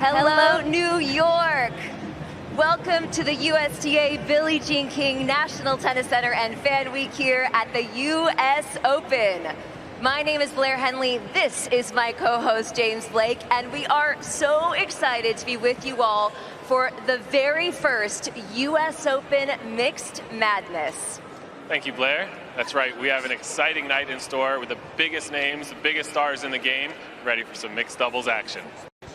Hello, New York. Welcome to the USTA Billie Jean King National Tennis Center and Fan Week here at the US Open. My name is Blair Henley. This is my co-host, James Blake, and we are so excited to be with you all for the very first US Open Mixed Madness. Thank you, Blair. That's right. We have an exciting night in store with the biggest names, the biggest stars in the game, ready for some mixed doubles action.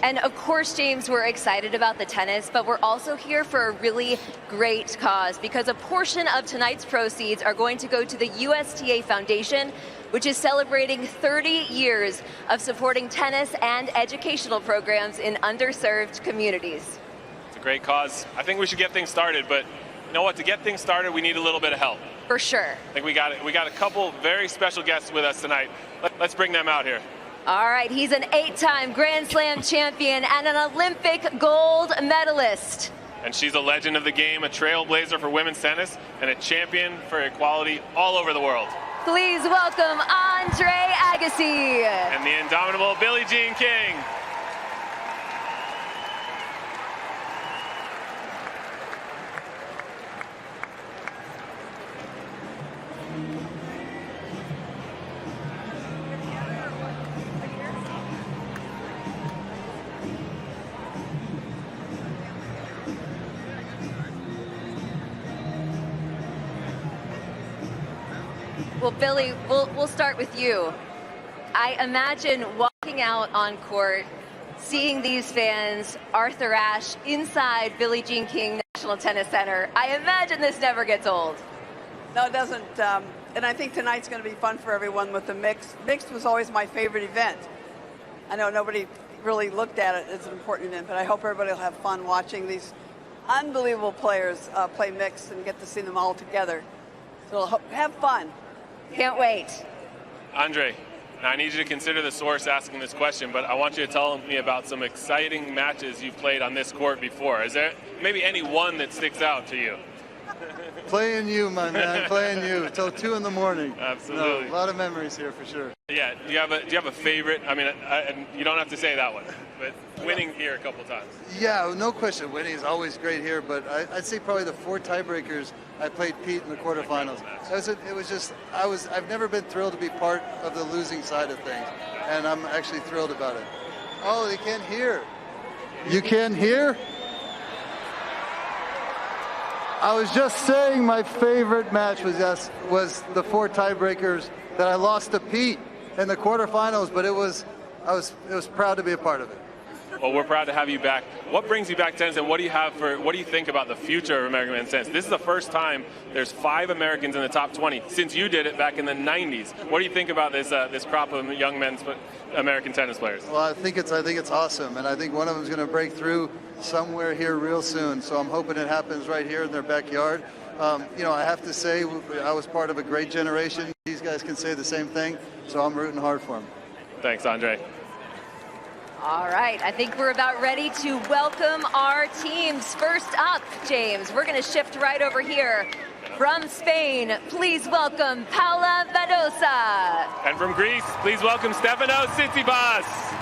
And of course, James, we're excited about the tennis, but we're also here for a really great cause because a portion of tonight's proceeds are going to go to the USTA Foundation, which is celebrating 30 years of supporting tennis and educational programs in underserved communities. It's a great cause. I think we should get things started, but you know what? To get things started, we need a little bit of help. For sure. I think we got a couple very special guests with us tonight. Let's bring them out here. All right, he's an 8-time Grand Slam champion and an Olympic gold medalist. And she's a legend of the game, a trailblazer for women's tennis, and a champion for equality all over the world. Please welcome Andre Agassi. And the indomitable Billie Jean King. Well, Billie, we'll start with you. I imagine walking out on court, seeing these fans, Arthur Ashe, inside Billie Jean King National Tennis Center. I imagine this never gets old. No, it doesn't. And I think tonight's going to be fun for everyone with the mixed. Mixed was always my favorite event. I know nobody really looked at it as an important event, but I hope everybody will have fun watching these unbelievable players play mixed and get to see them all together. So have fun. Can't wait. Andre, now I need you to consider the source asking this question, but I want you to tell me about some exciting matches you've played on this court before. Is there maybe any one that sticks out to you? Playing you, my man, playing you till 2 in the morning. Absolutely. No, a lot of memories here for sure. Yeah. Do you have a favorite? I mean, you don't have to say that one, but winning here a couple times. Yeah, no question. Winning is always great here, but I'd say probably the 4 tiebreakers. I played Pete in the quarterfinals. I've never been thrilled to be part of the losing side of things, and I'm actually thrilled about it. Oh, they can't hear. You can't hear? I was just saying my favorite match was the 4 tiebreakers that I lost to Pete in the quarterfinals, but I was proud to be a part of it. Well, we're proud to have you back. What brings you back to tennis, and what do you think about the future of American men's tennis? This is the first time there's 5 Americans in the top 20 since you did it back in the 90s. What do you think about this crop of young men's American tennis players? Well, I think it's awesome, and I think one of them is going to break through somewhere here real soon. So I'm hoping it happens right here in their backyard. I have to say I was part of a great generation. These guys can say the same thing, so I'm rooting hard for them. Thanks, Andre. All right, I think we're about ready to welcome our teams. First up, James, we're going to shift right over here. From Spain, please welcome Paula Badosa. And from Greece, please welcome Stafanos Tsitsipas.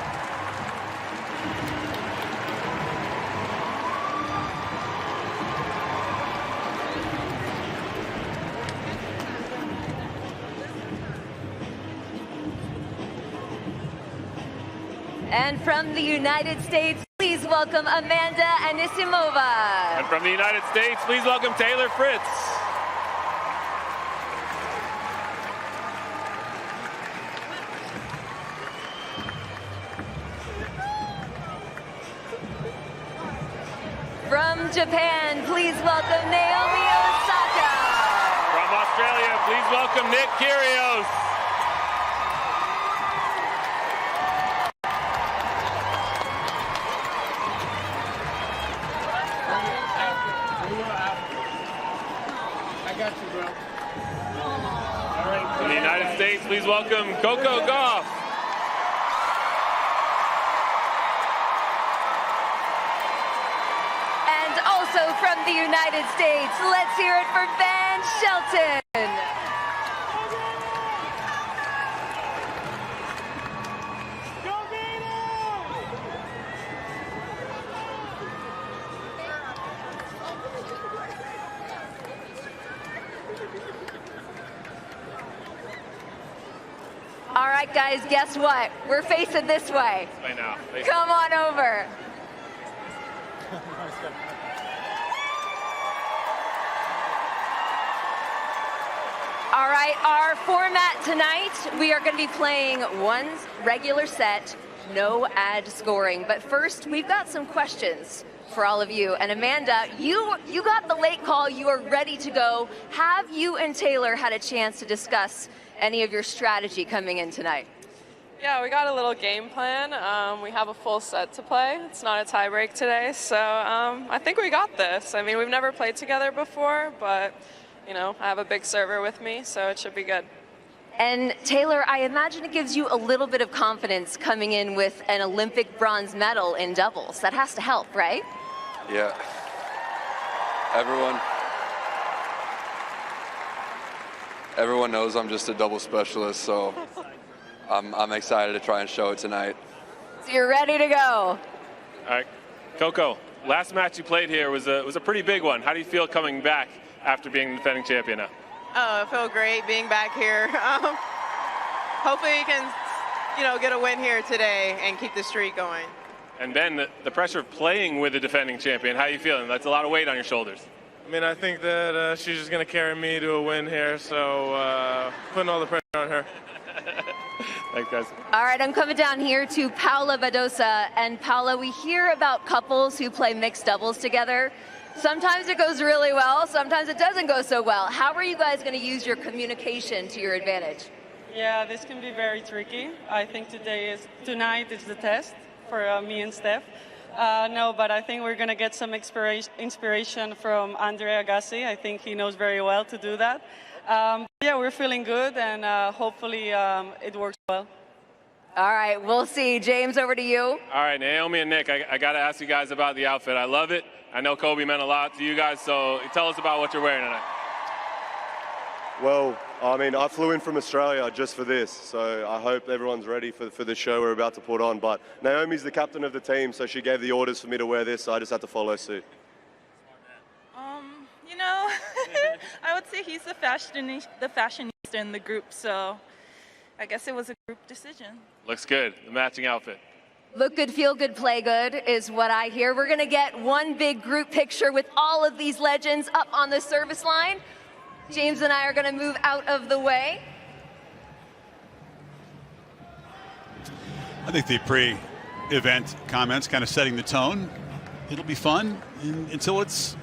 And from the United States, please welcome Amanda Anisimova. And from the United States, please welcome Taylor Fritz. From Japan, please welcome Naomi Osaka. From Australia, please welcome Nick Kyrgios. From the United States, please welcome Coco Gauff. And also from the United States, let's hear it for Shelton. right, guys, guess what? We're facing this way. Right now. Come on over. All right, our format tonight, we are going to be playing one regular set, no ad scoring. But first, we've got some questions for all of you. And Amanda, you got the late call. You are ready to go. Have you and Taylor had a chance to discuss any of your strategy coming in tonight? Yeah, we got a little game plan. We have a full set to play. It's not a tie break today, so I think we got this. I mean, we've never played together before, but you know, I have a big server with me, so it should be good. And Taylor, I imagine it gives you a little bit of confidence coming in with an Olympic bronze medal in doubles. That has to help, right? Yeah. Everyone knows I'm just a double specialist, so I'm excited to try and show it tonight. So you're ready to go. All right, Coco, last match you played here was a pretty big one. How do you feel coming back after being the defending champion now? Oh, I feel great being back here. Hopefully we can, you know, get a win here today and keep the streak going. And Ben, the pressure of playing with the defending champion, how are you feeling? That's a lot of weight on your shoulders. I mean, I think that she's just going to carry me to a win here, so putting all the pressure on her. Thanks, guys. All right, I'm coming down here to Paula Badosa. And Paula, we hear about couples who play mixed doubles together. Sometimes it goes really well, sometimes it doesn't go so well. How are you guys going to use your communication to your advantage? Yeah, this can be very tricky. I think tonight is the test for me and Steph. No, but I think we're going to get some inspiration from Andre Agassi. I think he knows very well to do that. Yeah, we're feeling good, and hopefully it works well. All right, we'll see. James, over to you. All right, Naomi and Nick, I got to ask you guys about the outfit. I love it. I know Kobe meant a lot to you guys, so tell us about what you're wearing tonight. Well, I mean, I flew in from Australia just for this, so I hope everyone's ready for the show we're about to put on. But Naomi's the captain of the team, so she gave the orders for me to wear this, so I just had to follow suit. You know, I would say he's the fashionista in the group, so I guess it was a group decision. Looks good, the matching outfit. Look good, feel good, play good is what I hear. We're going to get one big group picture with all of these legends up on the service line. James and I are going to move out of the way. I think the pre-event comments kind of setting the tone. It'll be fun until it's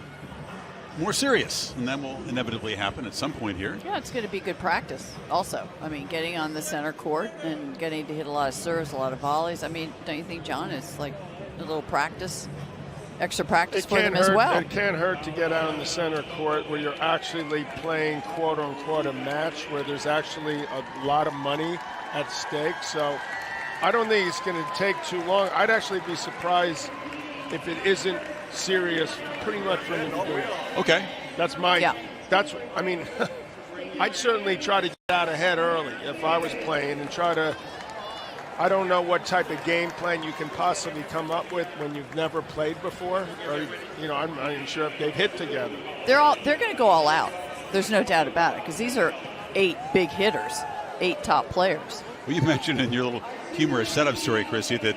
more serious, and that will inevitably happen at some point here. Yeah, it's going to be good practice also. I mean, getting on the center court and getting to hit a lot of serves, a lot of volleys. I mean, don't you think, John, it's like a little practice, extra practice for them as well? It can't hurt to get out on the center court where you're actually playing quote-unquote a match where there's actually a lot of money at stake. So I don't think it's going to take too long. I'd actually be surprised if it isn't serious pretty much from the beginning. Okay. That's I mean, I'd certainly try to get out ahead early if I was playing and try to, I don't know what type of game plan you can possibly come up with when you've never played before, or, you know, I'm not even sure if they've hit together. They're going to go all out. There's no doubt about it, because these are 8 big hitters, 8 top players. Well, you mentioned in your little humorous setup story, Chrissy, that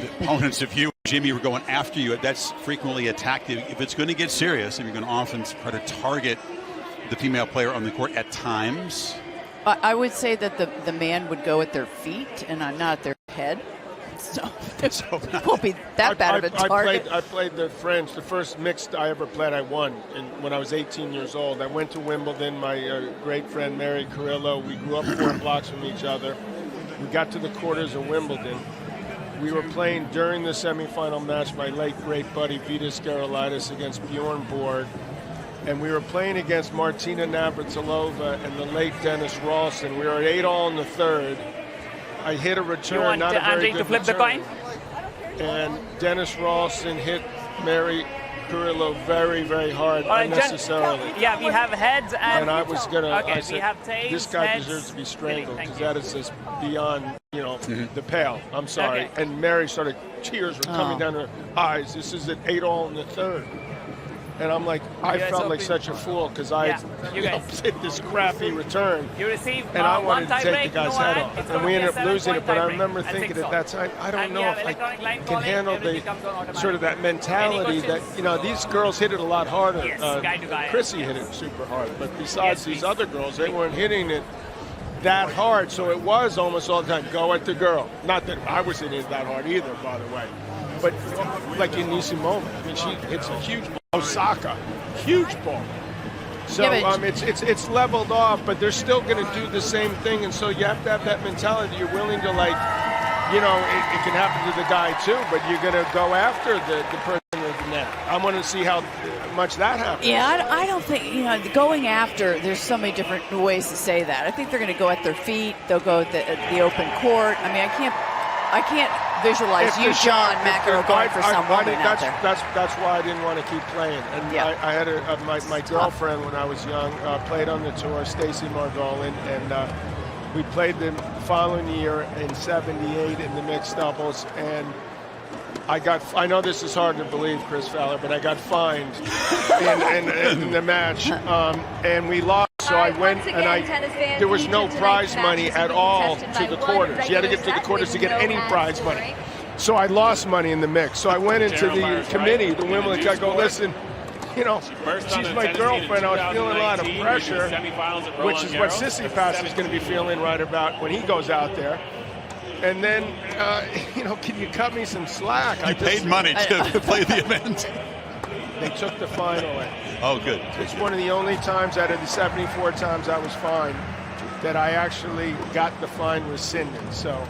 the opponents of you, Jimmy, were going after you. That's frequently a tactic. If it's going to get serious, and you're going to often try to target the female player on the court at times. I would say that the man would go at their feet and not at their head. So it won't be that bad of a target. I played the French. The first mixed I ever played, I won when I was 18 years old. I went to Wimbledon. My great friend Mary Carrillo, we grew up 4 blocks from each other. We got to the quarters of Wimbledon. We were playing during the semifinal match, my late great buddy Vitas Gerulaitis against Bjorn Borg. And we were playing against Martina Navratilova and the late Dennis Rawson. We were at 8-all in the third. I hit a return, you want not a very Andre good to flip return. the coin? And Dennis Rawson hit Mary Carrillo very, very hard, unnecessarily. Yeah, we have heads and I was going to, okay, I said, we have tails, this guy heads. deserves to be strangled because that is just beyond, you know, the pale. I'm sorry. And Mary started, tears were coming down her eyes. This is at 8-all in the third. And I'm like, I felt like such a fool because I hit this crappy return. You received and I wanted to take break, the guy's head off. And we ended up losing it, but I remember thinking at that time, I don't know if I can handle the sort of that mentality that, you know, these girls hit it a lot harder. Chrissy hit it super hard, but besides these other girls, they weren't hitting it that hard, so it was almost all the time, go at the girl. Not that I was hitting it that hard either, by the way. But like Anisimova, I mean, she hits a huge ball. Osaka, huge ball. So it's leveled off, but they're still going to do the same thing, and so you have to have that mentality. You're willing to, like, you know, it can happen to the guy too, but you're going to go after the person with the net. I want to see how much that happens. Yeah, I don't think, you know, going after, there's so many different ways to say that. I think they're going to go at their feet. They'll go at the open court. I mean, I can't visualize you, John McEnroe, going for some woman out there. That's why I didn't want to keep playing. And I had my girlfriend when I was young played on the tour, Stacy Margolin, and we played the following year in '78 in the mixed doubles, and I know this is hard to believe, Chris Fowler, but I got fined in the match, and we lost. So I went, and there was no prize money at all to the quarters. You had to get to the quarters to get any prize money. So I lost money in the mix. So I went into the committee, the Wimbledon, I go, listen, you know, she's my girlfriend. I was feeling a lot of pressure, which is what Tsitsipas is going to be feeling right about when he goes out there. And then, you know, can you cut me some slack? You paid money to play the event. They took the fine away. Oh, good. It's one of the only times out of the 74 times I was fined that I actually got the fine rescinded. So,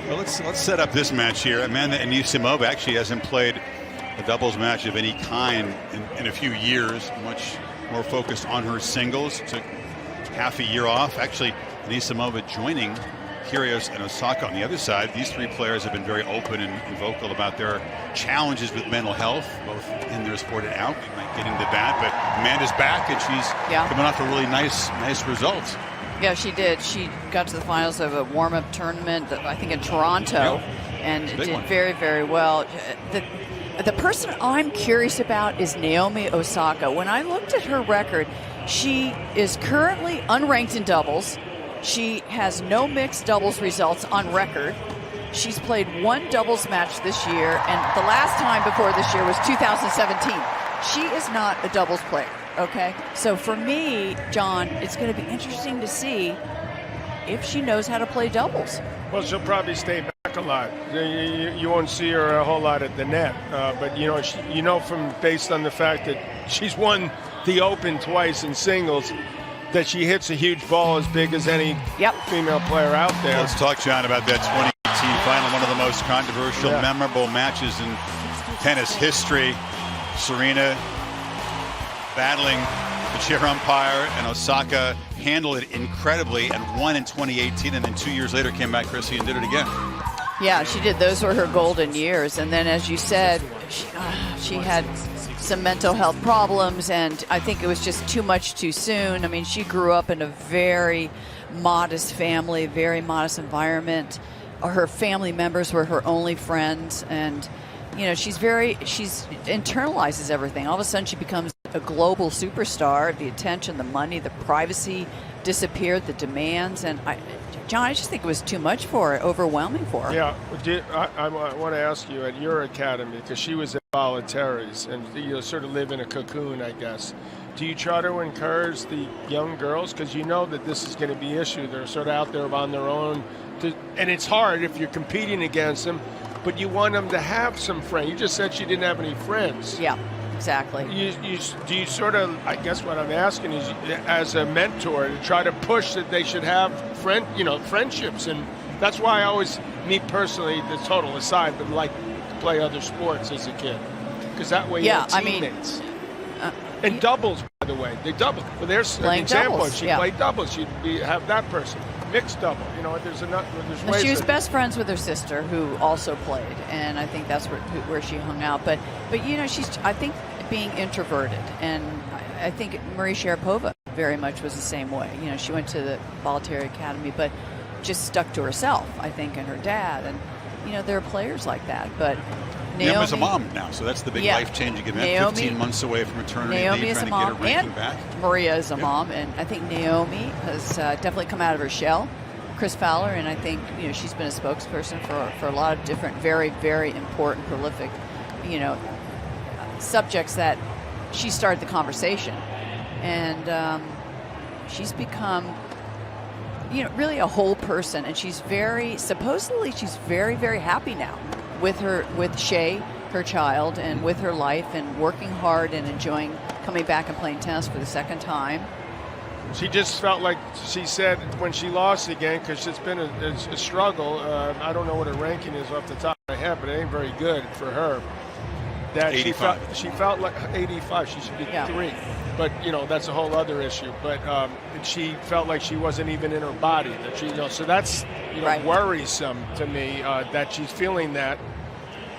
well, let's set up this match here. Amanda Anisimova actually hasn't played a doubles match of any kind in a few years. Much more focused on her singles. Took half a year off. Actually, Anisimova joining Kyrgios and Osaka on the other side. These three players have been very open and vocal about their challenges with mental health, both in their sport and out. We might get into that, but Amanda's back, and she's coming off a really nice result. Yeah, she did. She got to the finals of a warm-up tournament, I think in Toronto, and did very, very well. The person I'm curious about is Naomi Osaka. When I looked at her record, she is currently unranked in doubles. She has no mixed doubles results on record. She's played one doubles match this year, and the last time before this year was 2017. She is not a doubles player, okay? So for me, John, it's going to be interesting to see if she knows how to play doubles. Well, she'll probably stay back a lot. You won't see her a whole lot at the net, but you know from based on the fact that she's won the Open twice in singles, that she hits a huge ball as big as any female player out there. Let's talk, John, about that 2018 final, one of the most controversial, memorable matches in tennis history. Serena battling the chair umpire, and Osaka handled it incredibly and won in 2018, and then 2 years later came back, Chrissy, and did it again. Yeah, she did. Those were her golden years. And then, as you said, she had some mental health problems, and I think it was just too much too soon. I mean, she grew up in a very modest family, very modest environment. Her family members were her only friends, and you know, she internalizes everything. All of a sudden, she becomes a global superstar. The attention, the money, the privacy disappeared, the demands, and John, I just think it was too much for her, overwhelming for her. Yeah, I want to ask you, at your academy, because she was at voluntaries, and you sort of live in a cocoon, I guess. Do you try to encourage the young girls? Because you know that this is going to be an issue. They're sort of out there on their own. And it's hard if you're competing against them, but you want them to have some friends. You just said she didn't have any friends. Yeah, exactly. Do you sort of, I guess what I'm asking is, as a mentor, to try to push that they should have friendships? And that's why I always, me personally, the total aside, but like to play other sports as a kid. Because that way you're teammates. And doubles, by the way. They double. Well, there's an example. Doubles, she played doubles. She'd have that person. Mixed double. You know, there's ways. She was best friends with her sister, who also played, and I think that's where she hung out. But you know, she's, I think, being introverted, and I think Marie Sharapova very much was the same way. You know, she went to the voluntary academy, but just stuck to herself, I think, and her dad. And you know, there are players like that. But Naomi's a mom now, so that's the big life-changing event. Naomi, 15 months away from maternity Naomi leave, is trying a to get mom, her ranking and back. Maria is a mom, and I think Naomi has definitely come out of her shell. Chris Fowler, and I think she's been a spokesperson for a lot of different, very, very important, prolific, subjects that she started the conversation, and she's become really a whole person, and she's supposedly she's very, very happy now with Shay, her child, and with her life, and working hard and enjoying coming back and playing tennis for the second time. She just felt like she said when she lost again, because it's been a struggle. I don't know what her ranking is off the top of my head, but it ain't very good for her. That 85. She felt like 85. She should be 3. But that's a whole other issue. But she felt like she wasn't even in her body. That so that's worrisome to me that she's feeling that,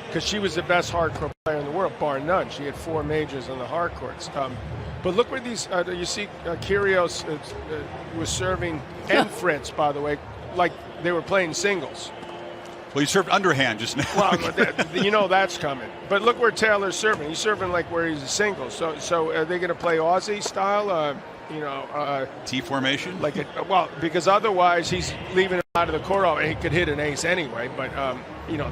because she was the best hardcore player in the world, bar none. She had 4 majors on the hard courts. But look where these, you see Kyrgios was serving, and Fritz, by the way, like they were playing singles. Well, he served underhand just now. Well, that's coming. But look where Taylor's serving. He's serving like where he's a single. So are they going to play Aussie style? T formation? Because otherwise he's leaving him out of the court, and he could hit an ace anyway. But,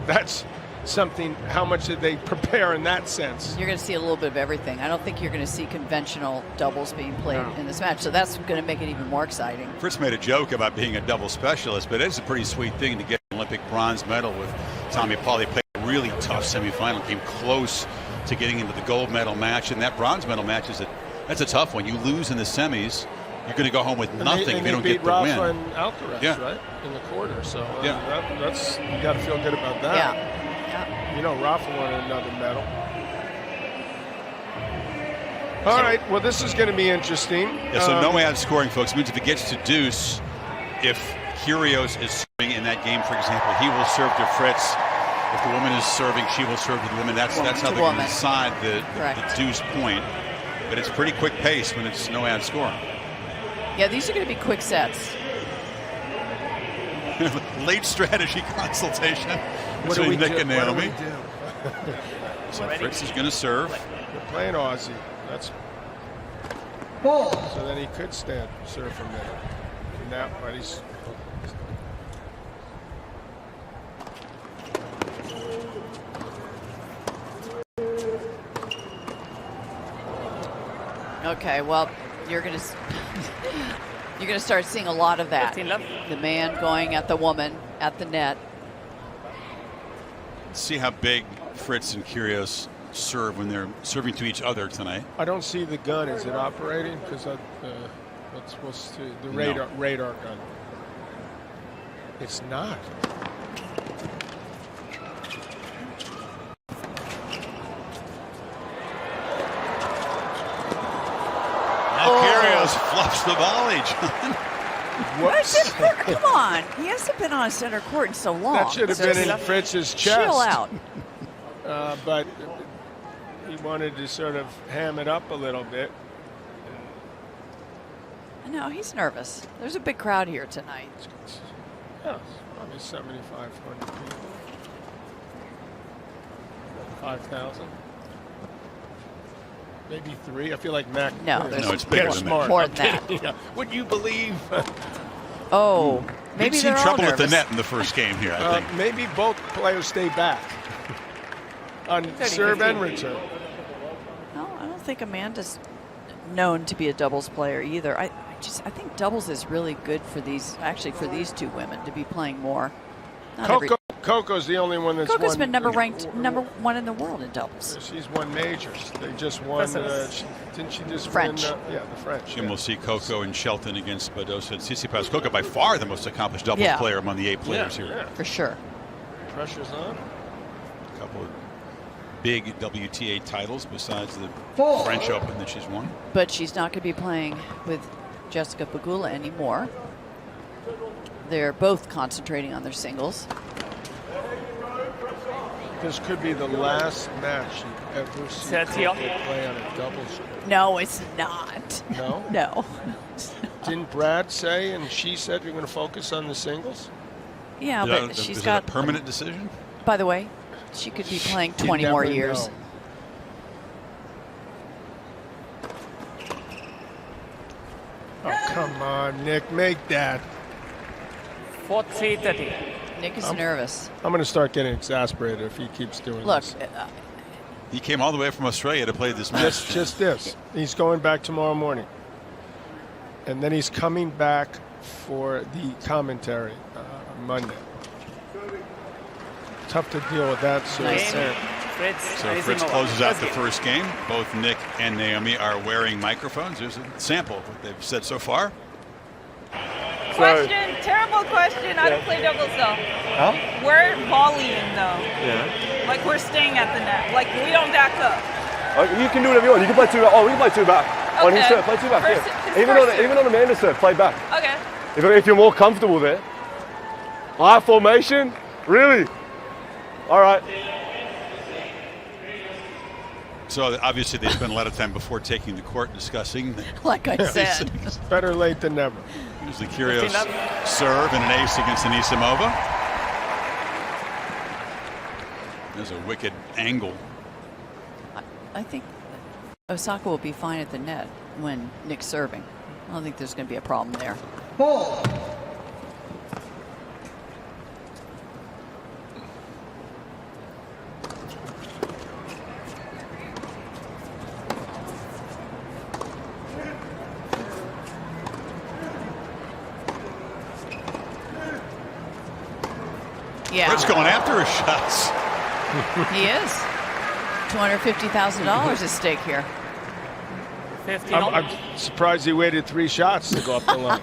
that's something. How much did they prepare in that sense? You're going to see a little bit of everything. I don't think you're going to see conventional doubles being played in this match, so that's going to make it even more exciting. Fritz made a joke about being a double specialist, but it's a pretty sweet thing to get an Olympic bronze medal with Tommy Paula. They played a really tough semifinal, came close to getting into the gold medal match, and that bronze medal match that's a tough one. You lose in the semis, you're going to go home with nothing if you don't get the win. Rafa and Alcaraz, right, in the quarter. So that's you got to feel good about that. Yeah. Rafa won another medal. All right, well, this is going to be interesting. Yeah, so no ad scoring, folks. It means if it gets to deuce, if Kyrgios is serving in that game, for example, he will serve to Fritz. If the woman is serving, she will serve to the woman. That's how they're going to decide the deuce point. But it's pretty quick pace when it's no ad scoring. Yeah, these are going to be quick sets. Late strategy consultation What do between we Nick do? and Naomi. What do we do? So Fritz is going to serve. They're playing Aussie. That's so then he could serve from there. Now, but he's. Okay, well, you're going to start seeing a lot of that. The man going at the woman at the net. See how big Fritz and Kyrgios serve when they're serving to each other tonight. I don't see the gun. Is it operating? Because what's supposed to the radar gun? It's not. Kyrgios fluffs the volley, John. Whoops. Come on. He hasn't been on a center court in so long. That should have been in Fritz's chest. Chill out. But he wanted to sort of ham it up a little bit. No, he's nervous. There's a big crowd here tonight. Yeah, it's probably 7,500 people. 5,000. Maybe 3. I feel like Mac. No, it's bigger than that. More than that. Yeah. Would you believe? Maybe We've they're seen all trouble with the nervous. net in the first game here, I think. Maybe both players stay back on serve and return. No, I don't think Amanda's known to be a doubles player either. I think doubles is really good for these two women to be playing more. Coco's the only one that's Coco's won. been ranked number 1 in the world in doubles. She's won majors. They just won. Didn't she just French? win? The French. And we'll see Coco and Shelton against Badosa and Tsitsipas. Coco by far the most accomplished doubles player among the 8 players here. Yeah. For sure. Pressure's on. A couple of big WTA titles besides the French Open that she's won. But she's not going to be playing with Jessica Pegula anymore. They're both concentrating on their singles. This could be the last match you've ever seen Coco play on a doubles court. No, it's not. No? No. Didn't Brad say and she said you're going to focus on the singles? Yeah, but she's got a permanent decision. By the way, She could be playing 20 more years. Know. Oh, come on, Nick, make that. 40-30. Nick is nervous. I'm going to start getting exasperated if he keeps doing this. Look, he came all the way from Australia to play this match. Just this. He's going back tomorrow morning. And then he's coming back for the commentary Monday. Tough to deal with that. Nice serve. So Fritz closes out the first game. Both Nick and Naomi are wearing microphones. There's a sample of what they've said so far. Question, terrible question. I don't play doubles though. Huh? We're volleying though. Yeah. Like we're staying at the net. Like we don't back up. You can do whatever you want. You can play two back. Oh, we can play two back. Okay. On his serve, play two back. Even on Amanda's serve, play back. Okay. If you're more comfortable there. High formation? Really? All right. So obviously they spent a lot of time before taking the court discussing. Like I said. Better late than never. Here's the Kyrgios serve and an ace against Anisimova. There's a wicked angle. I think Osaka will be fine at the net when Nick's serving. I don't think there's going to be a problem there. Yeah. Fritz going after his shots. He is. $250,000 at stake here. I'm surprised he waited 3 shots to go up the line.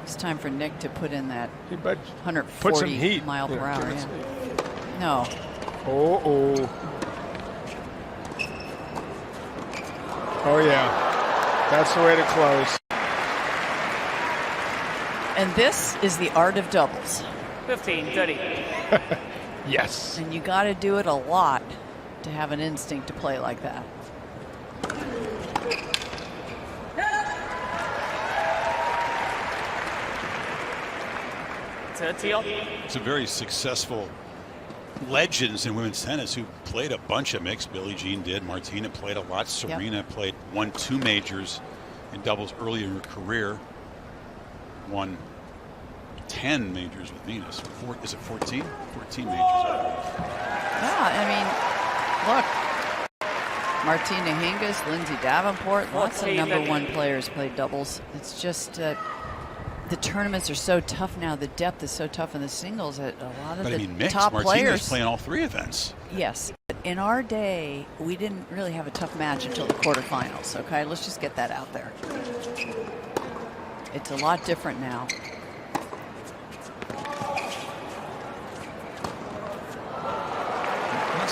It's time for Nick to put in that put some 140 heat. mile per hour. Yeah. No. Oh yeah. That's the way to close. And this is the art of doubles. 15-30. Yes. And you got to do it a lot to have an instinct to play like that. It's a very successful legends in women's tennis who played a bunch of mixed. Billie Jean did. Martina played a lot. Serena won 2 majors in doubles early in her career. Won 10 majors with Venus. Is it 14? 14 majors. Yeah, I mean, look. Martina Hingis, Lindsay Davenport, lots of #1 players played doubles. It's just the tournaments are so tough now. The depth is so tough in the singles that a lot of top Martina's players playing all 3 events. Yes. In our day, we didn't really have a tough match until the quarterfinals. Okay, let's just get that out there. It's a lot different now.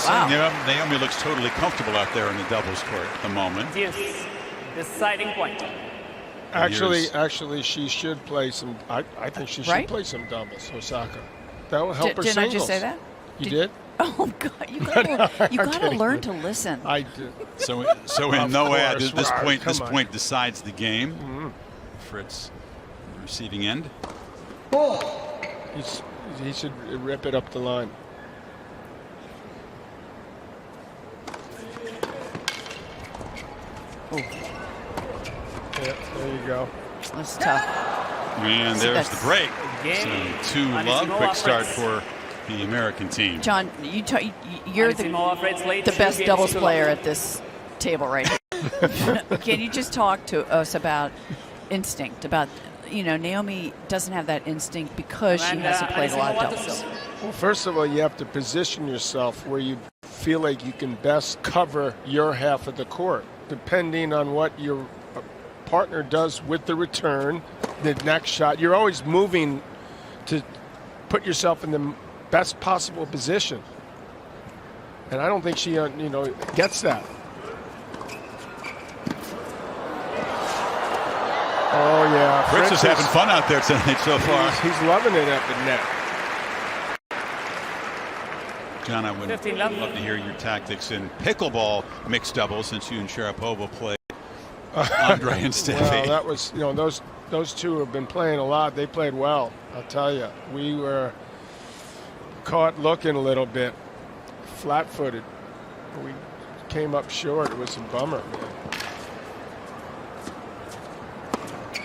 Wow. Naomi looks totally comfortable out there in the doubles court at the moment. Yes. Deciding point. Actually, she should play some. I think she should play some doubles, Osaka. That will help her singles. Didn't I just say that? You did? Oh God! You gotta learn to listen. I did. So in no ad, this point decides the game. Fritz, receiving end. He should rip it up the line. Yeah, there you go. That's tough. And there's the break. So 2-love, quick start for the American team. John, you're the best doubles player at this table right here. Can you just talk to us about instinct? About, Naomi doesn't have that instinct because she hasn't played a lot of doubles. Well, first of all, you have to position yourself where you feel like you can best cover your half of the court, depending on what your partner does with the return, the next shot. You're always moving to put yourself in the best possible position. And I don't think she, gets that. Oh, yeah. Fritz is having fun out there tonight so far. He's loving it at the net. John, I would love to hear your tactics in pickleball mixed doubles, since you and Sharapova play Andre and Steffi. Well, that was, those two have been playing a lot. They played well, I'll tell you. We were caught looking a little bit flat-footed. We came up short. It was a bummer, man. She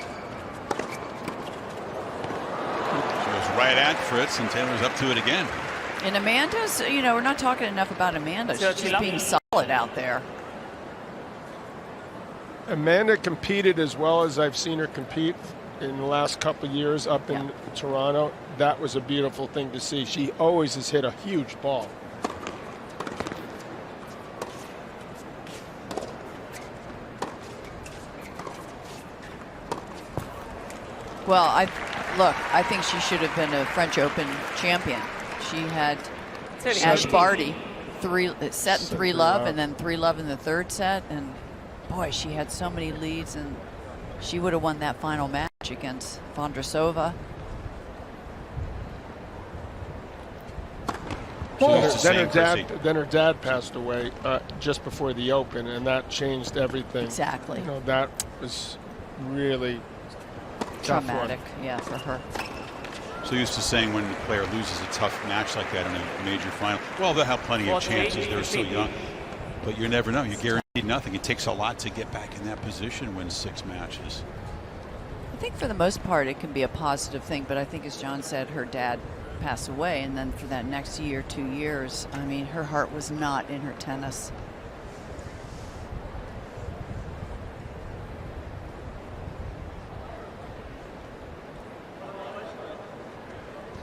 goes right at Fritz, and Taylor's up to it again. And Amanda's, you know, we're not talking enough about Amanda. She's just being solid out there. Amanda competed as well as I've seen her compete in the last couple of years up in Toronto. That was a beautiful thing to see. She always has hit a huge ball. Well, I think she should have been a French Open champion. She had Ash Barty 3-love, and then 3-love in the third set. And boy, she had so many leads, and she would have won that final match against Vondrasova. Then her dad passed away just before the Open, and that changed everything. Exactly. You know, that was really traumatic, yeah, for her. So used to saying when the player loses a tough match like that in a major final, well, they'll have plenty of chances. They're so young. But you never know. You guarantee nothing. It takes a lot to get back in that position, win 6 matches. I think for the most part it can be a positive thing, but I think, as John said, her dad passed away, and then for that next year, 2 years, I mean, her heart was not in her tennis.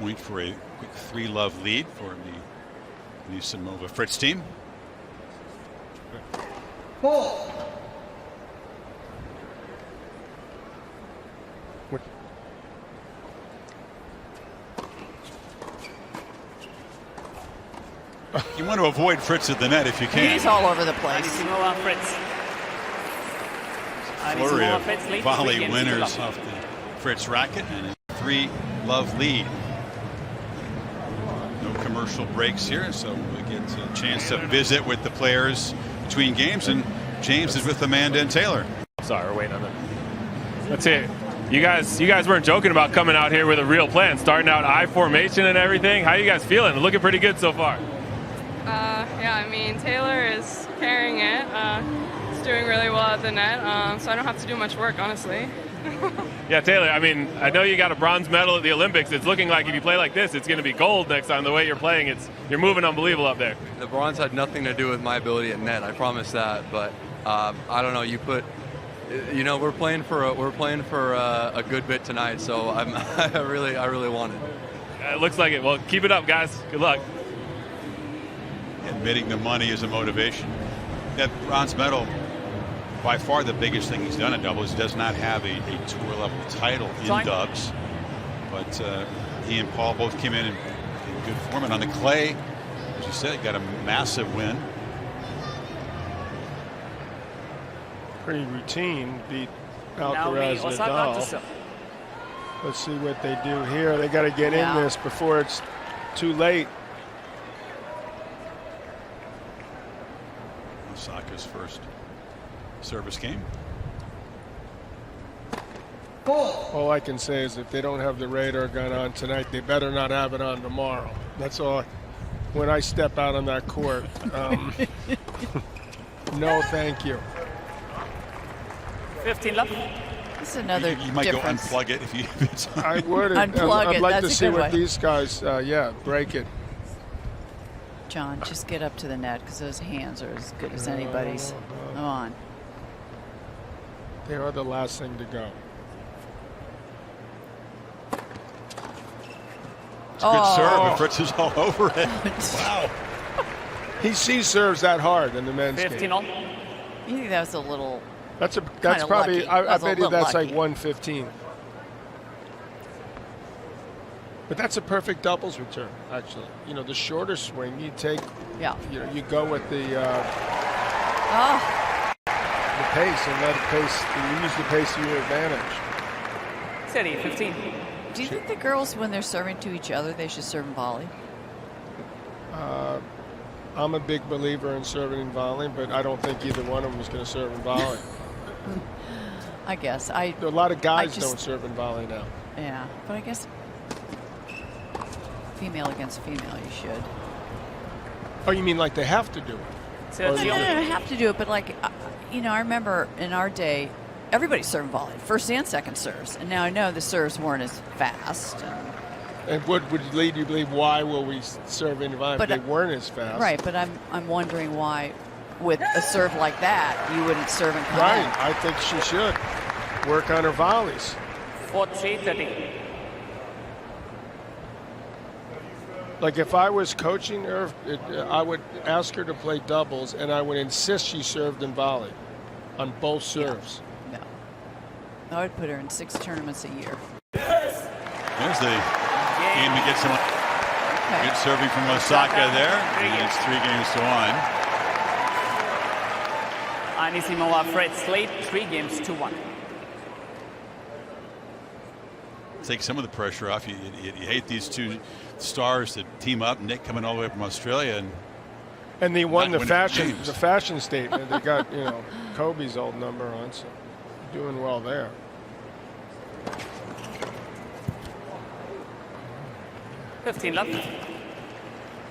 Point for a quick 3-love lead for the Anisimova Fritz team. You want to avoid Fritz at the net if you can. He's all over the place. Anisimova and Fritz. Flurry of volley winners off the Fritz racket and a 3-love lead. No commercial breaks here, so we get a chance to visit with the players between games, and James is with Amanda and Taylor. Sorry, we're waiting on them. Let's hear it. You guys weren't joking about coming out here with a real plan, starting out I formation and everything. How you guys feeling? Looking pretty good so far. Yeah, I mean, Taylor is carrying it. He's doing really well at the net, so I don't have to do much work, honestly. Yeah, Taylor, I mean, I know you got a bronze medal at the Olympics. It's looking like if you play like this, it's going to be gold next time. The way you're playing, you're moving unbelievable up there. The bronze had nothing to do with my ability at net, I promise that. But I don't know. We're playing for a good bit tonight, so I really want it. It looks like it. Well, keep it up, guys. Good luck. Admitting the money is a motivation. That bronze medal, by far the biggest thing he's done in doubles. He does not have a tour level title in dubs, but he and Paul both came in good form, and on the clay, as you said, got a massive win. Pretty routine, beat Alcaraz and Nadal. Let's see what they do here. They got to get in this before it's too late. Osaka's first service game. All I can say is if they don't have the radar gun on tonight, they better not have it on tomorrow. That's all. When I step out on that court, no thank you. 15 love. This is another You might difference. go unplug it if it's on. I would. Unplug I'd like That's to a see good what way. these guys, break it. John, just get up to the net because those hands are as good as anybody's. Come on. They are the last thing to go. It's a good serve, but Fritz is all over it. Wow. He serves that hard in the men's 15 game. all. You think that was a little. That's kinda probably. lucky. I That was a bet you little that's lucky. like 115. But that's a perfect doubles return, actually. You know, the shorter swing you take. Yeah. You know, you go with the Oh, pace and let it pace. You use the pace to your advantage. Steady, 15. do you think the girls, when they're serving to each other, they should serve and volley? I'm a big believer in serving and volleying, but I don't think either one of them is going to serve and volley. I guess. A lot of guys just- don't serve and volley now. Yeah, but I guess if female against female, you should. Oh, you mean like they have to do it? So No, have to do it, but like, you know, I remember in our day, everybody served volley, first and second serves, and now I know the serves weren't as fast. And what would lead you to believe why will we serve in volley if they weren't as fast? Right, but I'm wondering why, with a serve like that, you wouldn't serve and come Right, in. I think she should work on her volleys. 40-30. Like if I was coaching her, I would ask her to play doubles, and I would insist she served in volley on both serves. No. I would put her in 6 tournaments a year. There's the game to get some good serving from Osaka there. And it's 3 games to 1. Anisimova, Fritz lead 3 games to 1. Take some of the pressure off. You hate these two stars that team up. Nick coming all the way from Australia, and they won the fashion games. statement. They got Kobe's old number on, so doing well there. $15 left.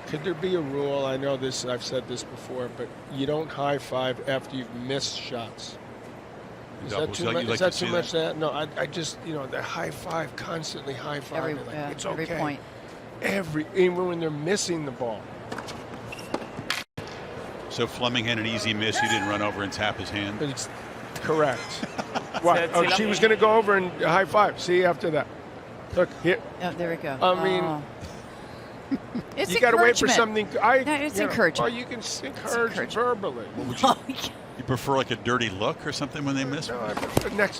Could there be a rule? I know this. I've said this before, but you don't high five after you've missed shots. Is that too much? Is that too much? No, I just the high five, constantly high five. It's okay. Every point. Even when they're missing the ball. So Fleming had an easy miss. He didn't run over and tap his hand. It's correct. What? Oh, she was going to go over and high five. See after that. Look here. Oh, there we go. I mean, it's you got to wait for something. It's encouragement. Oh, you can encourage verbally. What would you prefer, like a dirty look or something when they miss? No,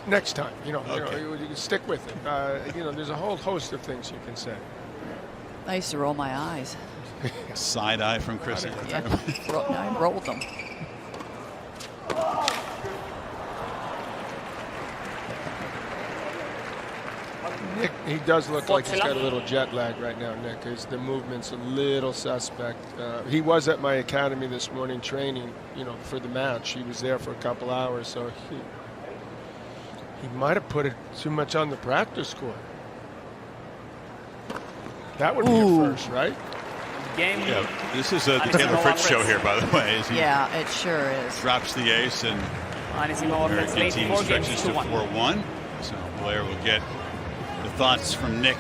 next time. You can stick with it. There's a whole host of things you can say. I used to roll my eyes. Side eye from Chrissy. Yeah, I rolled them. Nick, he does look like he's got a little jet lag right now, Nick. The movement's a little suspect. He was at my academy this morning training, for the match. He was there for a couple hours, so he might have put it too much on the practice court. That would be a first, right? Yeah, this is the Taylor Fritz show here, by the way. Yeah, it sure is. Drops the ace, and American team stretches to 4-1. So Blair will get the thoughts from Nick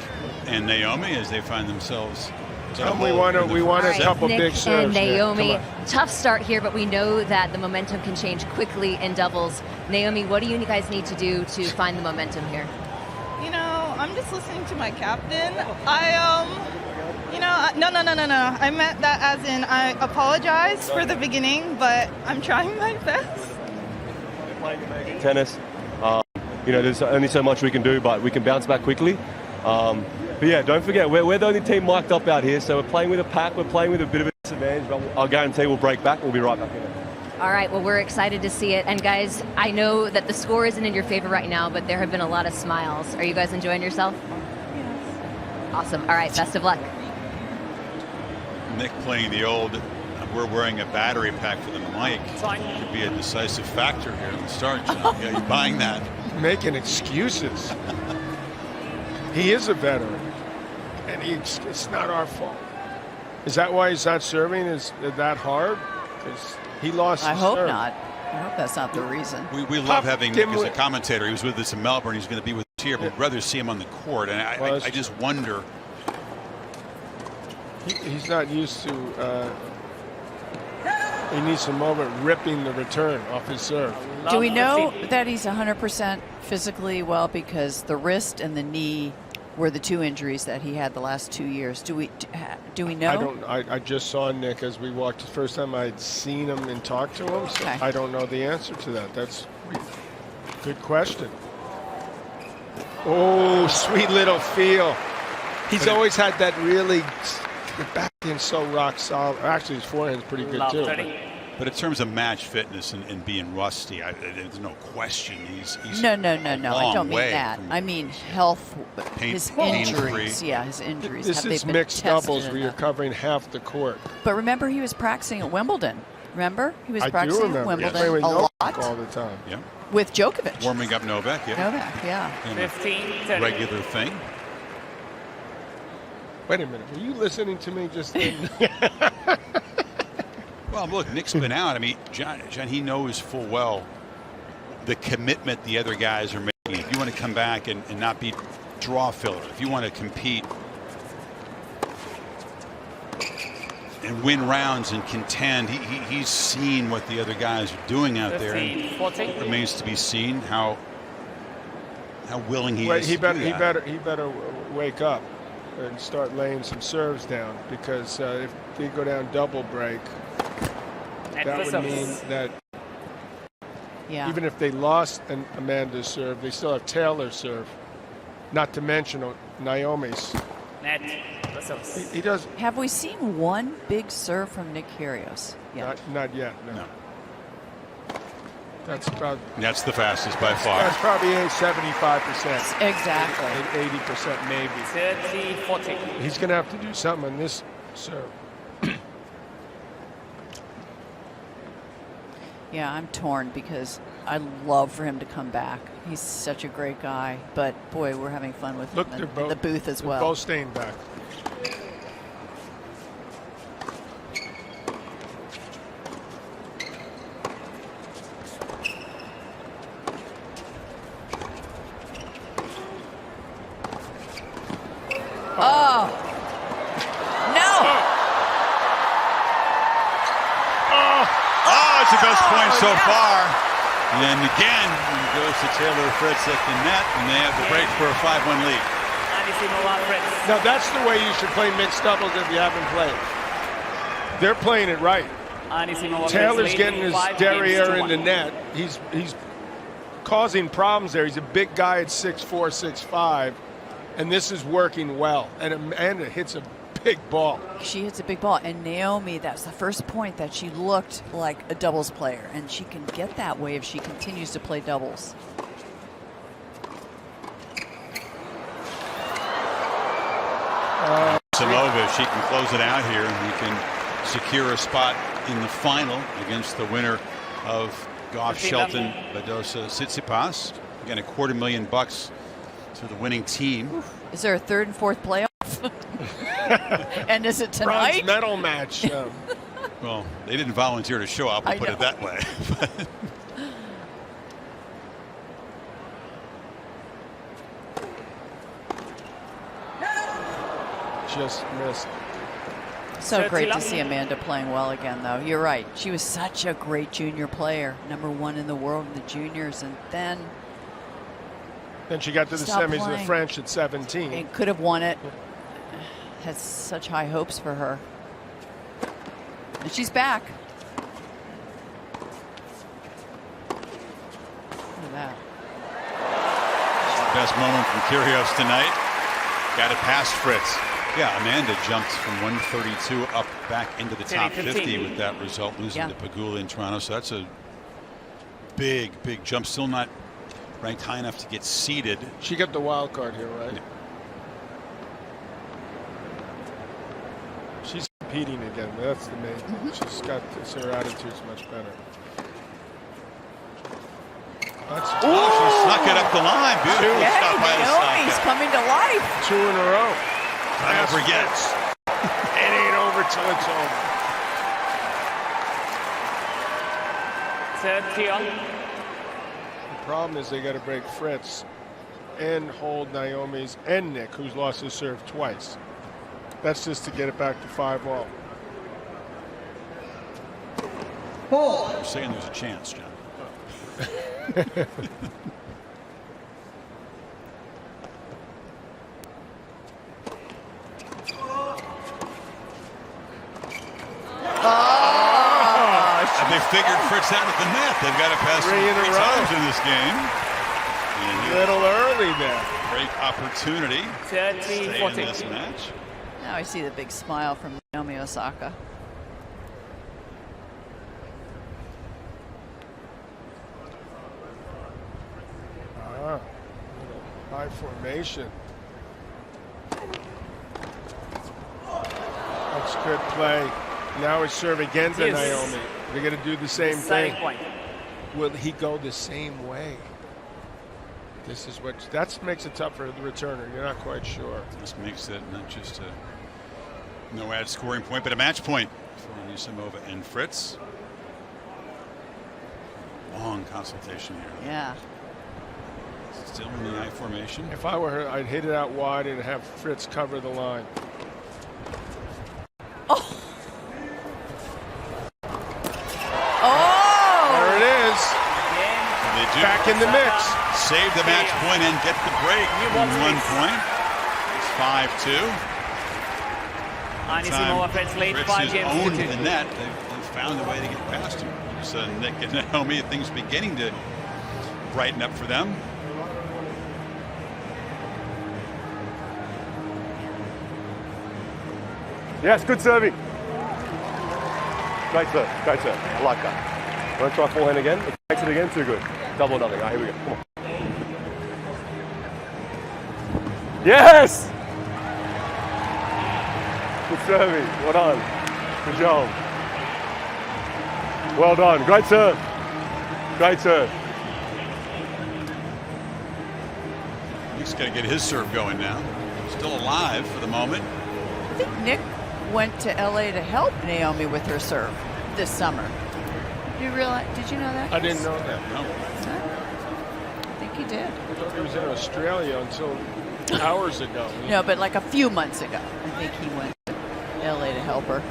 and Naomi as they find themselves. We want a couple Nick big serves. and Naomi, tough start here, but we know that the momentum can change quickly in doubles. Naomi, what do you guys need to do to find the momentum here? I'm just listening to my captain. No. I meant that as in I apologize for the beginning, but I'm trying my best. Tennis, there's only so much we can do, but we can bounce back quickly. But yeah, don't forget, we're the only team mic'd up out here, so we're playing with a pack, we're playing with a bit of a disadvantage, but I'll guarantee we'll break back, we'll be right back in it. All right, well, we're excited to see it. And guys, I know that the score isn't in your favor right now, but there have been a lot of smiles. Are you guys enjoying yourself? Yes. Awesome. All right, best of luck. Nick playing the old, we're wearing a battery pack for the mic. Could be a decisive factor here in the start. Yeah, you're buying that. Making excuses. He is a veteran, and it's not our fault. Is that why he's not serving? Is that hard? Because he lost. I hope not. I hope that's not the reason. We love having Nick as a commentator. He was with us in Melbourne. He's going to be with us here, but we'd rather see him on the court. And I just wonder. He's not used to. He needs some moment ripping the return off his serve. Do we know that he's 100% physically well, because the wrist and the knee were the 2 injuries that he had the last 2 years? Do we know? I just saw Nick as we walked. The first time I'd seen him and talked to him, so I don't know the answer to that. That's a good question. Oh, sweet little feel. He's always had that really. The backhand's so rock solid. Actually, his forehand's pretty good too. But in terms of match fitness and being rusty, there's no question he's no. I don't mean that. I mean health. His injuries. Yeah, his injuries. This is mixed doubles where you're covering half the court. But remember, he was practicing at Wimbledon. Remember, he was practicing at Wimbledon playing with a Novak lot all the time. Yeah. With Djokovic. Warming up Novak. Yeah. Novak. Yeah. 15. Regular thing. Wait a minute. Were you listening to me just then? Well, look, Nick's been out. I mean, John, he knows full well the commitment the other guys are making. If you want to come back and not be draw filler, if you want to compete and win rounds and contend, he's seen what the other guys are doing out there. And it remains to be seen how willing he is. He better wake up and start laying some serves down, because if they go down double break, that would mean that even if they lost Amanda's serve, they still have Taylor's serve, not to mention Naomi's. He does. Have we seen one big serve from Nick Kyrgios? Not yet. No. That's the fastest by far. That's probably 75%. Exactly. 80% maybe. 30-40. He's going to have to do something on this serve. Yeah, I'm torn because I love for him to come back. He's such a great guy, but boy, we're having fun with him in the booth as well. They're both staying back. Oh no! It's the best point so far. And again, it goes to Taylor Fritz at the net, and they have the break for a 5-1 lead. Anisimova and Fritz. Now that's the way you should play mixed doubles if you haven't played. They're playing it right. Taylor's getting his derriere in the net. He's causing problems there. He's a big guy at 6'4", 6'5", and this is working well. And Amanda hits a big ball. She hits a big ball, and Naomi, that's the first point that she looked like a doubles player, and she can get that way if she continues to play doubles. Anisimova, she can close it out here, and we can secure a spot in the final against the winner of Gauff, Shelton, Badosa, Tsitsipas. Again, $250,000 to the winning team. Is there a third and fourth playoff? And is it tonight? Bronze medal match. Well, they didn't volunteer to show up, we'll put it that way. Just missed. So great to see Amanda playing well again, though. You're right. She was such a great junior player, #1 in the world in the juniors, and then she got to the semis of the French at 17. And could have won it. Has such high hopes for her. And she's back. Look at that. Best moment from Kyrgios tonight. Got it past Fritz. Yeah, Amanda jumped from 132 up back into the top 50 with that result, losing to Pagula in Toronto. So that's a big, big jump. Still not ranked high enough to get seeded. She got the wild card here, right? Yeah. She's competing again. That's the main thing. She's got her attitude's much better. She snuck it up the line. Beautiful stuff by Osaka. He's coming to life. 2 in a row. Time forgets. It ain't over till it's over. 30-on. The problem is they got to break Fritz and hold Naomi's and Nick, who's lost his serve twice. That's just to get it back to 5-all. You're saying there's a chance, John. And they figured Fritz out at the net. They've got to pass 3 times in this game. A little early there. Great opportunity to stay in this match. Now I see the big smile from Naomi Osaka. High formation. That's good play. Now it's serve again to Naomi. They're going to do the same thing. Will he go the same way? This is that makes it tough for the returner. You're not quite sure. This makes it not just a no ad scoring point, but a match point for Anisimova and Fritz. Long consultation here. Yeah. Still in the I formation. If I were her, I'd hit it out wide and have Fritz cover the line. Oh! There it is. They do. Back in the mix. Save the match point and get the break in 1 point. It's 5-2. Anisimova Fritz lead Fritz 5 has games owned to 2. the net. They've found a way to get past him. So Nick and Naomi, things beginning to brighten up for them. Yes, good serving. Great serve, great serve. I like that. Want to try forehand again? If it makes it again, too good. Double or nothing. All right, here we go. Come on. Yes! Good serving. Well done. Good job. Well done. Great serve. Great serve. Nick's got to get his serve going now. Still alive for the moment. I think Nick went to LA to help Naomi with her serve this summer. Did you know that? I didn't know that. No. I think he did. I thought he was in Australia until hours ago. No, but like a few months ago, I think he went to LA to help her.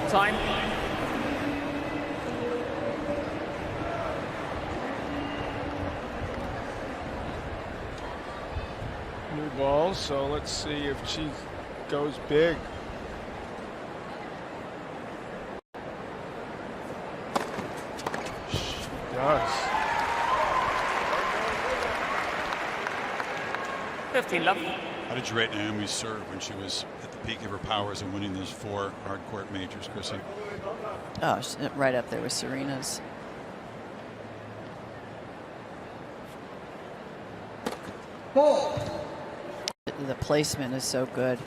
Time. New ball, so let's see if she goes big. She does. 15 love. How did you rate Naomi's serve when she was at the peak of her powers and winning those 4 hard court majors, Chrissy? Oh, right up there with Serena's. The placement is so good.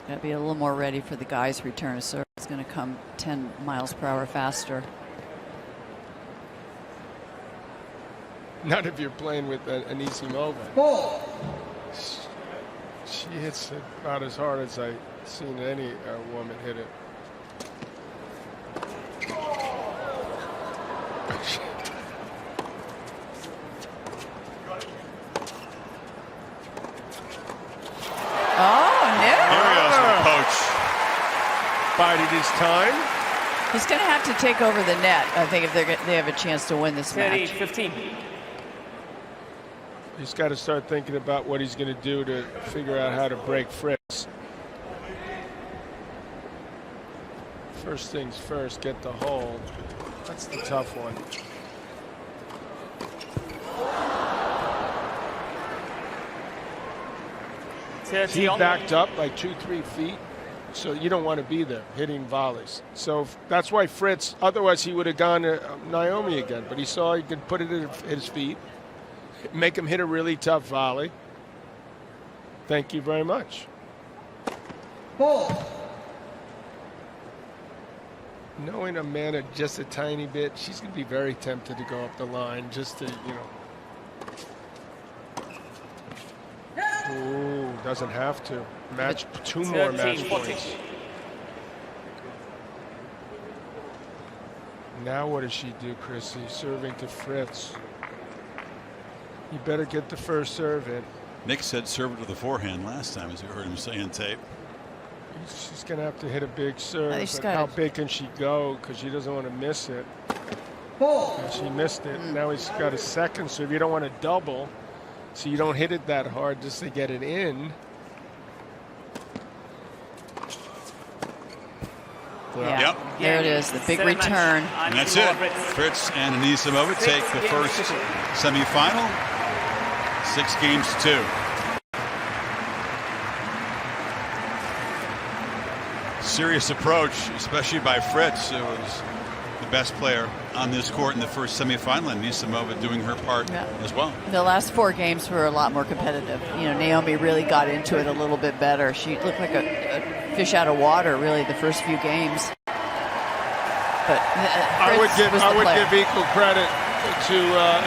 Got to be a little more ready for the guy's return of serve. It's going to come 10 miles per hour faster. Not if you're playing with Anisimova. She hits it about as hard as I've seen any woman hit it. Oh, no. Kyrgios will coach. Bided his time. He's going to have to take over the net, I think, if they have a chance to win this match. 15. He's got to start thinking about what he's going to do to figure out how to break Fritz. First things first, get the hold. That's the tough one. He backed up like 2-3 feet, so you don't want to be there hitting volleys. So that's why Fritz, otherwise he would have gone to Naomi again, but he saw he could put it at his feet, make him hit a really tough volley. Thank you very much. Knowing Amanda just a tiny bit, she's going to be very tempted to go up the line just to, Ooh, doesn't have to. Match 2 more match points. Now what does she do, Chrissy? Serving to Fritz. You better get the first serve in. Nick said serve it with the forehand last time, as you heard him say in tape. She's going to have to hit a big serve. How big can she go? Because she doesn't want to miss it. And she missed it. Now he's got a second serve. You don't want to double, so you don't hit it that hard just to get it in. Yeah. Yep. There it is, the big return. And that's it. Fritz and Anisimova take the first semifinal. 6-2. Serious approach, especially by Fritz. It was the best player on this court in the first semifinal, and Anisimova doing her part as well. The last 4 games were a lot more competitive. You know, Naomi really got into it a little bit better. She looked like a fish out of water, really, the first few games. But I would give equal credit to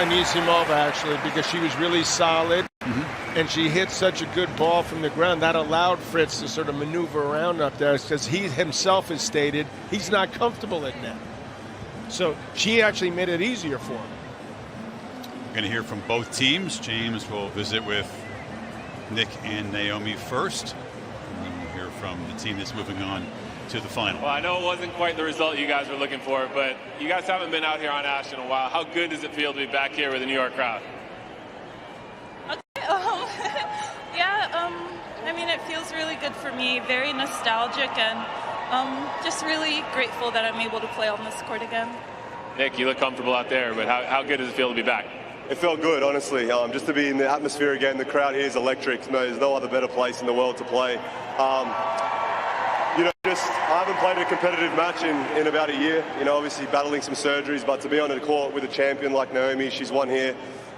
Anisimova, actually, because she was really solid. And she hit such a good ball from the ground that allowed Fritz to sort of maneuver around up there, because he himself has stated he's not comfortable at net. So she actually made it easier for him. We're going to hear from both teams. James will visit with Nick and Naomi first, and then we'll hear from the team that's moving on to the final. Well, I know it wasn't quite the result you guys were looking for, but you guys haven't been out here on Ash in a while. How good does it feel to be back here with the New York crowd? I mean, it feels really good for me, very nostalgic, and just really grateful that I'm able to play on this court again. Nick, you look comfortable out there, but how good does it feel to be back? It felt good, honestly. Just to be in the atmosphere again. The crowd here is electric. There's no other better place in the world to play. You know, I haven't played a competitive match in about a year. You know, obviously battling some surgeries, but to be on the court with a champion like Naomi, she's won here.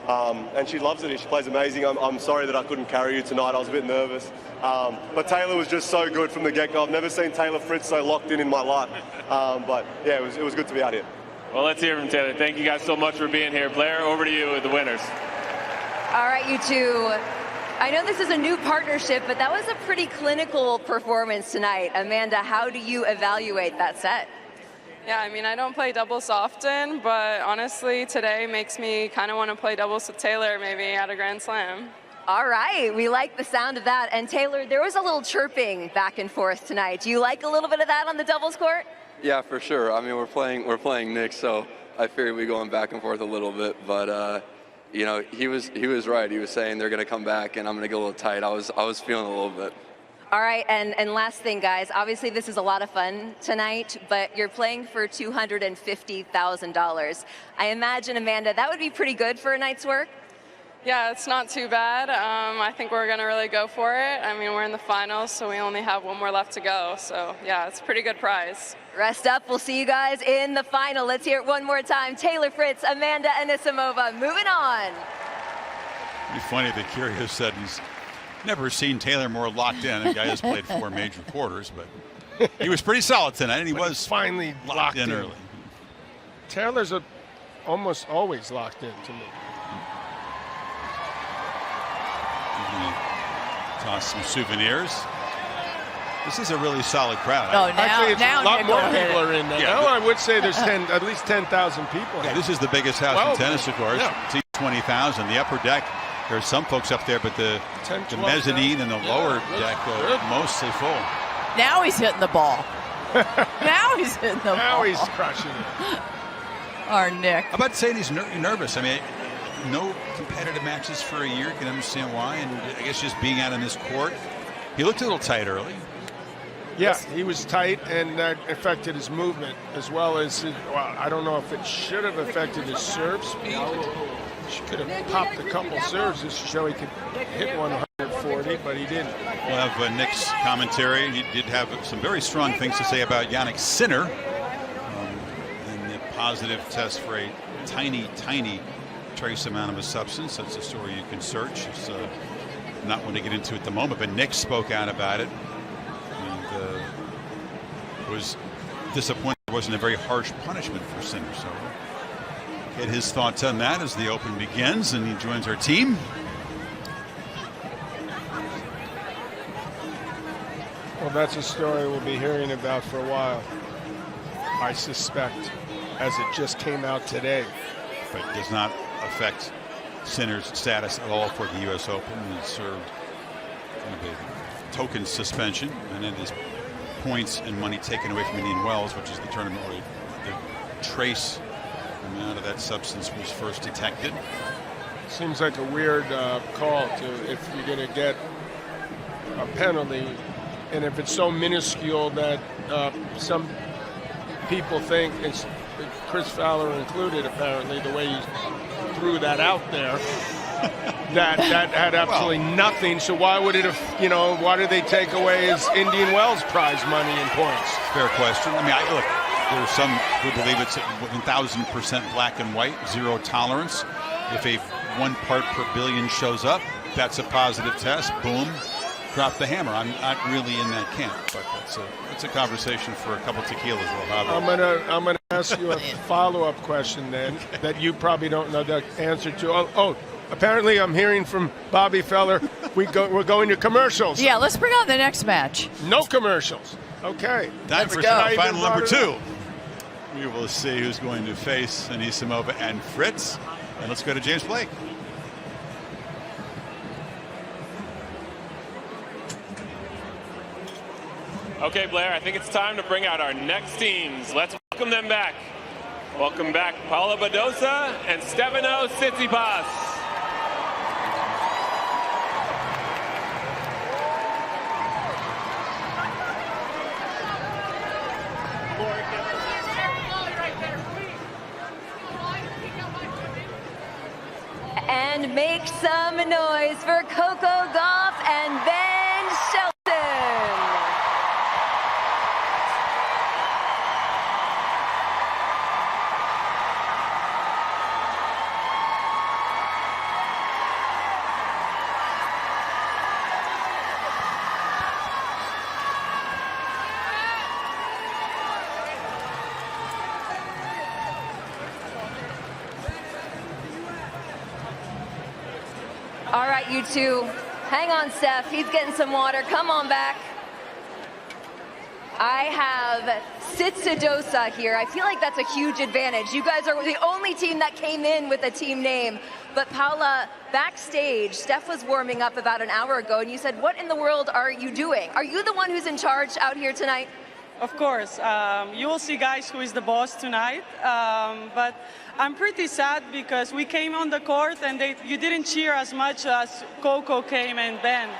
And she loves it. She plays amazing. I'm sorry that I couldn't carry you tonight. I was a bit nervous. But Taylor was just so good from the get-go. I've never seen Taylor Fritz so locked in my life. But yeah, it was good to be out here. Well, let's hear from Taylor. Thank you guys so much for being here. Blair, over to you with the winners. All right, you two. I know this is a new partnership, but that was a pretty clinical performance tonight. Amanda, how do you evaluate that set? Yeah, I mean, I don't play doubles often, but honestly, today makes me kind of want to play doubles with Taylor, maybe at a Grand Slam. All right, we like the sound of that. And Taylor, there was a little chirping back and forth tonight. Do you like a little bit of that on the doubles court? Yeah, for sure. I mean, we're playing Nick, so I figured we'd be going back and forth a little bit. But you know, he was right. He was saying they're going to come back, and I'm going to get a little tight. I was feeling a little bit. All right, and last thing, guys. Obviously, this is a lot of fun tonight, but you're playing for $250,000. I imagine, Amanda, that would be pretty good for a night's work. Yeah, it's not too bad. I think we're going to really go for it. I mean, we're in the finals, so we only have one more left to go. So, yeah, it's a pretty good prize. Rest up. We'll see you guys in the final. Let's hear it one more time. Taylor Fritz, Amanda Anisimova. Moving on. It's funny that Kyrgios said he's never seen Taylor more locked in. The guy has played 4 major quarters, but he was pretty solid tonight, and he was finally locked in early. Taylor's almost always locked in to me. Toss some souvenirs. This is a really solid crowd. Oh, Actually, now a lot more ahead. people are in there. Yeah, now I would say there's at least 10,000 people. Yeah, this is the biggest house in tennis, of course. Yeah. 20,000. The upper deck, there are some folks up there, but the mezzanine and the lower deck are mostly full. Now he's hitting the ball. Now he's hitting the ball. Now he's crushing it. Our Nick. I'm about to say he's nervous. I mean, no competitive matches for a year. You can understand why. And I guess just being out on this court, he looked a little tight early. Yeah, he was tight, and that affected his movement as well as I don't know if it should have affected his serve speed. She could have popped a couple serves just to show he could hit 140, but he didn't. We'll have Nick's commentary. He did have some very strong things to say about Jannik Sinner and the positive test for a tiny trace amount of a substance. That's a story you can search. It's not one to get into at the moment, but Nick spoke out about it and was disappointed it wasn't a very harsh punishment for Sinner. So get his thoughts on that as the Open begins, and he joins our team. Well, that's a story we'll be hearing about for a while, I suspect, as it just came out today. But it does not affect Sinner's status at all for the U.S. Open. He served kind of a token suspension, and then his points and money taken away from Indian Wells, which is the tournament where the trace amount of that substance was first detected. Seems like a weird call to if you're going to get a penalty, and if it's so minuscule that some people think it's Chris Fowler included, apparently, the way he threw that out there, that had absolutely nothing. So why would it have, why did they take away his Indian Wells prize money and points? Fair question. I mean, look, There's some who believe it's 1,000% black and white, zero tolerance. If a 1 part per billion shows up, that's a positive test. Boom, drop the hammer. I'm not really in that camp, but that's a conversation for a couple tequilas we'll have. I'm gonna ask you a follow-up question then that you probably don't know the answer to. Oh, apparently I'm hearing from Bobby Feller. We're going to commercials. Yeah, let's bring on the next match. No commercials. Okay. Time for final number 2. We will see who's going to face Anisimova and Fritz. And let's go to James Blake. Okay, Blair, I think it's time to bring out our next teams. Let's welcome them back. Welcome back Paula Badosa and Stafanos Tsitsipas. And make some noise for Coco, Gauff, and then Shelton. All right, you two. Hang on, Steph. He's getting some water. Come on back. I have Tsitsidosa here. I feel like that's a huge advantage. You guys are the only team that came in with a team name. But Paula, backstage, Steph was warming up about an hour ago, and you said, what in the world are you doing? Are you the one who's in charge out here tonight? Of course. You will see, guys, who is the boss tonight. But I'm pretty sad because we came on the court and you didn't cheer as much as Coco came and Ben.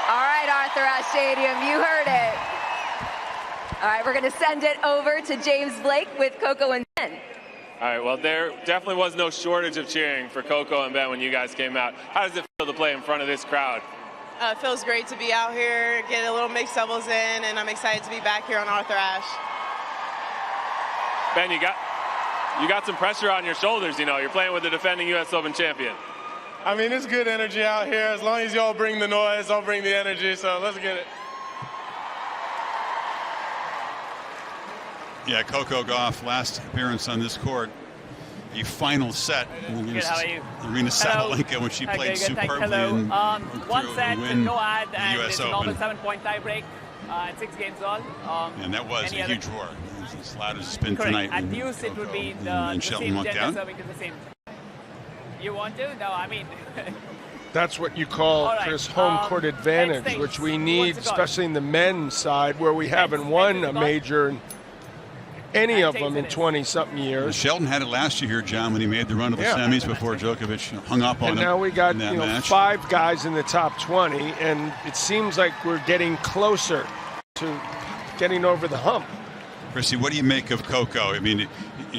All right, Arthur Ashe Stadium, you heard it. All right, we're going to send it over to James Blake with Coco and Ben. All right, well, there definitely was no shortage of cheering for Coco and Ben when you guys came out. How does it feel to play in front of this crowd? It feels great to be out here, get a little mixed doubles in, and I'm excited to be back here on Arthur Ashe. Ben, you got some pressure on your shoulders, you know. You're playing with the defending U.S. Open champion. I mean, it's good energy out here. As long as y'all bring the noise, I'll bring the energy, so let's get it. Yeah, Coco Gauff, last appearance on this court. A final set against Arena Sabalenka when she played superbly in one set, no ad, and US it's a normal 7-point tie break, and 6 games all. And that was a huge roar. It was as loud as it's been Correct. tonight. At use, it would be the Shelton same walked gender down. serving to the same. You want to? No, I mean. That's what you call, right. Chris, home court advantage, which we need, especially in the men's side, where we haven't won a major in any of them in 20-something years. Well, Shelton had it last year here, John, when he made the run to the semis before Djokovic hung up on him. And now we got match. 5 guys in the top 20, and it seems like we're getting closer to getting over the hump. Chrissy, what do you make of Coco? I mean,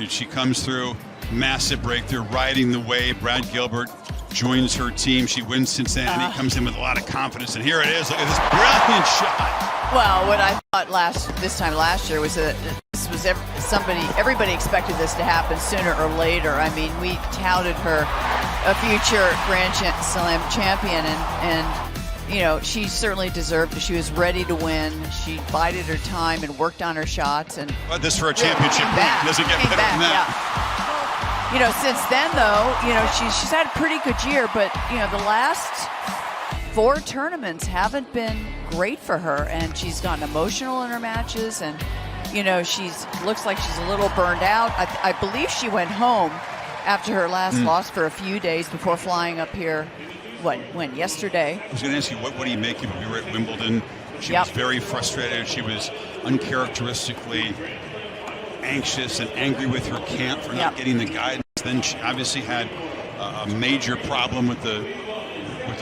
she comes through, massive breakthrough, riding the wave. Brad Gilbert joins her team. She wins Cincinnati, comes in with a lot of confidence, and here it is. Look at this brilliant shot. Well, what I thought this time last year was that this was everybody expected this to happen sooner or later. I mean, we touted her a future Grand Slam champion, and you know, she certainly deserved it. She was ready to win. She bided her time and worked on her shots. And this for a championship doesn't get better than that. Yeah. You know, since then though, you know, she's had a pretty good year, but you know, the last 4 tournaments haven't been great for her, and she's gotten emotional in her matches, and you know, looks like she's a little burned out. I believe she went home after her last loss for a few days before flying up here. When yesterday? I was going to ask you, what do you make of it? We were at Wimbledon. She was very frustrated. She was uncharacteristically anxious and angry with her camp for not getting the guidance. Then she obviously had a major problem with the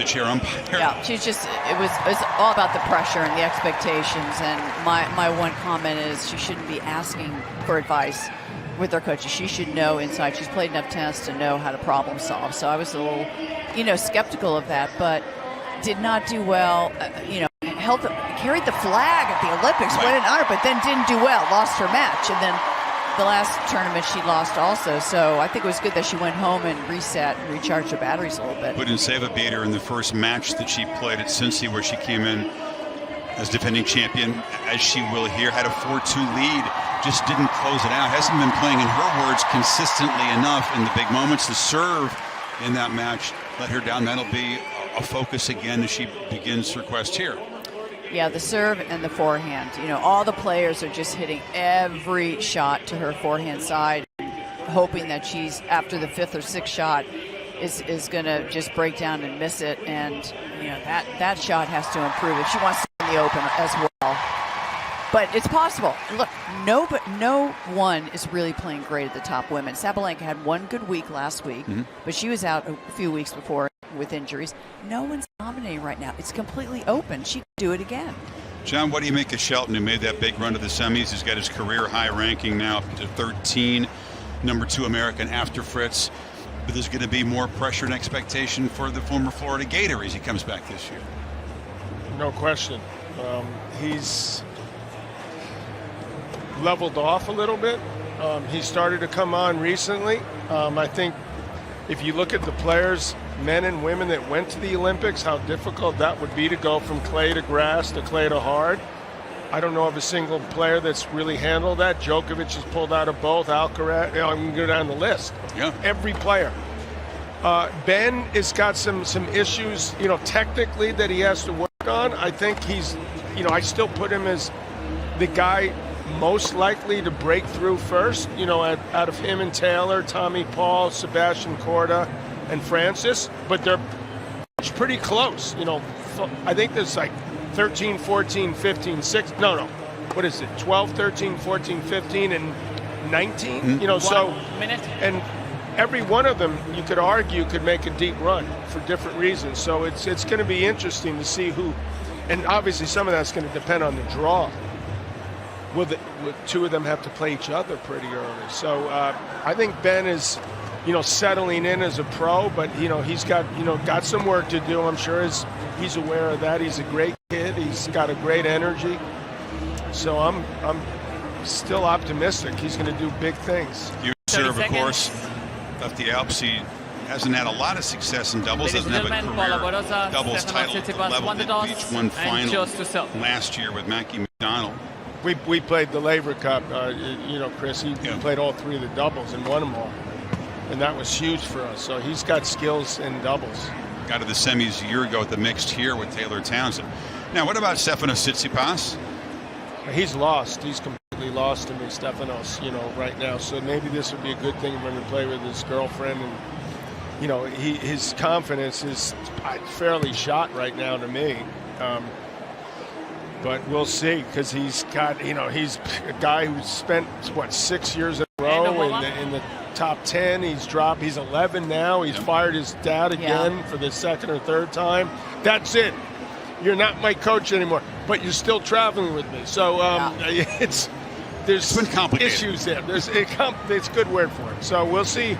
chair umpire. Yeah, she's just, it was all about the pressure and the expectations. And my one comment is she shouldn't be asking for advice with her coaches. She should know inside. She's played enough tennis to know how to problem solve. So I was a little, you know, skeptical of that, but did not do well. You know, carried the flag at the Olympics, won an honor, but then didn't do well, lost her match. And then the last tournament she lost also. So I think it was good that she went home and reset and recharged her batteries a little bit. Tsitsipas beat her in the first match that she played at Cincy, where she came in as defending champion, as she will here, had a 4-2 lead, just didn't close it out. Hasn't been playing, in her words, consistently enough in the big moments. The serve in that match let her down. That'll be a focus again as she begins her quest here. Yeah, the serve and the forehand. You know, all the players are just hitting every shot to her forehand side, hoping that she's, after the 5th or 6th shot, is going to just break down and miss it. And, you know, that shot has to improve if she wants to win the Open as well. But it's possible. Look, no one is really playing great at the top women. Sabalenka had one good week last week, but she was out a few weeks before with injuries. No one's dominating right now. It's completely open. She can do it again. John, what do you make of Shelton, who made that big run to the semis? He's got his career high ranking now up to 13, number 2 American after Fritz. But there's going to be more pressure and expectation for the former Florida Gator as he comes back this year. No question. He's leveled off a little bit. He started to come on recently. I think if you look at the players, men and women that went to the Olympics, how difficult that would be to go from clay to grass to clay to hard. I don't know of a single player that's really handled that. Djokovic has pulled out of both. Alcaraz, you know, I'm going to go down the list. Yeah. Every player. Ben has got some issues, you know, technically that he has to work on. I think he's, you know, I still put him as the guy most likely to break through first, you know, out of him and Taylor, Tommy Paul, Sebastian Korda, and Francis. But they're pretty close, you know. I think there's like 13, 14, 15, 6. No. What is it? 12, 13, 14, 15, and 19? You know, so. And every one of them, you could argue, could make a deep run for different reasons. So it's going to be interesting to see who. And obviously some of that's going to depend on the draw. Will two of them have to play each other pretty early? So I think Ben is, you know, settling in as a pro, but, you know, he's got some work to do. I'm sure he's aware of that. He's a great kid. He's got a great energy. So I'm still optimistic. He's going to do big things. You serve, of course, up the Alps. He hasn't had a lot of success in doubles. Doesn't have a career Badosa, doubles title at the level that each won final last year with Mackie McDonald. We played the Laver Cup. You know, Chris, he played all 3 of the doubles and won them all. And that was huge for us. So he's got skills in doubles. Got to the semis a year ago at the mixed here with Taylor Townsend. Now, what about Stefanos Tsitsipas? He's lost. He's completely lost to me, Stafanos, you know, right now. So maybe this would be a good thing for him to play with his girlfriend. And, you know, his confidence is fairly shot right now to me. But we'll see, because he's got, you know, he's a guy who's spent, 6 years in a row in the top 10. He's dropped. He's 11 now. He's fired his dad again for the 2nd or 3rd time. That's it. You're not my coach anymore, but you're still traveling with me. So there's been complicated issues there. It's a good word for it. So we'll see.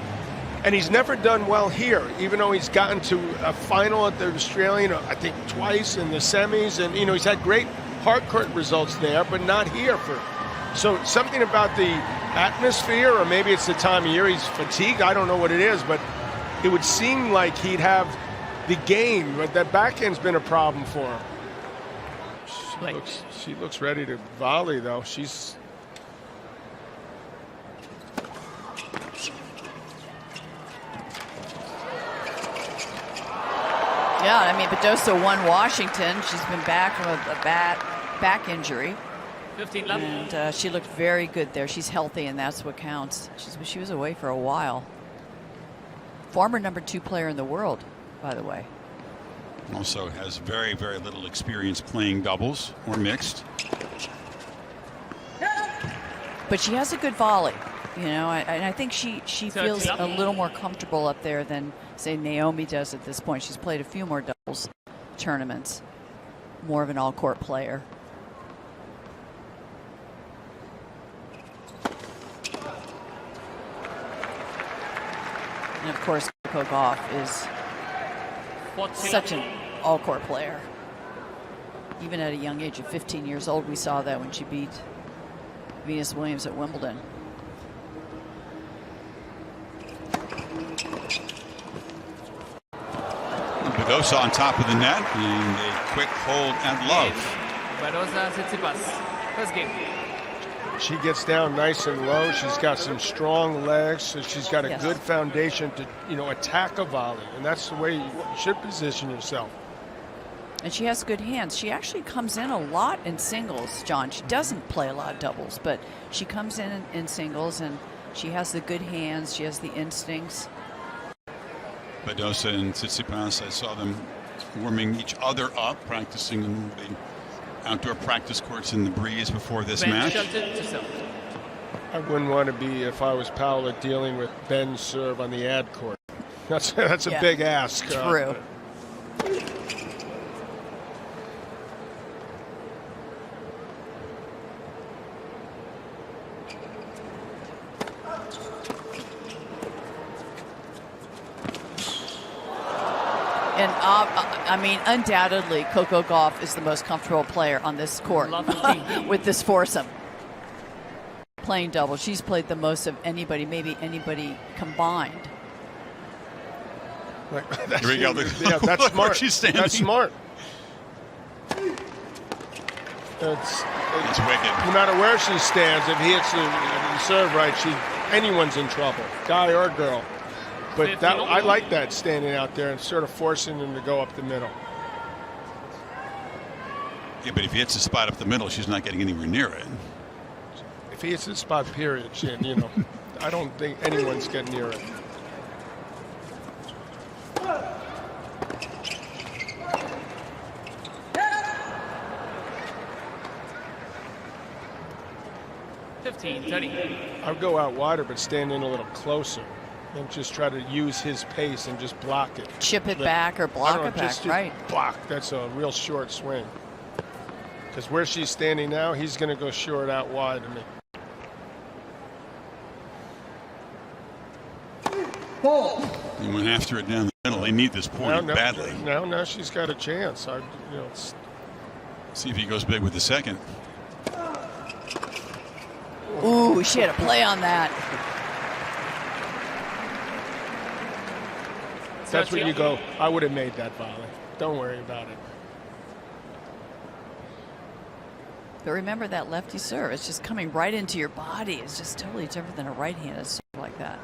And he's never done well here, even though he's gotten to a final at the Australian, I think twice in the semis. And, you know, he's had great hardcourt results there, but not here. So something about the atmosphere, or maybe it's the time of year he's fatigued. I don't know what it is, but it would seem like he'd have the game, but that backhand's been a problem for him. She looks ready to volley, though. She's... Yeah, I mean, Badosa won Washington. She's been back from a back injury. 15 left. And she looked very good there. She's healthy, and that's what counts. She was away for a while. Former number 2 player in the world, by the way. Also has very, very little experience playing doubles or mixed. But she has a good volley, you know, and I think she feels a little more comfortable up there than, say, Naomi does at this point. She's played a few more doubles tournaments. More of an all-court player. And of course, Coco Gauff is such an all-court player. Even at a young age of 15 years old, we saw that when she beat Venus Williams at Wimbledon. Badosa on top of the net, and a quick hold at love. Badosa, Tsitsipas. First game. She gets down nice and low. She's got some strong legs, so she's got a good foundation to, attack a volley, and that's the way you should position yourself. And she has good hands. She actually comes in a lot in singles, John. She doesn't play a lot of doubles, but she comes in singles, and she has the good hands. She has the instincts. Badosa and Tsitsipas, I saw them warming each other up, practicing in the outdoor practice courts in the breeze before this match. I wouldn't want to be, if I was Paula, dealing with Ben's serve on the ad court. That's a big ask. True. And I mean, undoubtedly, Coco Gauff is the most comfortable player on this court with this foursome. Playing double, she's played the most of anybody, maybe anybody combined. Here we go. Yeah, that's smart. She's standing. That's smart. It's wicked. No matter where she stands, if he hits the serve right, anyone's in trouble, guy or girl. But I like that, standing out there and sort of forcing them to go up the middle. Yeah, but if he hits the spot up the middle, she's not getting anywhere near it. If he hits the spot, period, I don't think anyone's getting near it. I would go out wider, but stand in a little closer. And just try to use his pace and just block it. Chip it back or block it back, right. Block. That's a real short swing. Because where she's standing now, he's going to go short out wide to me. He went after it down the middle. They need this point badly. Now she's got a chance. See if he goes big with the second. Ooh, she had a play on that. That's where you go, I would have made that volley. Don't worry about it. But remember that lefty serve. It's just coming right into your body. It's just totally different than a right-handed serve like that.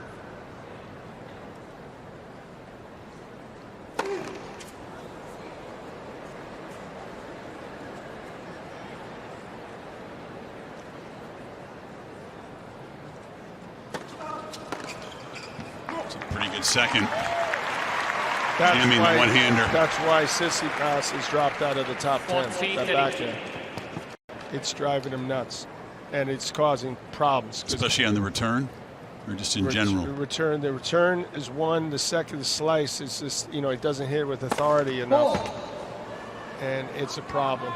It's a pretty good second. That's one-hander. That's why Tsitsipas has dropped out of the top 10. That backhand. It's driving him nuts, and it's causing problems. Especially on the return, or just in general. The return is one. The second slice is just it doesn't hit with authority enough, and it's a problem.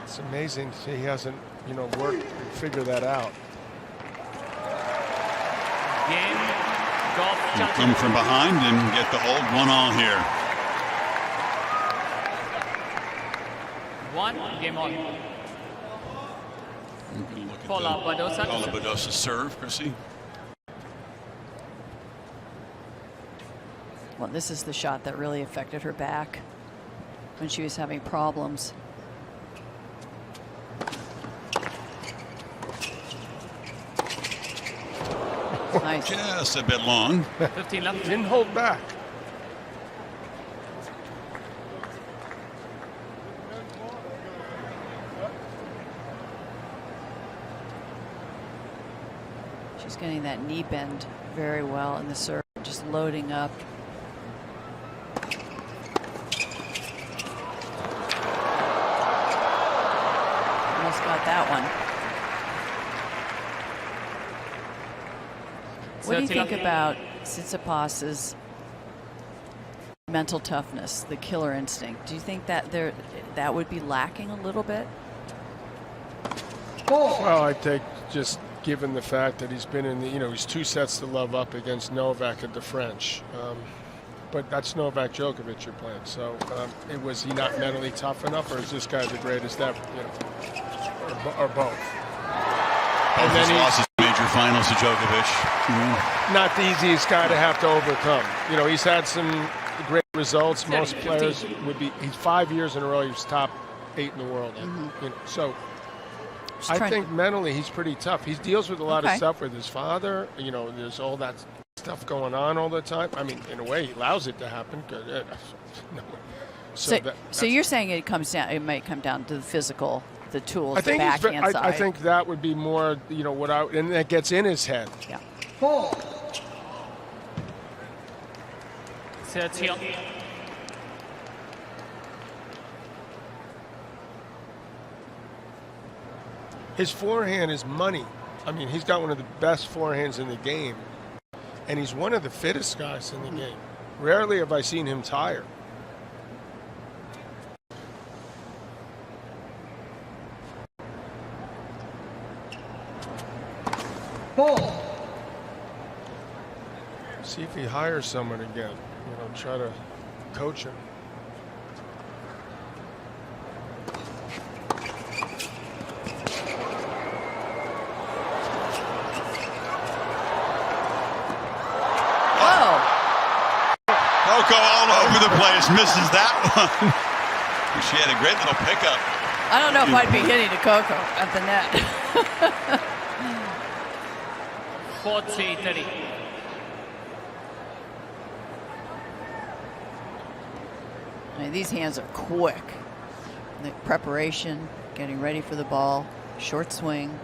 It's amazing he hasn't worked and figured that out. You come from behind and get the hold. 1-all here. Game on. Paula Badosa serve, Chrissy. Well, this is the shot that really affected her back when she was having problems. Nice. Just a bit long. 15 left. Didn't hold back. She's getting that knee bend very well in the serve, just loading up. Almost got that one. What do you think about Tsitsipas's mental toughness, the killer instinct? Do you think that that would be lacking a little bit? Well, I think just given the fact that he's been in the, he's 2 sets to love up against Novak at the French. but that's Novak Djokovic you're playing. So was he not mentally tough enough, or is this guy the greatest ever? You know, or both? And then he lost his major finals to Djokovic. Not the easiest guy to have to overcome. You know, he's had some great results. Most players would be. He's 5 years in a row. He was top 8 in the world. You know, so I think mentally he's pretty tough. He deals with a lot of stuff with his father. You know, there's all that stuff going on all the time. I mean, in a way, he allows it to happen. So you're saying it comes down. It might come down to the physical, the tools, the backhand side. I think that would be more. You know, and that gets in his head. Yeah. His forehand is money. I mean, he's got one of the best forehands in the game, and he's one of the fittest guys in the game. Rarely have I seen him tired. See if he hires someone again. You know, try to coach him. Coco all over the place, misses that one. She had a great little pickup. I don't know if I'd be hitting to Coco at the net. 40-30. I mean, these hands are quick. The preparation, getting ready for the ball, short swing,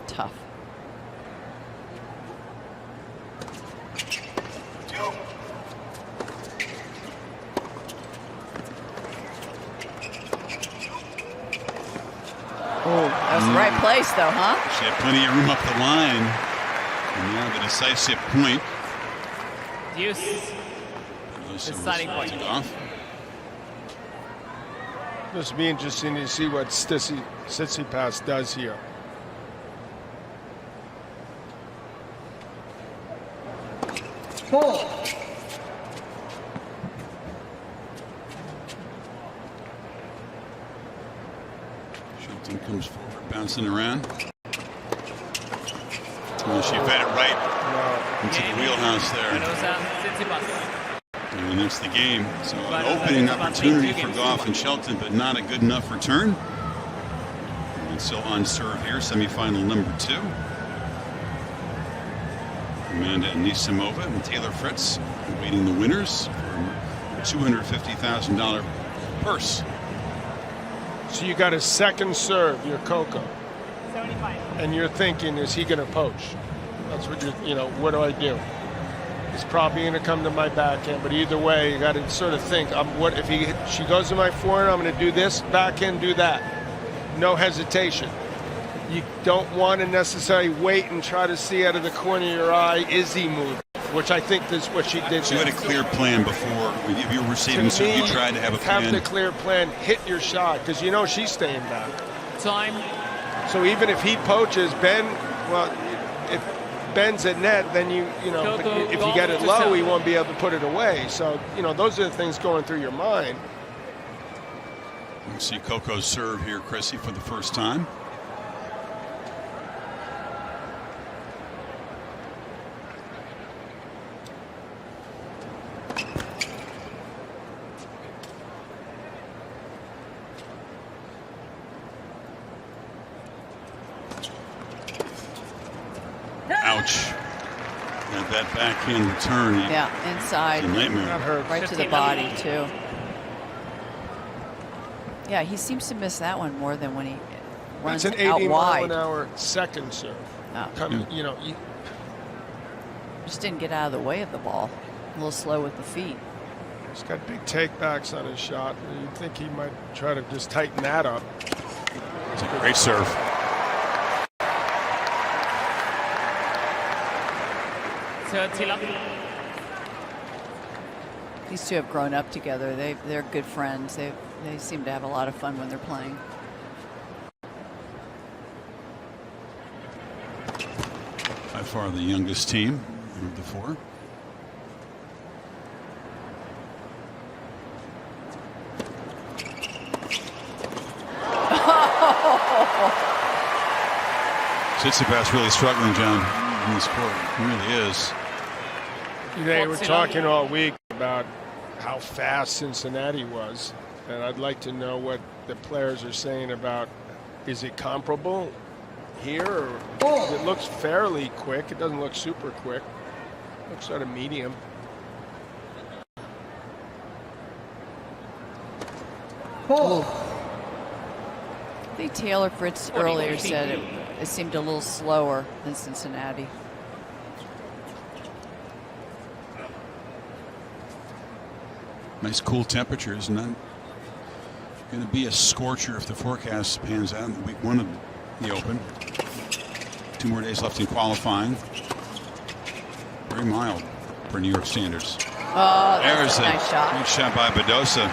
tough. Oh, that was the right place, though, huh? She had plenty of room up the line. And now the decisive point. Deuce. Deciding point. Gauff. This will be interesting to see what Tsitsipas does here. Shelton comes forward, bouncing around. Well, she fed it right into the wheelhouse there. And that's the game. So an opening opportunity for Gauff and Shelton, but not a good enough return. And still on serve here, semifinal number 2. Amanda Anisimova and Taylor Fritz awaiting the winners for a $250,000 purse. So you got a second serve, you're Coco. 75. And you're thinking, is he going to poach? That's what you know, what do I do? He's probably going to come to my backhand, but either way, you got to sort of think, what if she goes to my forehand, I'm going to do this, backhand, do that. No hesitation. You don't want to necessarily wait and try to see out of the corner of your eye, is he moving? Which I think is what she did. So you had a clear plan before. If you were receiving serve, you tried to have a plan. Have the clear plan, hit your shot, because you know she's staying back. Time. So even if he poaches, if Ben's at net, then you know, but if you get it low, he won't be able to put it away. So, you know, those are the things going through your mind. You see Coco's serve here, Chrissy, for the first time. Ouch. And that backhand return. Yeah, inside. It's a nightmare. Right to the body, too. Yeah, he seems to miss that one more than when he runs It's an out 80 wide. mile an hour second serve. Oh. You know, just didn't get out of the way of the ball. A little slow with the feet. He's got big takebacks on his shot. You'd think he might try to just tighten that up. It's a great serve. These two have grown up together. They're good friends. They seem to have a lot of fun when they're playing. By far the youngest team of the 4. Tsitsipas really struggling, John, in this court. He really is. They were talking all week about how fast Cincinnati was, and I'd like to know what the players are saying about, is it comparable here? Or it looks fairly quick. It doesn't look super quick. It looks sort of medium. I think Taylor Fritz earlier said it seemed a little slower than Cincinnati. Nice cool temperatures. Not going to be a scorcher if the forecast pans out in week 1 of the Open. 2 more days left in qualifying. Very mild for New York standards. Oh, there's a nice shot. Good shot by Badosa.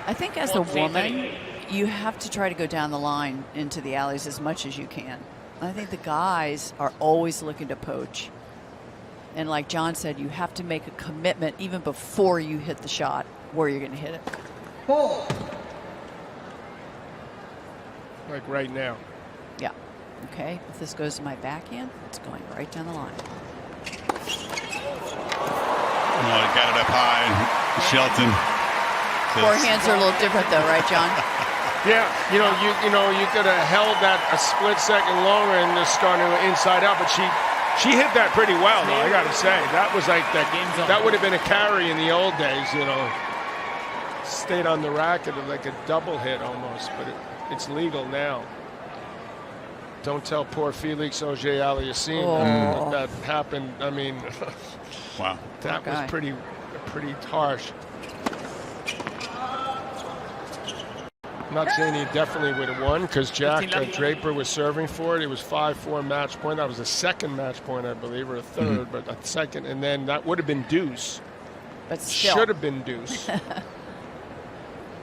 I think as a woman, you have to try to go down the line into the alleys as much as you can. I think the guys are always looking to poach. And like John said, you have to make a commitment even before you hit the shot where you're going to hit it. Like right now. Yeah. Okay. If this goes to my backhand, it's going right down the line. Oh, he got it up high. Shelton. Forehands are a little different though, right, John? Yeah, you could have held that a split second longer and just started inside out, but she hit that pretty well, though. I got to say, that was like that would have been a carry in the old days, Stayed on the racket like a double hit almost, but it's legal now. Don't tell poor Felix Auger-Aliassime that happened. I mean, wow, that was pretty harsh. I'm not saying he definitely would have won because Jack Draper was serving for it. It was 5-4 match point. That was the second match point, I believe, or a third, but a second. And then that would have been deuce. But still. Should have been deuce.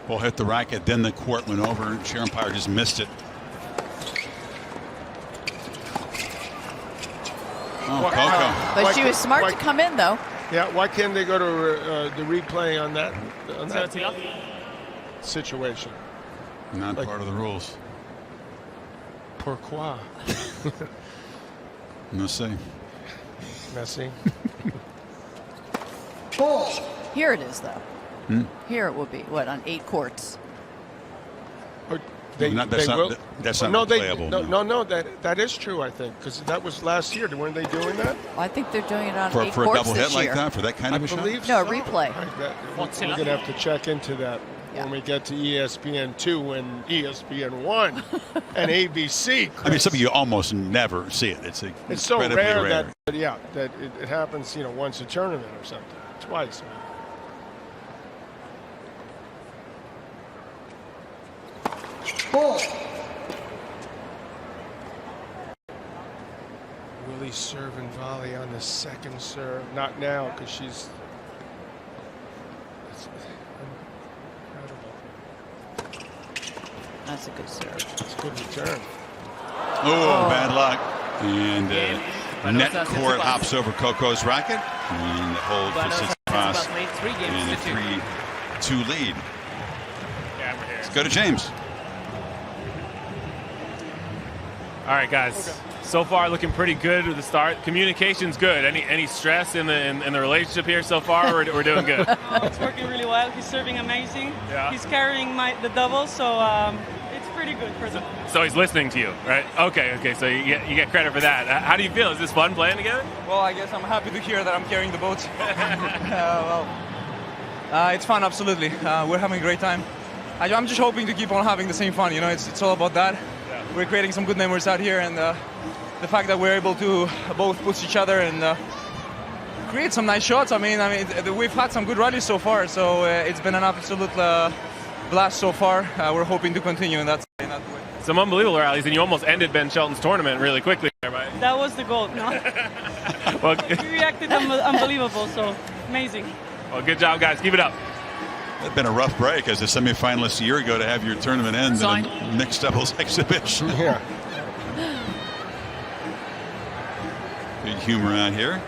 Ball hit the racket, then the court went over, and chair umpire just missed it. Oh, Coco. But she was smart to come in, though. Yeah, why can't they go to the replay on that situation? Not part of the rules. Pourquoi? Merci. Messy. Here it is, though. Here it will be, on 8 courts? That's not playable. No, that is true, I think, because that was last year. Weren't they doing that? Well, I think they're doing it on 8 courts for a double hit this year. like that, for that kind of a shot? No, a replay. We're going to have to check into that when we get to ESPN 2 and ESPN 1 and ABC. I mean, something you almost never see it. It's so rare that it happens, once a tournament or something, twice. Willie serve and volley on the second serve. Not now, because she's incredible. That's a good serve. That's a good return. Oh, bad luck. And net court hops over Coco's racket. And the hold for Tsitsipas. And a 3-2 lead. Let's go to James. All right, guys. So far, looking pretty good at the start. Communication's good. Any stress in the relationship here so far? We're doing good. It's working really well. He's serving amazing. Yeah. He's carrying the double, so it's pretty good for them. So he's listening to you, right? Okay. So you get credit for that. How do you feel? Is this fun playing together? Well, I guess I'm happy to hear that I'm carrying the boat. It's fun, absolutely. We're having a great time. I'm just hoping to keep on having the same fun. It's all about that. Yeah. We're creating some good memories out here, and the fact that we're able to both push each other and create some nice shots. I mean, we've had some good rallies so far, so it's been an absolute blast so far. We're hoping to continue in that way. Some unbelievable rallies, and you almost ended Ben Shelton's tournament really quickly, right? That was the goal, no? Well, he reacted unbelievable, so amazing. Well, good job, guys. Keep it up. It's been a rough break as a semifinalist a year ago to have your tournament end in a mixed doubles exhibition. Yeah. Good humor out here.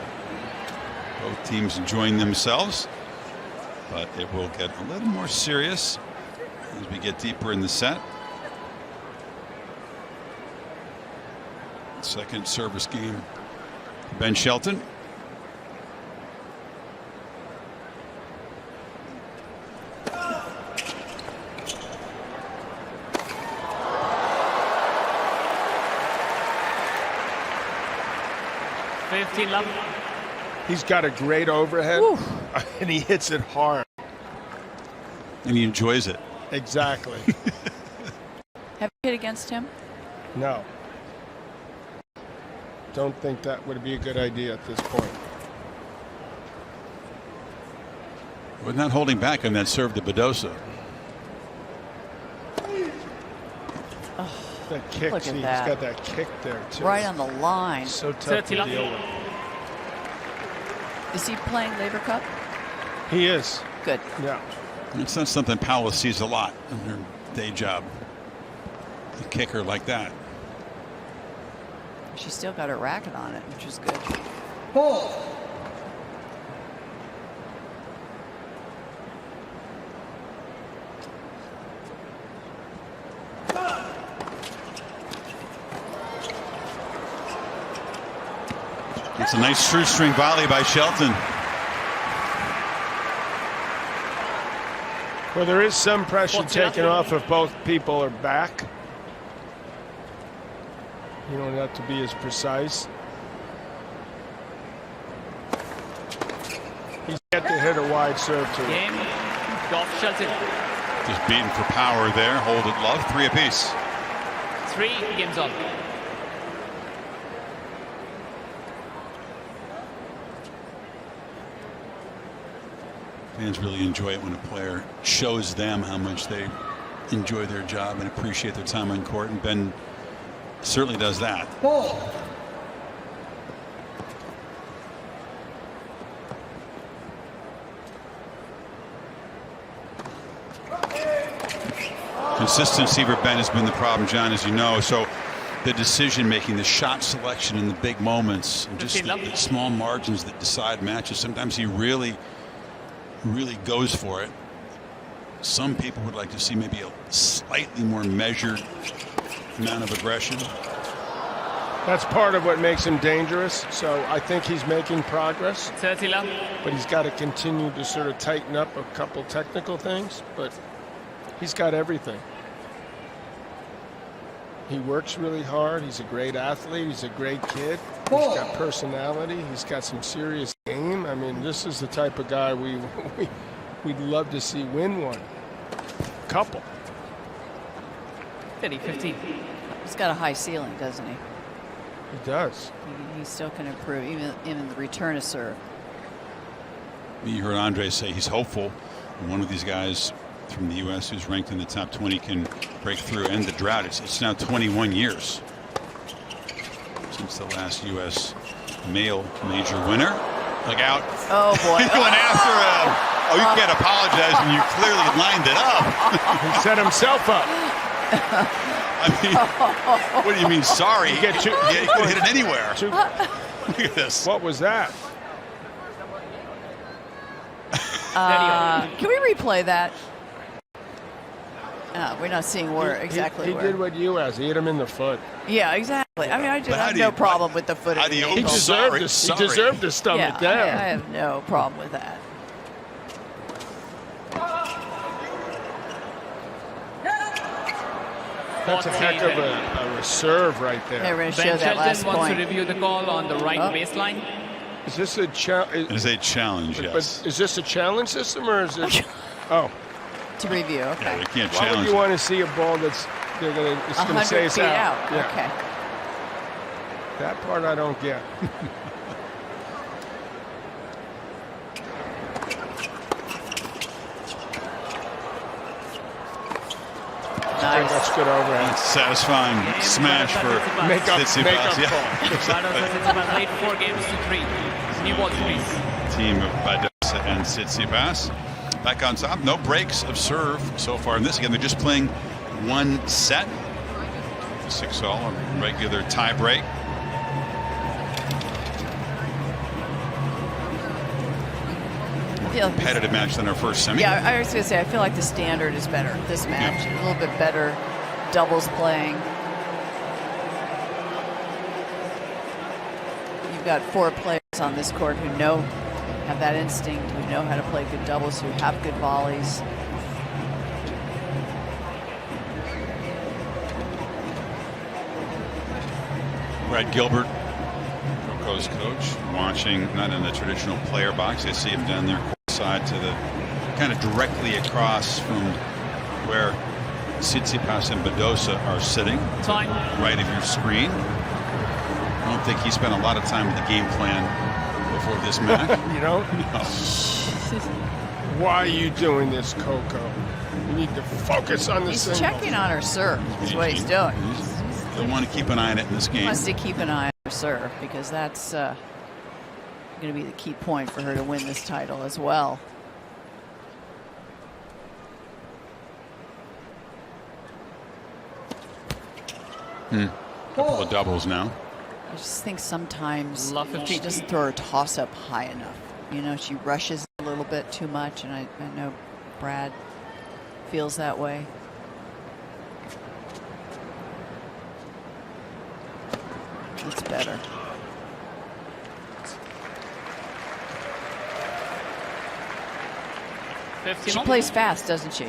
Both teams enjoying themselves, but it will get a little more serious as we get deeper in the set. Second service game. Ben Shelton. He's got a great overhead, and he hits it hard. And he enjoys it. Exactly. Have you hit against him? No. Don't think that would be a good idea at this point. We're not holding back on that serve to Badosa. That kick, Look at see, he's that. got that kick there, too. Right on the line. So tough to deal with. Is he playing Laver Cup? He is. Good. Yeah. It's not something Paula sees a lot in her day job. A kicker like that. She's still got her racket on it, which is good. It's a nice true string volley by Shelton. Well, there is some pressure taken off if both people are back. You don't have to be as precise. He's yet to hit a wide serve to Game. Gauff, Shelton. Just beating for power there. Hold it, love. 3 apiece. 3 games on. Fans really enjoy it when a player shows them how much they enjoy their job and appreciate their time on court, and Ben certainly does that. Consistency for Ben has been the problem, John, as you know. So the decision making, the shot selection in the big moments, and just the small margins that decide matches. Sometimes he really goes for it. Some people would like to see maybe a slightly more measured amount of aggression. That's part of what makes him dangerous. So I think he's making progress. But he's got to continue to sort of tighten up a couple technical things. But he's got everything. He works really hard. He's a great athlete. He's a great kid. He's got personality. He's got some serious game. I mean, this is the type of guy we'd love to see win one. Couple. 15. He's got a high ceiling, doesn't he? He does. He still can improve, even in the return of serve. You heard Andre say he's hopeful one of these guys from the U.S. who's ranked in the top 20 can break through, end the drought. It's now 21 years since the last U.S. male major winner. Look out. Oh, boy. He went after him. Oh, you can't apologize when you clearly lined it up. He set himself up. I mean, what do you mean, sorry? You get yeah, you could hit it anywhere. Look at this. What was that? Can we replay that? We're not seeing where exactly. He did what you asked. He hit him in the foot. Yeah, exactly. I mean, I have no problem with the foot. He deserved to stomp it down. I have no problem with that. That's a heck of a serve right there. They're going to show that last wants point. to review the call on the right baseline. Is this a challenge? It is a challenge, yes. But is this a challenge system or is it? Oh. To review, okay. Yeah, we can't Why challenge would you want to see a ball that's going to say it's out? Yeah. Okay. That part I don't get. Nice. That's good overhand. Satisfying smash for Tsitsipas. Tsitsipas late 4 games to 3. New World Series. Team of Badosa and Tsitsipas back on top. No breaks of serve so far in this. Again, they're just playing one set. 6-all, a regular tie break. More competitive match than our first semi. Yeah, I was going to say, I feel like the standard is better. This match, a little bit better doubles playing. got 4 players on this court who have that instinct, who know how to play good doubles, who have good volleys. Brad Gilbert, Coco's coach, watching not in the traditional player box. I see him down there courtside to the kind of directly across from where Tsitsipas and Badosa are sitting. Time. Right of your screen. I don't think he spent a lot of time with the game plan before this match. You don't? No. Why are you doing this, Coco? You need to focus on the He's singles. checking on her serve. Is what he's doing. He'll want to keep an eye on it in this game. He wants to keep an eye on her serve because that's going to be the key point for her to win this title as well. Couple of doubles now. I just think sometimes Love she doesn't throw her toss up high enough. You know, she rushes a little bit too much, and I know Brad feels that way. It's better. She plays fast, doesn't she?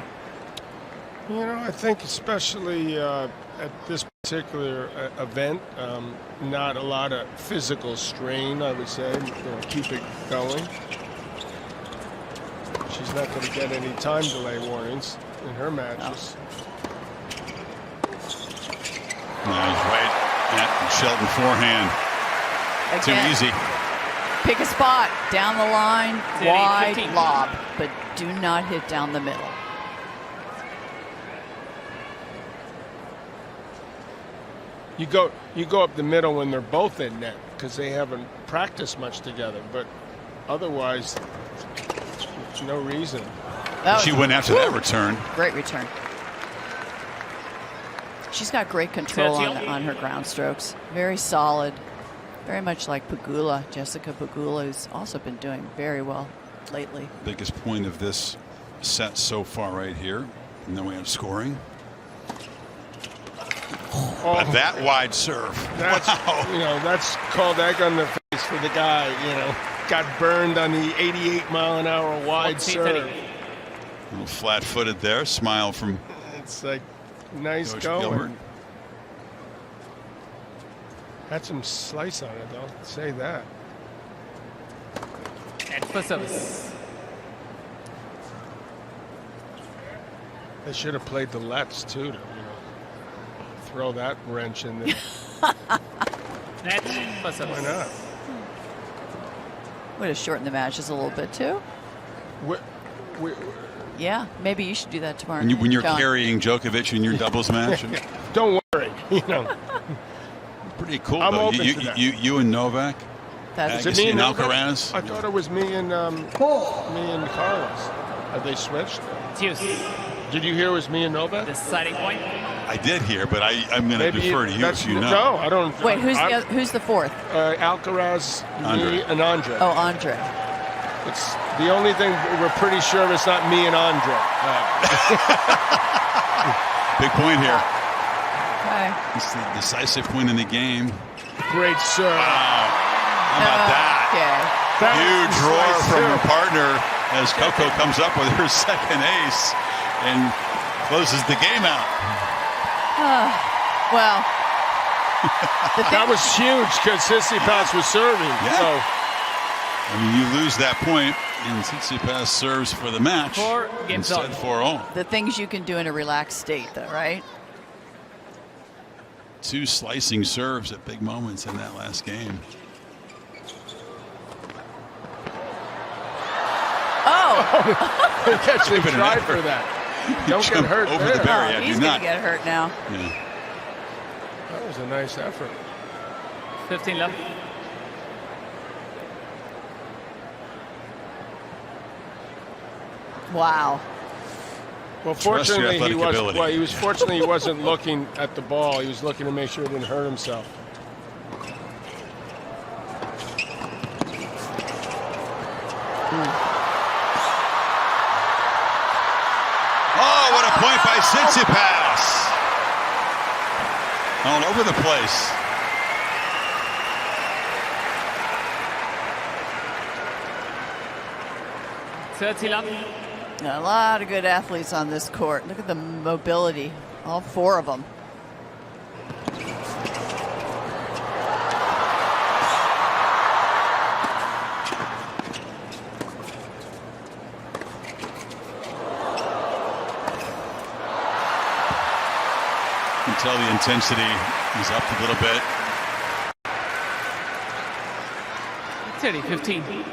You know, I think especially at this particular event, not a lot of physical strain, I would say. Keep it going. She's not going to get any time delay warnings in her matches. Nice, right at Shelton forehand. Again, too easy. Pick a spot, down the line, wide 15. lob, but do not hit down the middle. You go up the middle when they're both in net because they haven't practiced much together. But otherwise, there's no reason. She went after that return. Great return. She's got great control on her ground strokes. Very solid. Very much like Pegula, Jessica Pegula, who's also been doing very well lately. Biggest point of this set so far right here. And then we have scoring. But that wide serve. That's, wow. That's called egg on the face for the guy, got burned on the 88-mile-an-hour wide serve. A little flat-footed there. Smile from It's like, nice Coach going. Gilbert. Had some slice on it, though. Say that. And for service. They should have played the lets, too, to throw that wrench in there. Net for service. Why not? Would have shortened the match just a little bit, too. Yeah, maybe you should do that tomorrow. When you're carrying Djokovic in your doubles match. Don't worry, Pretty cool. I'm though. open to that. You and Novak. That's Is it me and Alcaraz. I thought it was me and Carlos. Have they switched? Cheers. Did you hear it was me and Novak? Deciding point. I did hear, but I'm going to defer to you if you know. No, I don't. Wait, who's the fourth? Alcaraz, me, and Andre. Oh, Andre. It's the only thing we're pretty sure it's not me and Andre. Big point here. Okay. It's the decisive point in the game. Great serve. Wow. How about that? Okay. Huge roar from her partner as Coco comes up with her second ace and closes the game out. Well, that was huge because Tsitsipas was serving. Yeah. So. I mean, you lose that point, and Tsitsipas serves for the match. 4 games instead on. 4-all. the things you can do in a relaxed state, though, right? 2 slicing serves at big moments in that last game. Oh! They actually Give it an tried effort. for that. Don't get hurt over there. the barrier. He's Do going not. to get hurt now. Yeah. That was a nice effort. 15 left. Wow. Well, Trust your fortunately, athletic ability. he was fortunately he wasn't looking at the ball. He was looking to make sure he didn't hurt himself. Oh, what a point by Tsitsipas. All over the place. A lot of good athletes on this court. Look at the mobility, all four of them. You can tell the intensity is up a little bit. 30-15.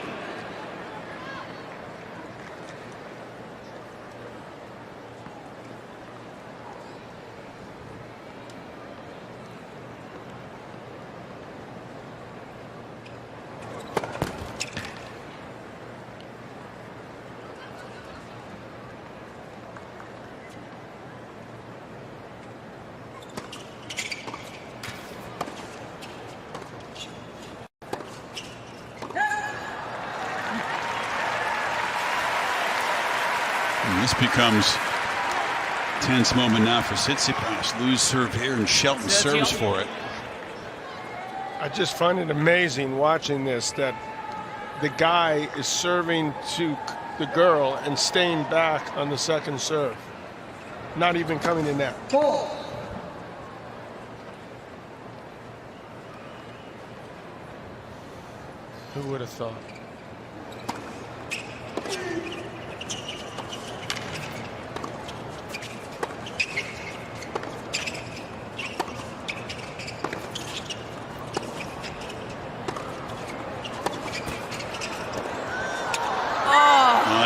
This becomes tense moment now for Tsitsipas. Lose serve here, and Shelton serves for it. I just find it amazing watching this, that the guy is serving to the girl and staying back on the second serve, not even coming in net. Who would have thought?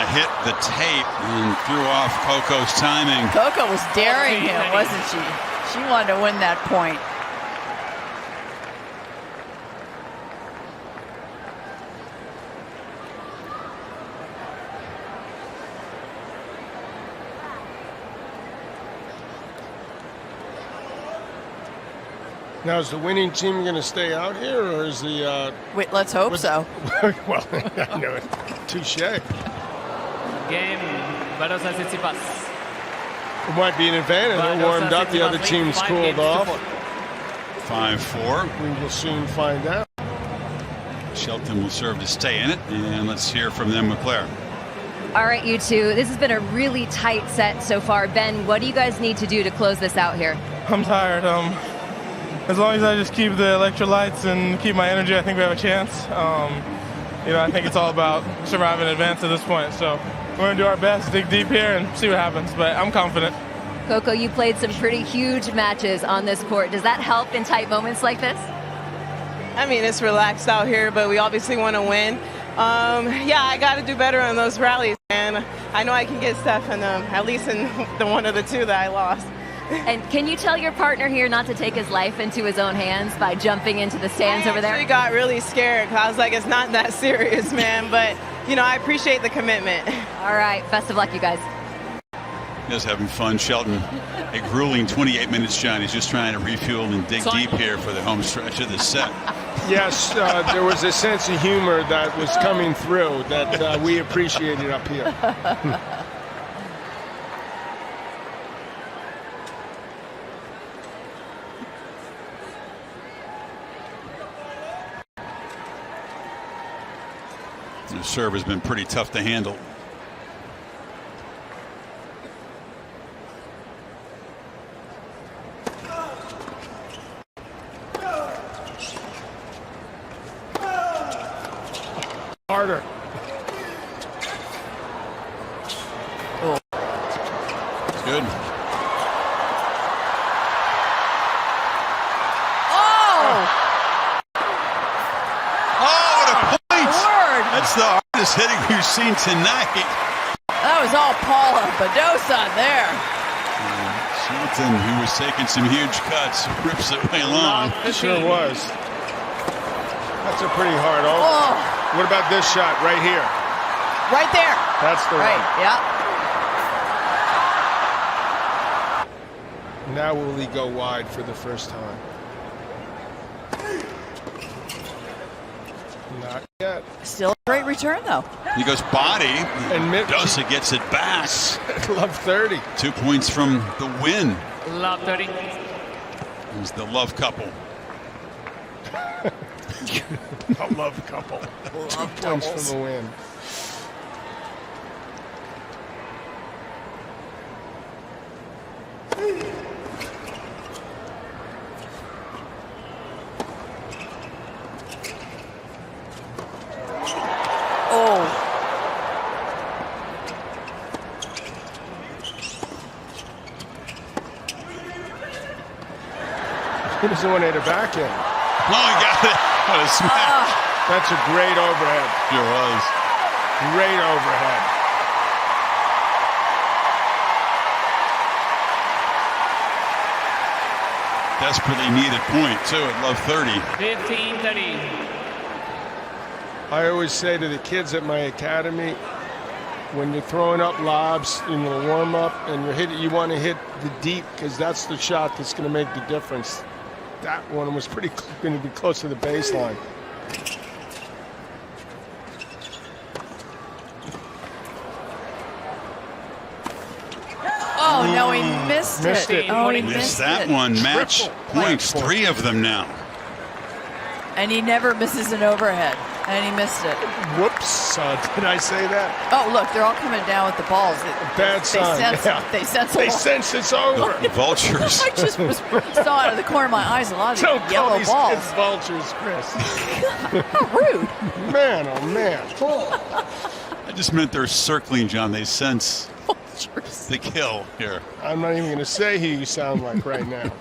Hit the tape and threw off Coco's timing. Coco was daring him, wasn't she? She wanted to win that point. Now, is the winning team going to stay out here, or is the... Wait, let's hope so. Well, I know it. Touché. Game, Badosa Tsitsipas. It might be an advantage. They're warmed up. The other team's cooled off. 5-4. We will soon find out. Shelton will serve to stay in it, and let's hear from them, McClare. All right, you two. This has been a really tight set so far. Ben, what do you guys need to do to close this out here? I'm tired. As long as I just keep the electrolytes and keep my energy, I think we have a chance. You know, I think it's all about surviving in advance at this point. So we're going to do our best, dig deep here, and see what happens. But I'm confident. Coco, you played some pretty huge matches on this court. Does that help in tight moments like this? I mean, it's relaxed out here, but we obviously want to win. Yeah, I got to do better on those rallies, and I know I can get Steph in them, at least in the one of the two that I lost. And can you tell your partner here not to take his life into his own hands by jumping into the stands over there? I got really scared. I was like, it's not that serious, man. But, you know, I appreciate the commitment. All right. Best of luck, you guys. Just having fun. Shelton, a grueling 28 minutes, John. He's just trying to refuel and dig deep here for the home stretch of the set. Yes, there was a sense of humor that was coming through that we appreciated up here. The serve has been pretty tough to handle. Harder. Oh. Good. That's the hardest hitting we've seen tonight. That was all Paula Badosa there. Shelton, who was taking some huge cuts, rips it way long. It sure was. That's a pretty hard over. What about this shot right here? Right there. That's the right. Yeah. Now will he go wide for the first time? Not yet. Still a great return, though. He goes body, and Badosa gets it back. Love 30. 2 points from the win. Love 30. It's the love couple. A love couple. 2 points from the win. He doesn't want to hit a backhand. Oh, he got it. What a smash. That's a great overhead. Sure was. Great overhead. Desperately needed point, too, at love 30. 15-30. I always say to the kids at my academy, when you're throwing up lobs in the warm-up and you want to hit the deep, because that's the shot that's going to make the difference. That one was pretty going to be close to the baseline. Oh, no, he missed it. Oh, he missed that one. Match points, 3 of them now. And he never misses an overhead. And he missed it. Whoops. Did I say that? Oh, look, they're all coming down with the balls. Bad sign. They sense it's over. The vultures. I just saw out of the corner of my eyes a lot of yellow balls. Kids vultures, Chris. How rude. Man, oh, man. I just meant they're circling, John. They sense the kill here. I'm not even going to say who you sound like right now.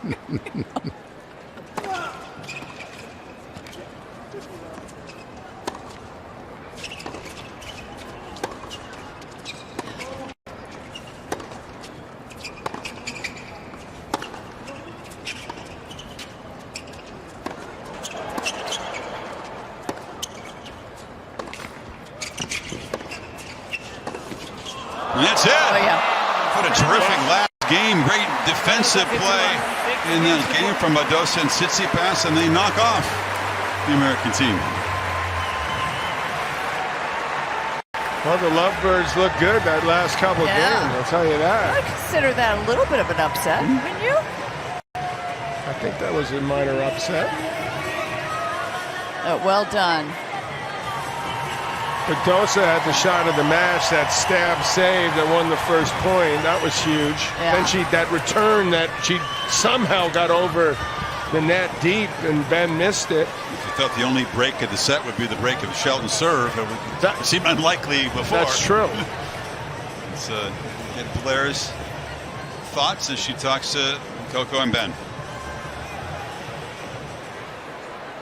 And that's it. Oh, yeah. What a terrific last game. Great defensive play in the game from Badosa and Tsitsipas, and they knock off the American team. Well, the Lovebirds look good that last couple of games, I'll tell you that. I consider that a little bit of an upset, wouldn't you? I think that was a minor upset. Oh, well done. Badosa had the shot of the match, that stab save that won the first point. That was huge. Yeah. Then that return that she somehow got over the net deep, and Ben missed it. I thought the only break of the set would be the break of Shelton's serve. It seemed unlikely before. That's true. Let's get Blair's thoughts as she talks to Coco and Ben.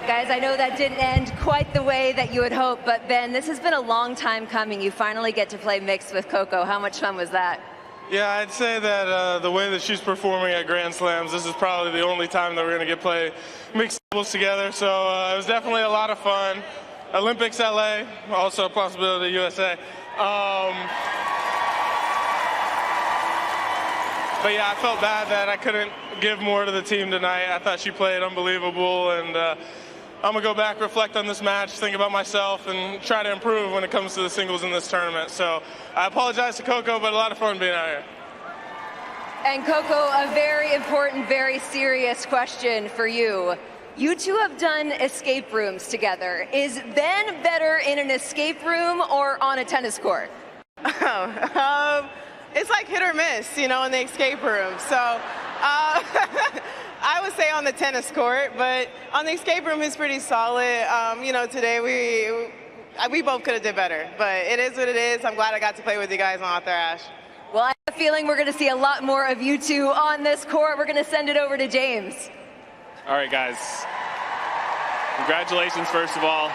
Guys, I know that didn't end quite the way that you had hoped, but Ben, this has been a long time coming. You finally get to play mixed with Coco. How much fun was that? Yeah, I'd say that the way that she's performing at Grand Slams, this is probably the only time that we're going to get play mixed doubles together. So it was definitely a lot of fun. Olympics LA, also a possibility USA. But yeah, I felt bad that I couldn't give more to the team tonight. I thought she played unbelievable, and I'm going to go back, reflect on this match, think about myself, and try to improve when it comes to the singles in this tournament. So I apologize to Coco, but a lot of fun being out here. And Coco, a very important, very serious question for you. You two have done escape rooms together. Is Ben better in an escape room or on a tennis court? It's like hit or miss, you know, in the escape room. So I would say on the tennis court, but on the escape room, he's pretty solid. You know, today we both could have did better, but it is what it is. I'm glad I got to play with you guys on Arthur Ashe. Well, I have a feeling we're going to see a lot more of you two on this court. We're going to send it over to James. All right, guys. Congratulations, first of all.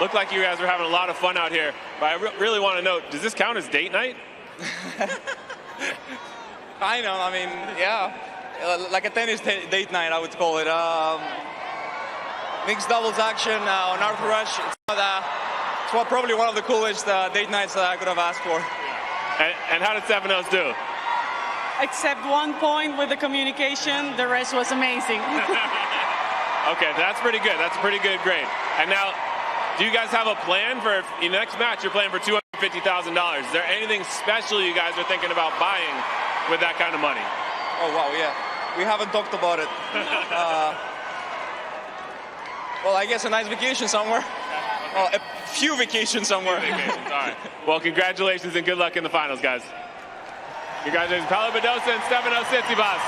Looked like you guys were having a lot of fun out here, but I really want to know, does this count as date night? I know, I mean, yeah. Like a tennis date night, I would call it. Mixed doubles action on Arthur Ashe. It's probably one of the coolest date nights that I could have asked for. And how did Stafanos do? Except 1 point with the communication, the rest was amazing. Okay, that's pretty good. That's a pretty good grade. And now, do you guys have a plan for your next match? You're playing for $250,000. Is there anything special you guys are thinking about buying with that kind of money? Oh, wow, yeah. We haven't talked about it. Well, I guess a nice vacation somewhere. Well, a few vacations somewhere. All right. Well, congratulations and good luck in the finals, guys. Congratulations, Paula, Badosa, and Stafanos Tsitsipas.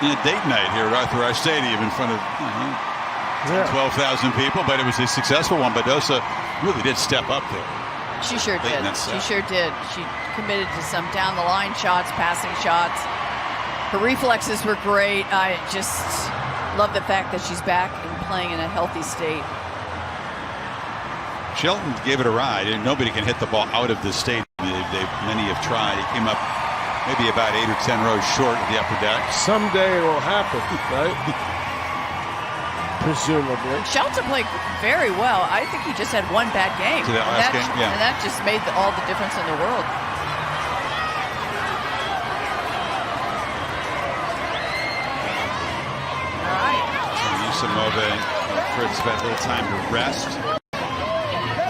In a date night here at Arthur Ashe Stadium in front of 12,000 people, but it was a successful one. Badosa really did step up there. She sure did. She sure did. She committed to some down-the-line shots, passing shots. Her reflexes were great. love the fact that she's back and playing in a healthy state. Shelton gave it a ride, and nobody can hit the ball out of the stadium. Many have tried. He came up maybe about 8 or 10 rows short of the upper deck. Someday it will happen, right? Presumably. Shelton played very well. I think he just had one bad game. To that last game, yeah. And that just made all the difference in the world. All right. Anisimova and Fritz had a little time to rest.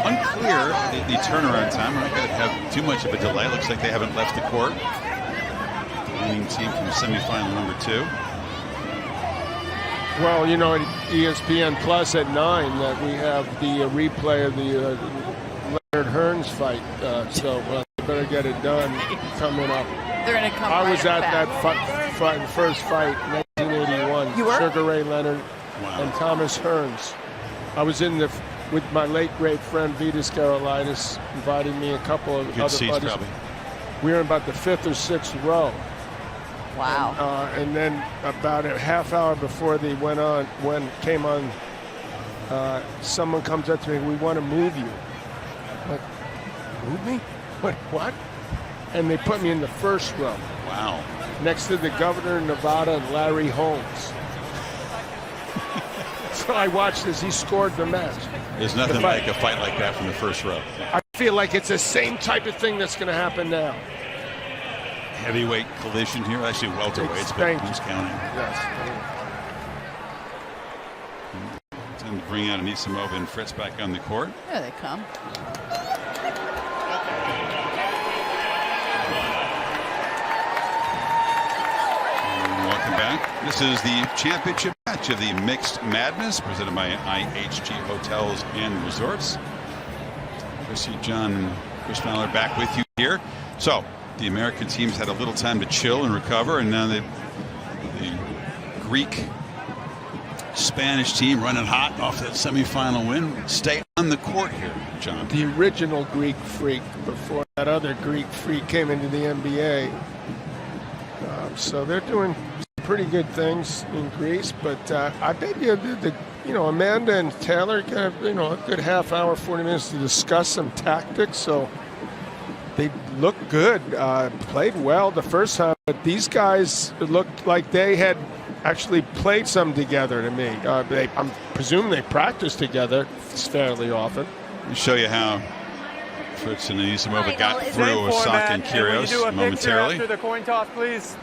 Unclear the turnaround time. We're not going to have too much of a delay. Looks like they haven't left the court. The winning team from semifinal number 2. Well, you know, at ESPN Plus at 9 that we have the replay of the Leonard Hearns fight. So they better get it done coming up. They're going to come I right was at back. that first fight, 1981. You were? Sugar Ray Leonard and Thomas Hearns. I was in the with my late great friend Vitas Karolaitis, inviting me a couple of Good other seats, buddies. probably. We were in about the 5th or 6th row. Wow. And then about a half hour before they came on, someone comes up to me, we want to move you. I'm like, move me? What? And they put me in the first row. Wow. Next to the governor of Nevada and Larry Holmes. So I watched as he scored the match. There's nothing like a fight like that from the first row. I feel like it's the same type of thing that's going to happen now. Heavyweight collision here. Actually, welterweights, but who's counting? Yes. Time to bring out Anisimova and Fritz back on the court. There they come. Welcome back. This is the championship match of the Mixed Madness, presented by IHG Hotels and Resorts. Chrissy, John, and Chris Fowler back with you here. So, the American teams had a little time to chill and recover, and now the Greek-Spanish team running hot off that semifinal win. Stay on the court here, John. The original Greek freak before that other Greek freak came into the NBA. So they're doing pretty good things in Greece, but I bet you Amanda and Taylor got a good half hour, 40 minutes to discuss some tactics. So they looked good, played well the first time, but these guys looked like they had actually played some together to me. I'm presuming they practiced together fairly often. Let me show you how Fritz and Anisimova got through Osaka and Kyrgios momentarily. After the coin toss, please.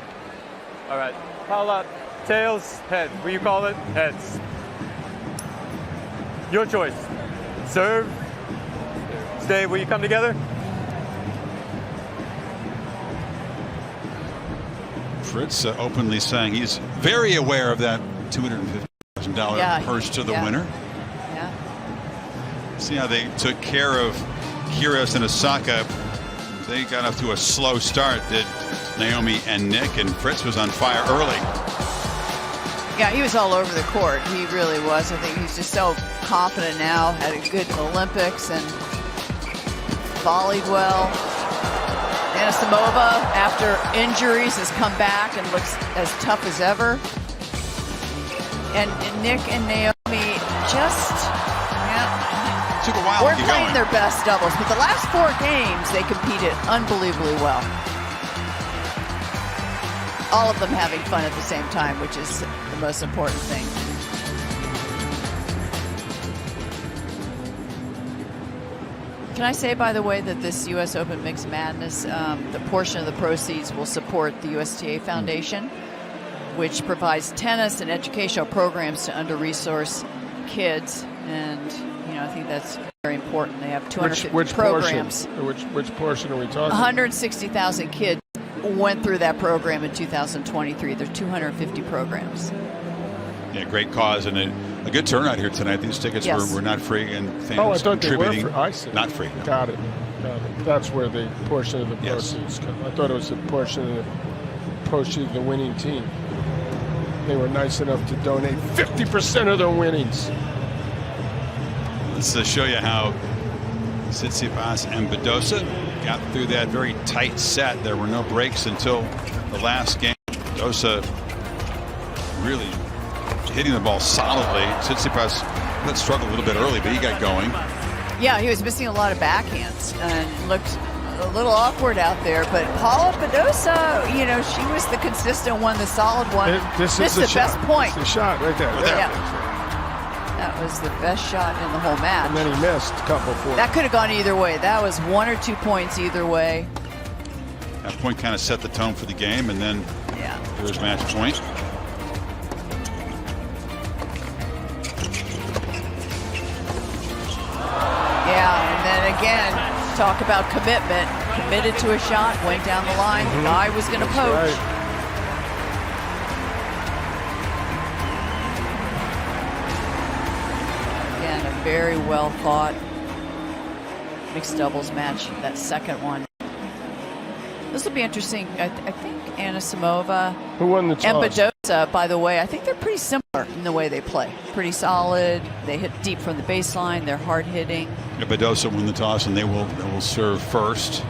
All right. Paula, tails, heads. Will you call it? Heads. Your choice. Serve. Stay. Will you come together? Fritz openly saying he's very aware of that $250,000 purse to the winner. Yeah. See how they took care of Kyrgios and Osaka. They got off to a slow start, did Naomi and Nick, and Fritz was on fire early. Yeah, he was all over the court. He really was. I think he's just so confident now. Had a good Olympics and volleyed well. Anisimova, after injuries, has come back and looks as tough as ever. And Nick and Naomi just, took a while weren't to get playing going. their best doubles, but the last 4 games they competed unbelievably well. All of them having fun at the same time, which is the most important thing. Can I say, by the way, that this U.S. Open Mixed Madness, the portion of the proceeds will support the USTA Foundation, which provides tennis and educational programs to under-resourced kids. And, I think that's very important. They have 250 programs. Which portion are we talking about? 160,000 kids went through that program in 2023. There's 250 programs. Yeah, great cause and a good turnout here tonight. These tickets were not free, and fans I thought contributing. they were free. I see. Not free. No. Got it. That's where the portion of the proceeds come. I thought it was a portion of the proceeds of the winning team. They were nice enough to donate 50% of their winnings. Let's show you how Tsitsipas and Badosa got through that very tight set. There were no breaks until the last game. Badosa really hitting the ball solidly. Tsitsipas that struggled a little bit early, but he got going. Yeah, he was missing a lot of backhands and looked a little awkward out there. But Paula Badosa, you know, she was the consistent one, the solid one. This is the best point. It's the shot right there. Yeah. That was the best shot in the whole match. And then he missed a couple for That could have gone either way. That was 1 or 2 points either way. That point kind of set the tone for the game, and then there's match point. Yeah, and then again, talk about commitment. Committed to a shot, went down the line. The guy was going to poach. Right. Again, a very well fought mixed doubles match, that second one. This will be interesting. I think Anisimova Who won the toss? and Badosa, by the way, I think they're pretty similar in the way they play. Pretty solid. They hit deep from the baseline. They're hard hitting. Yeah, Badosa won the toss, and they will serve first.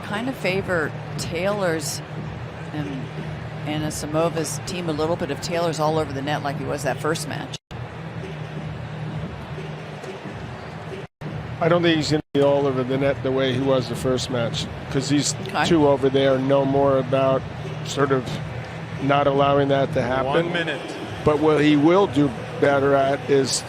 Kind of favor Taylor's and Anisimova's team a little bit if Taylor's all over the net like he was that first match. I don't think he's going to be all over the net the way he was the first match, because these two over there know more about sort of not allowing that to happen. 1 minute. But what he will do better at is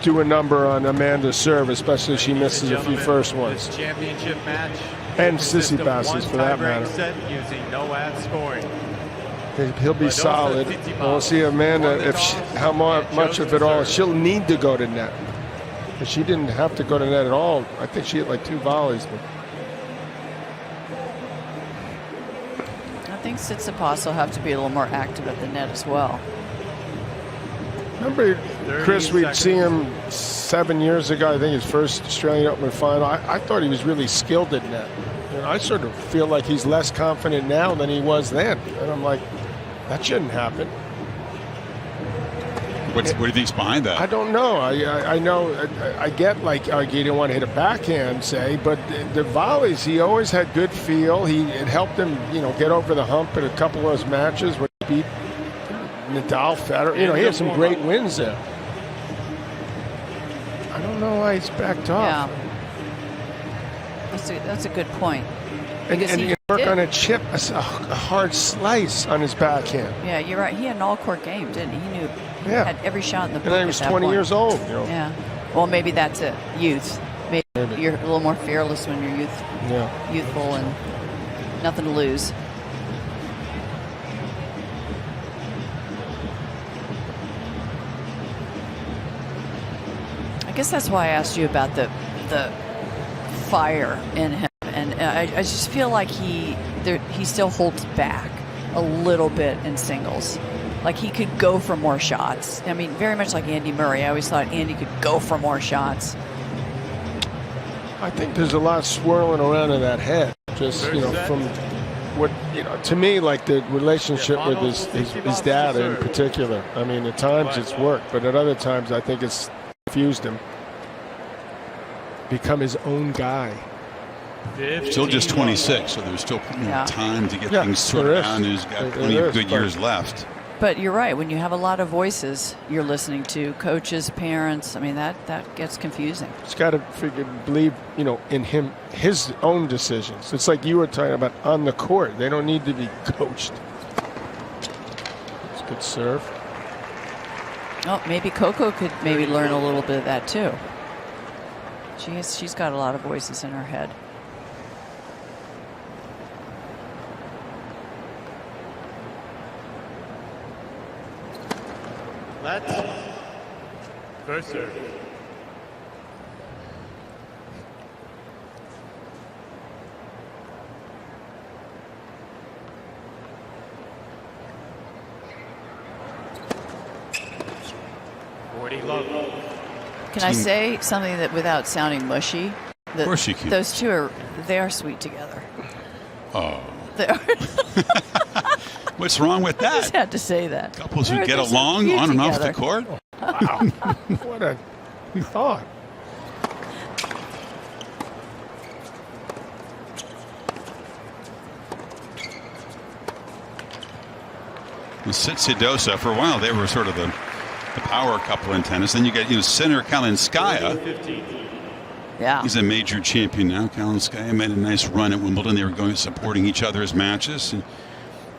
do a number on Amanda's serve, especially if she misses a few first ones. This championship match. And Tsitsipas, for that matter. Set using no ad scoring. He'll be solid. We'll see Amanda if how much of it all she'll need to go to net. But she didn't have to go to net at all. I think she hit like 2 volleys. But I think Tsitsipas will have to be a little more active at the net as well. remember, Chris, we'd see him 7 years ago, I think his first Australian Open final. I thought he was really skilled at net. And I sort of feel like he's less confident now than he was then. And I'm like, that shouldn't happen. What do you think's behind that? I don't know. I know. I get like he didn't want to hit a backhand, say, but the volleys, he always had good feel. It helped him, get over the hump in a couple of those matches when he beat Nadal, Federer. He had some great wins there. I don't know why he's backed off. Yeah. That's a good point. And you work on a chip, a hard slice on his backhand. Yeah, you're right. He had an all-court game, didn't he? He knew he had every shot in the book. And then he was 20 years old. Yeah. Well, maybe that's it. Youth. Maybe you're a little more fearless when you're youthful and nothing to lose. I guess that's why I asked you about the fire in him, and I just feel like he still holds back a little bit in singles. Like he could go for more shots. I mean, very much like Andy Murray. I always thought Andy could go for more shots. I think there's a lot swirling around in that head. Just from what to me, like the relationship with his dad in particular. I mean, at times it's worked, but at other times I think it's confused him. Become his own guy. Still just 26, so there's still time to get things sorted out, and he's got plenty of good years left. But you're right. When you have a lot of voices you're listening to, coaches, parents, I mean, that gets confusing. He's got to believe, in him, his own decisions. It's like you were talking about on the court. They don't need to be coached. It's a good serve. Oh, maybe Coco could learn a little bit of that too. She's got a lot of voices in her head. Let's first serve. Can I say something that without sounding mushy? Of course you can. Those two they are sweet together. Oh. What's wrong with that? I just had to say that. Couples who get along on and off the court. Wow. What a thought. Tsitsidosa, for a while they were sort of the power couple in tennis. Then you get Sinner Kalinskaya. Yeah, he's a major champion now. Kalinskaya made a nice run at Wimbledon. They were going supporting each other's matches. And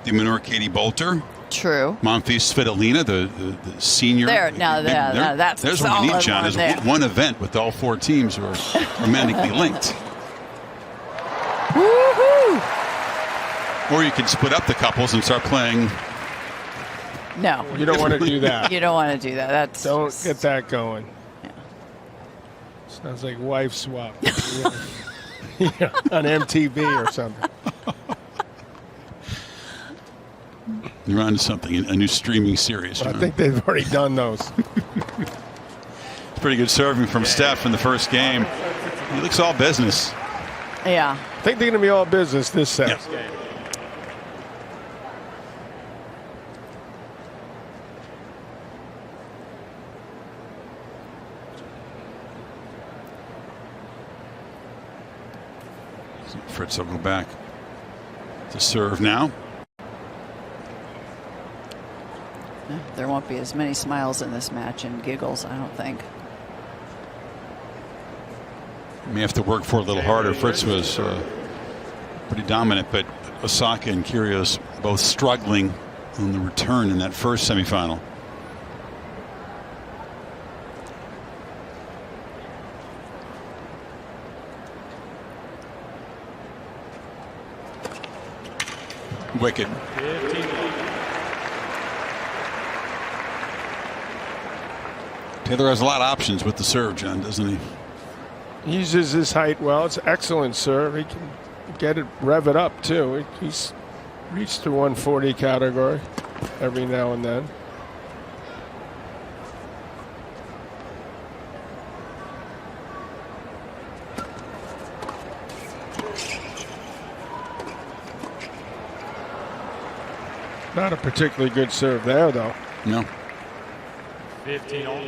the Minor Katie Bolter. True. Monfils Svitolina, the senior. That's there's what you need, John. Is one event with all 4 teams who are romantically linked. Woohoo! Or you can split up the couples and start playing. No, you don't want to do that. You don't want to do that. Don't get that going. Yeah. Sounds like wife swap. On MTV or something. You're on to something, a new streaming series. I think they've already done those. It's pretty good serving from Steph in the first game. He looks all business. Yeah. I think they're going to be all business this set. Yeah. Fritz will go back to serve now. There won't be as many smiles in this match and giggles, I don't think. May have to work for it a little harder. Fritz was pretty dominant, but Osaka and Kyrgios both struggling on the return in that first semifinal. Wicked. Taylor has a lot of options with the serve, John, doesn't he? He uses his height well. It's excellent serve. He can get it, rev it up too. He's reached the 140 category every now and then. Not a particularly good serve there, though. No. 15 all.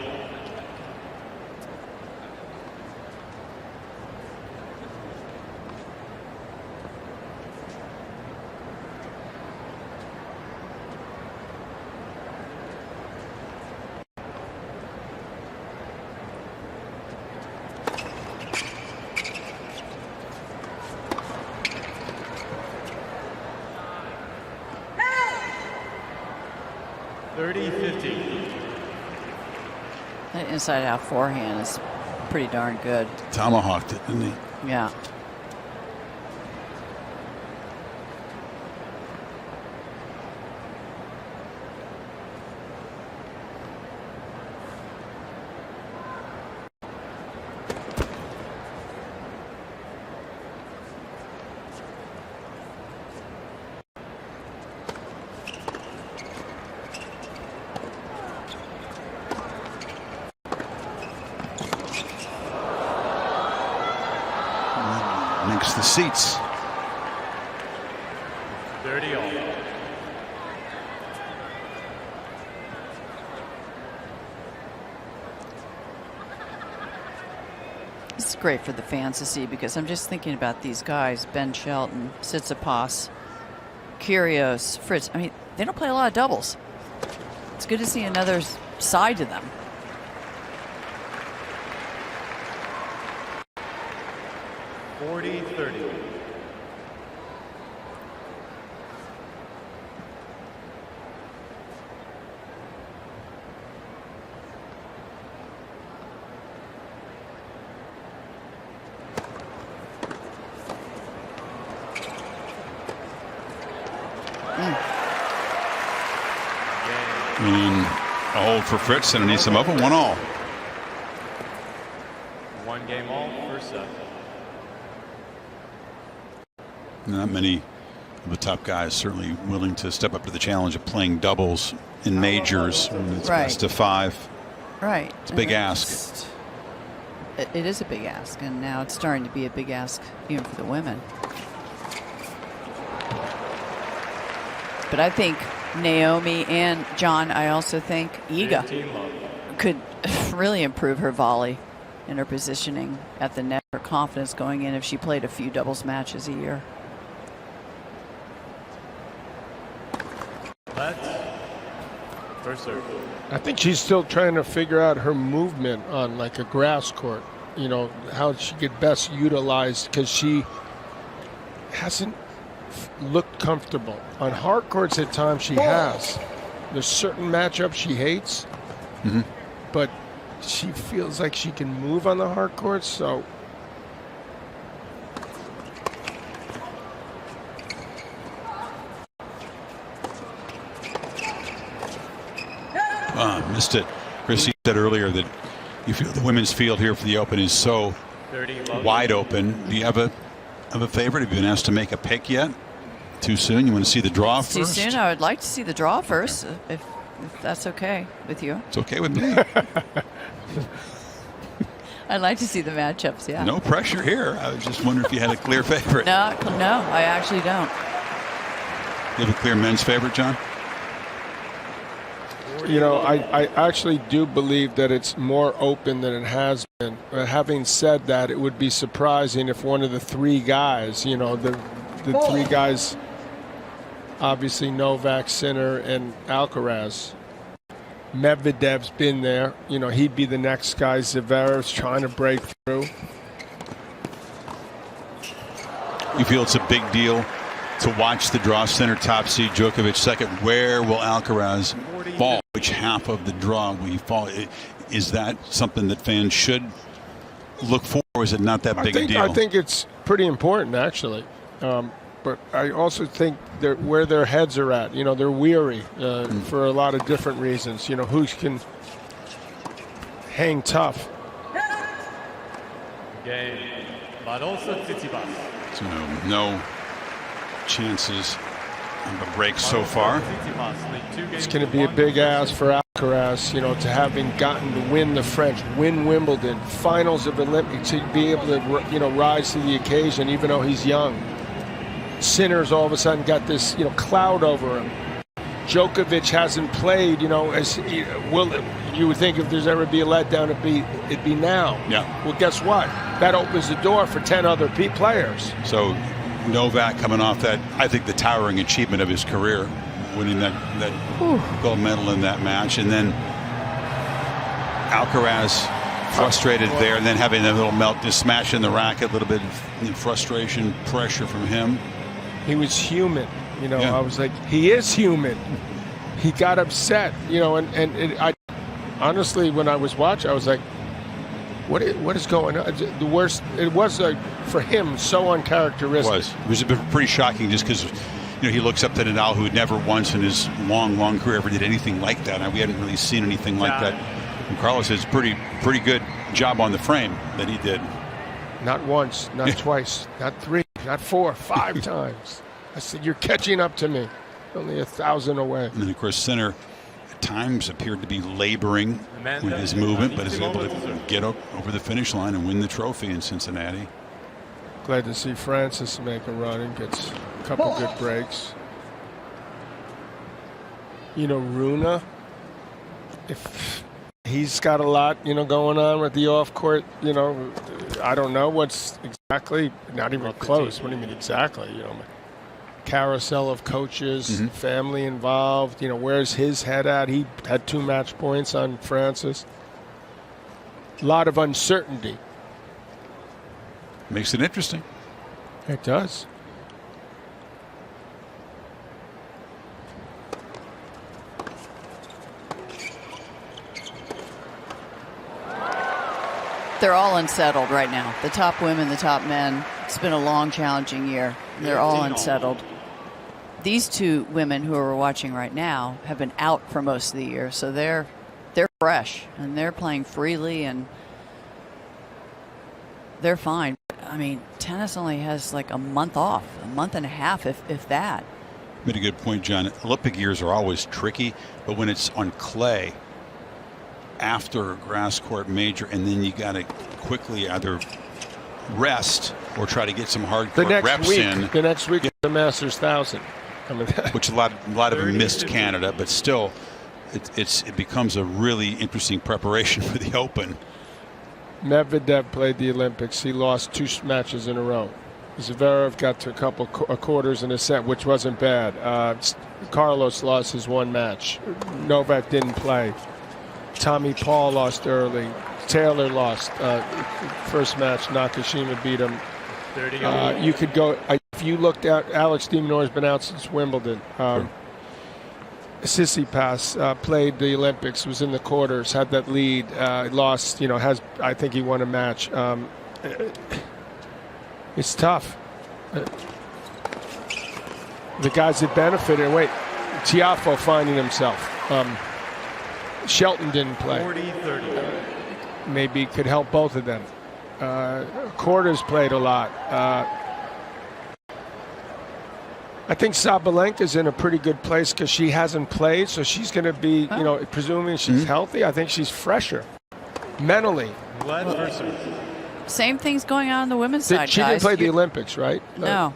That inside out forehand is pretty darn good. Tomahawked it, didn't he? Yeah. Makes the seats. 30 all. It's great for the fans to see because I'm just thinking about these guys, Ben Shelton, Tsitsipas, Kyrgios, Fritz. I mean, they don't play a lot of doubles. It's good to see another side to them. And a hold for Fritz and Anisimova, 1-all. 1 game all, first set. Not many of the top guys certainly willing to step up to the challenge of playing doubles in majors. It's Right. best of 5. Right. It's a big ask. It is a big ask, and now it's starting to be a big ask even for the women. But I think Naomi and John, I also think Iga could really improve her volley and her positioning at the net, her confidence going in if she played a few doubles matches a year. Let's First serve. I think she's still trying to figure out her movement on like a grass court. You know, how she could best utilize, because she hasn't looked comfortable. On hard courts at times she has. There's certain matchups she hates, but she feels like she can move on the hard courts, so. Missed it. Chris, you said earlier that you feel the women's field here for the Open is so wide open. Do you have a favorite? Have you been asked to make a pick yet? Too soon? You want to see the draw first? Too soon? I would like to see the draw first, if that's okay with you. It's okay with me. I'd like to see the matchups, yeah. No pressure here. I was just wondering if you had a clear favorite. No, I actually don't. You have a clear men's favorite, John? You know, I actually do believe that it's more open than it has been. Having said that, it would be surprising if one of the three guys, you know, the three guys, obviously Novak, Sinner, and Alcaraz. Medvedev's been there. You know, he'd be the next guy. Zverev's trying to break through. You feel it's a big deal to watch the draw? Center top seed, Djokovic second. Where will Alcaraz fall? Which half of the draw will he fall? Is that something that fans should look for, or is it not that big a deal? I think it's pretty important, actually. But I also think where their heads are at. You know, they're weary for a lot of different reasons. You know, who can hang tough. Game. Badosa, Tsitsipas. So no chances of a break so far. It's going to be a big ask for Alcaraz, you know, to having gotten to win the French, win Wimbledon, finals of Olympics, to be able to, you know, rise to the occasion, even though he's young. Sinner's all of a sudden got this, you know, cloud over him. Djokovic hasn't played, you know, as you would think if there's ever be a letdown, it'd be now. Yeah. Well, guess what? That opens the door for 10 other players. So Novak coming off that, I think, the towering achievement of his career, winning that gold medal in that match, and then Alcaraz frustrated there, and then having a little melt, just smashing the racket, a little bit of frustration, pressure from him. He was human, you know. Yeah. I was like, he is human. He got upset, you know, and I honestly, when I was watching, I was like, what is going on? The worst. It was for him so uncharacteristic. It was pretty shocking, just because, you know, he looks up to Nadal, who had never once in his long career ever did anything like that. And we hadn't really seen anything like that. And Carlos says pretty good job on the frame that he did. Not once, not twice, not three, not four, 5 times. I said, you're catching up to me. Only 1,000 away. And then, of course, Sinner at times appeared to be laboring with his movement, but is able to get over the finish line and win the trophy in Cincinnati. Glad to see Francis make a run and gets a couple good breaks. You know, Runa, if he's got a lot, you know, going on with the off-court, you know, I don't know what's exactly, not even close. What do you mean exactly? You know, carousel of coaches, family involved, you know, where's his head at? He had 2 match points on Francis. A lot of uncertainty. Makes it interesting. It does. They're all unsettled right now. The top women, the top men. It's been a long, challenging year. They're all unsettled. These 2 women who are watching right now have been out for most of the year, so they're fresh and they're playing freely and they're fine. I mean, tennis only has like a month off, a month and a half, if that. Made a good point, John. Olympic years are always tricky, but when it's on clay after a grass court major, and then you got to quickly either rest or try to get some hard court reps in. The next week, the Masters 1000. I mean, which a lot of them missed Canada, but still, it becomes a really interesting preparation for the Open. Medvedev played the Olympics. He lost 2 matches in a row. Zverev got to a couple quarters in a set, which wasn't bad. Carlos lost his one match. Novak didn't play. Tommy Paul lost early. Taylor lost first match. Nakashima beat him. You could go. If you looked at Alex de Minaur has been out since Wimbledon. Tsitsipas played the Olympics, was in the quarters, had that lead, lost. I think he won a match. It's tough. The guys that benefited. Wait, Tiafoe finding himself. Shelton didn't play. 40-30. Maybe could help both of them. Quarters played a lot. I think Sabalenka's in a pretty good place because she hasn't played, so she's going to be, presuming she's healthy, I think she's fresher mentally. Same thing's going on the women's side, She guys. didn't play the Olympics, right? No,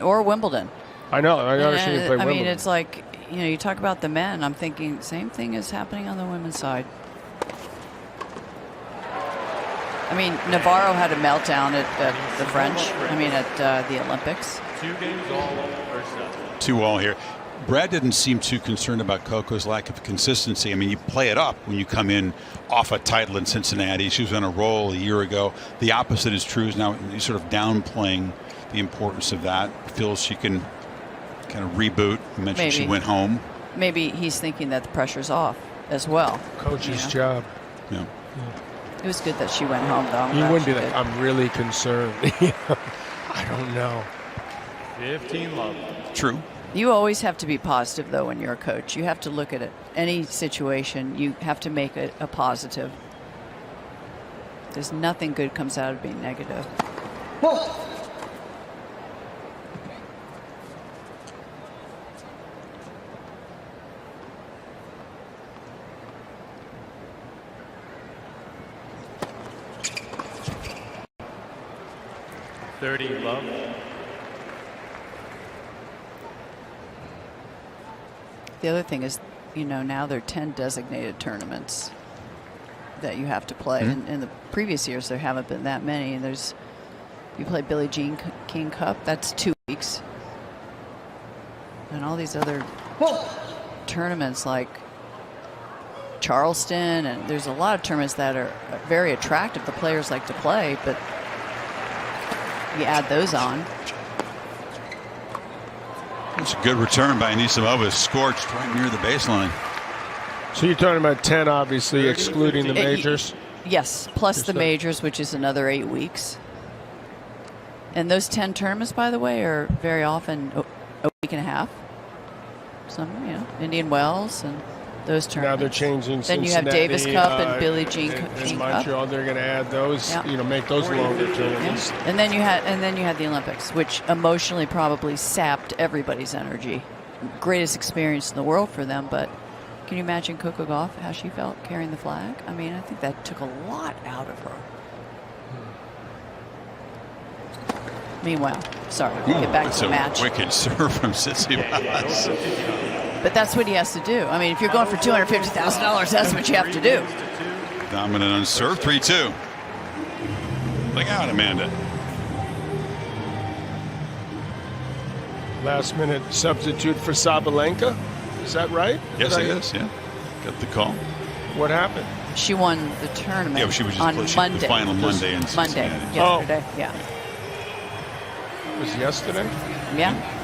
or Wimbledon. I know she didn't play Wimbledon. I mean, it's like, you talk about the men. I'm thinking same thing is happening on the women's side. I mean, Navarro had a meltdown at the French. I mean, at the Olympics. 2 games all, first set. 2-2 here. Brad didn't seem too concerned about Coco's lack of consistency. I mean, you play it up when you come in off a title in Cincinnati. She was on a roll a year ago. The opposite is true. Now he's sort of downplaying the importance of that. Feels she can kind of reboot. You mentioned she went home. Maybe he's thinking that the pressure's off as well. Coach's job. Yeah. It was good that she went home, though. You wouldn't be like, I'm really concerned. I don't know. 15 love. True. You always have to be positive, though, when you're a coach. You have to look at it. Any situation, you have to make it a positive. There's nothing good comes out of being negative. Whoa. Love. The other thing is, now there are 10 designated tournaments that you have to play. In the previous years, there haven't been that many. And you play Billie Jean King Cup, that's 2 weeks. And all these other tournaments like Charleston, and there's a lot of tournaments that are very attractive. The players like to play, but you add those on. It's a good return by Anisimova, scorched right near the baseline. So you're talking about 10, obviously, excluding the majors? Yes, plus the majors, which is another 8 weeks. And those 10 tournaments, by the way, are very often a week and a half. Some, Indian Wells and those tournaments. Now they're changing Then Cincinnati, you have Davis Cup and Billie Jean in Cup. Montreal. They're going to add those, make those longer tournaments. Yeah. And then you had the Olympics, which emotionally probably sapped everybody's energy. Greatest experience in the world for them, but can you imagine Coco Gauff, how she felt carrying the flag? I mean, I think that took a lot out of her. Meanwhile, sorry, get back to the match. That's a wicked serve from Tsitsipas. But that's what he has to do. I mean, if you're going for $250,000, that's what you have to do. Dominant on serve, 3-2. Look out, Amanda. Last minute substitute for Sabalenka. Is that right? Yes, it is. Yeah. Got the call. What happened? She won the tournament Yeah, she was just on Monday. The final Monday in Cincinnati. Yesterday. Yeah. It was yesterday? Yeah.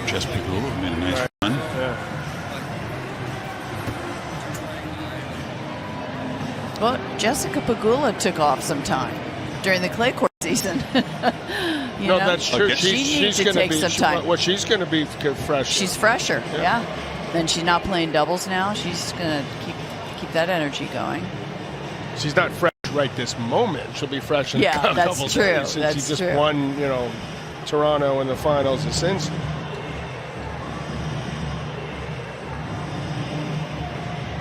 Just people made a nice run. Yeah. Well, Jessica Pegula took off some time during the clay court season. No, that's true. Okay. She needs to take some time. Well, she's going to be fresher. She's fresher, yeah. And she's not playing doubles now. She's going to keep that energy going. She's not fresh right this moment. She'll be fresh in a couple that's true. days since she just won, Toronto in the finals of Cincy.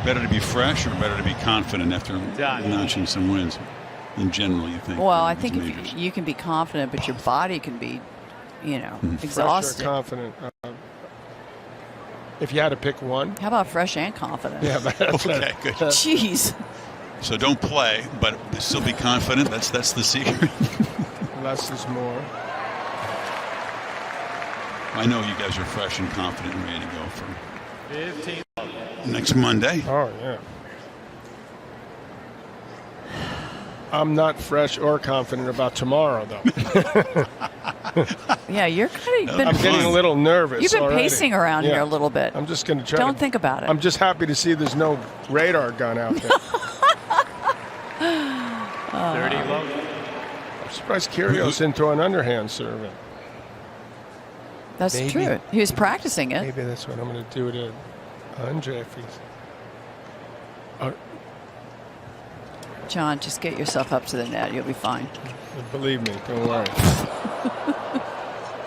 Better to be fresh or better to be confident after notching some wins? In general, you think? Well, I think if you can be confident, but your body can be, exhausted. Fresh or confident. If you had to pick one. How about fresh and confident? Yeah, but okay, good. Jeez. So don't play, but still be confident. That's the secret. Less is more. I know you guys are fresh and confident and ready to go for 15. next Monday. Oh, yeah. I'm not fresh or confident about tomorrow, though. Yeah, you're kind of. I'm getting a little nervous. You've been already. pacing around here a little bit. I'm just going to try. Don't think about it. I'm just happy to see there's no radar gun out there. 30 love. I'm surprised Kyrgios didn't throw an underhand serve in. That's Maybe. true. He was practicing it. Maybe that's what I'm going to do to Andre if he's. John, just get yourself up to the net. You'll be fine. Believe me, don't worry.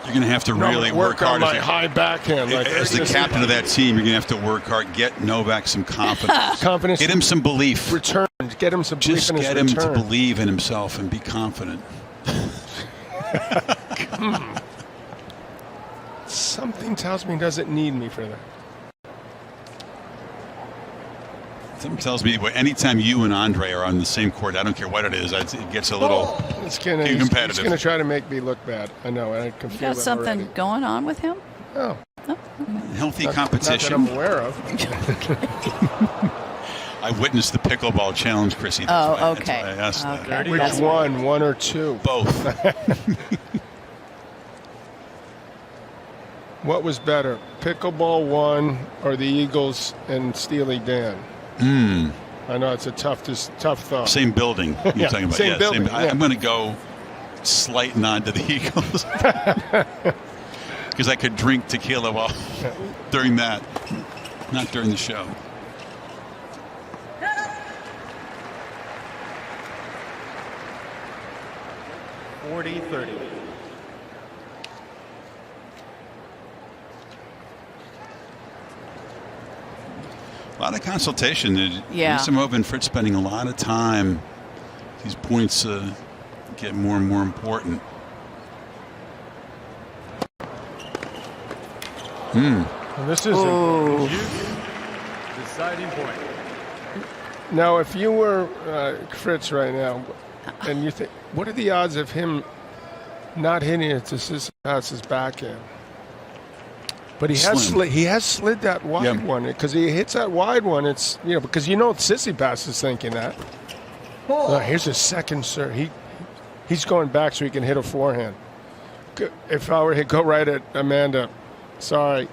You're going to have to really work hard. on my high backhand. As the captain of that team, you're going to have to work hard. Get Novak some confidence. Confidence. Get him some belief. Return. Get him some belief Just in his get him return. to believe in himself and be confident. Something tells me he doesn't need me for that. Something tells me anytime you and Andre are on the same court, I don't care what it is, it gets a little too competitive. He's going to try to make me look bad. I know. I can You feel got it something already. going on with him? Oh. Healthy Not competition. that I'm aware of. I witnessed the pickleball challenge, Chrissy. That's Oh, why- okay. That's why I asked that. Which one? One or two? Both. What was better, Pickleball 1 or the Eagles and Steely Dan? I know it's a tough thought. Same building you're Yeah, talking about. same building, yeah. I'm going to go slight nod to the Eagles. Because I could drink tequila while during that, not during the show. $40-30. A lot of consultation. Yeah. Anisimova and Fritz spending a lot of time. These points get more and more important. Well, this is Deciding point. now. If you were Fritz right now, and you think, what are the odds of him not hitting it to Tsitsipas's backhand? But he has slid that wide one because he hits that wide one. It's because Tsitsipas is thinking that. Here's his second serve. He's going back so he can hit a forehand. If I were to go right at Amanda, sorry.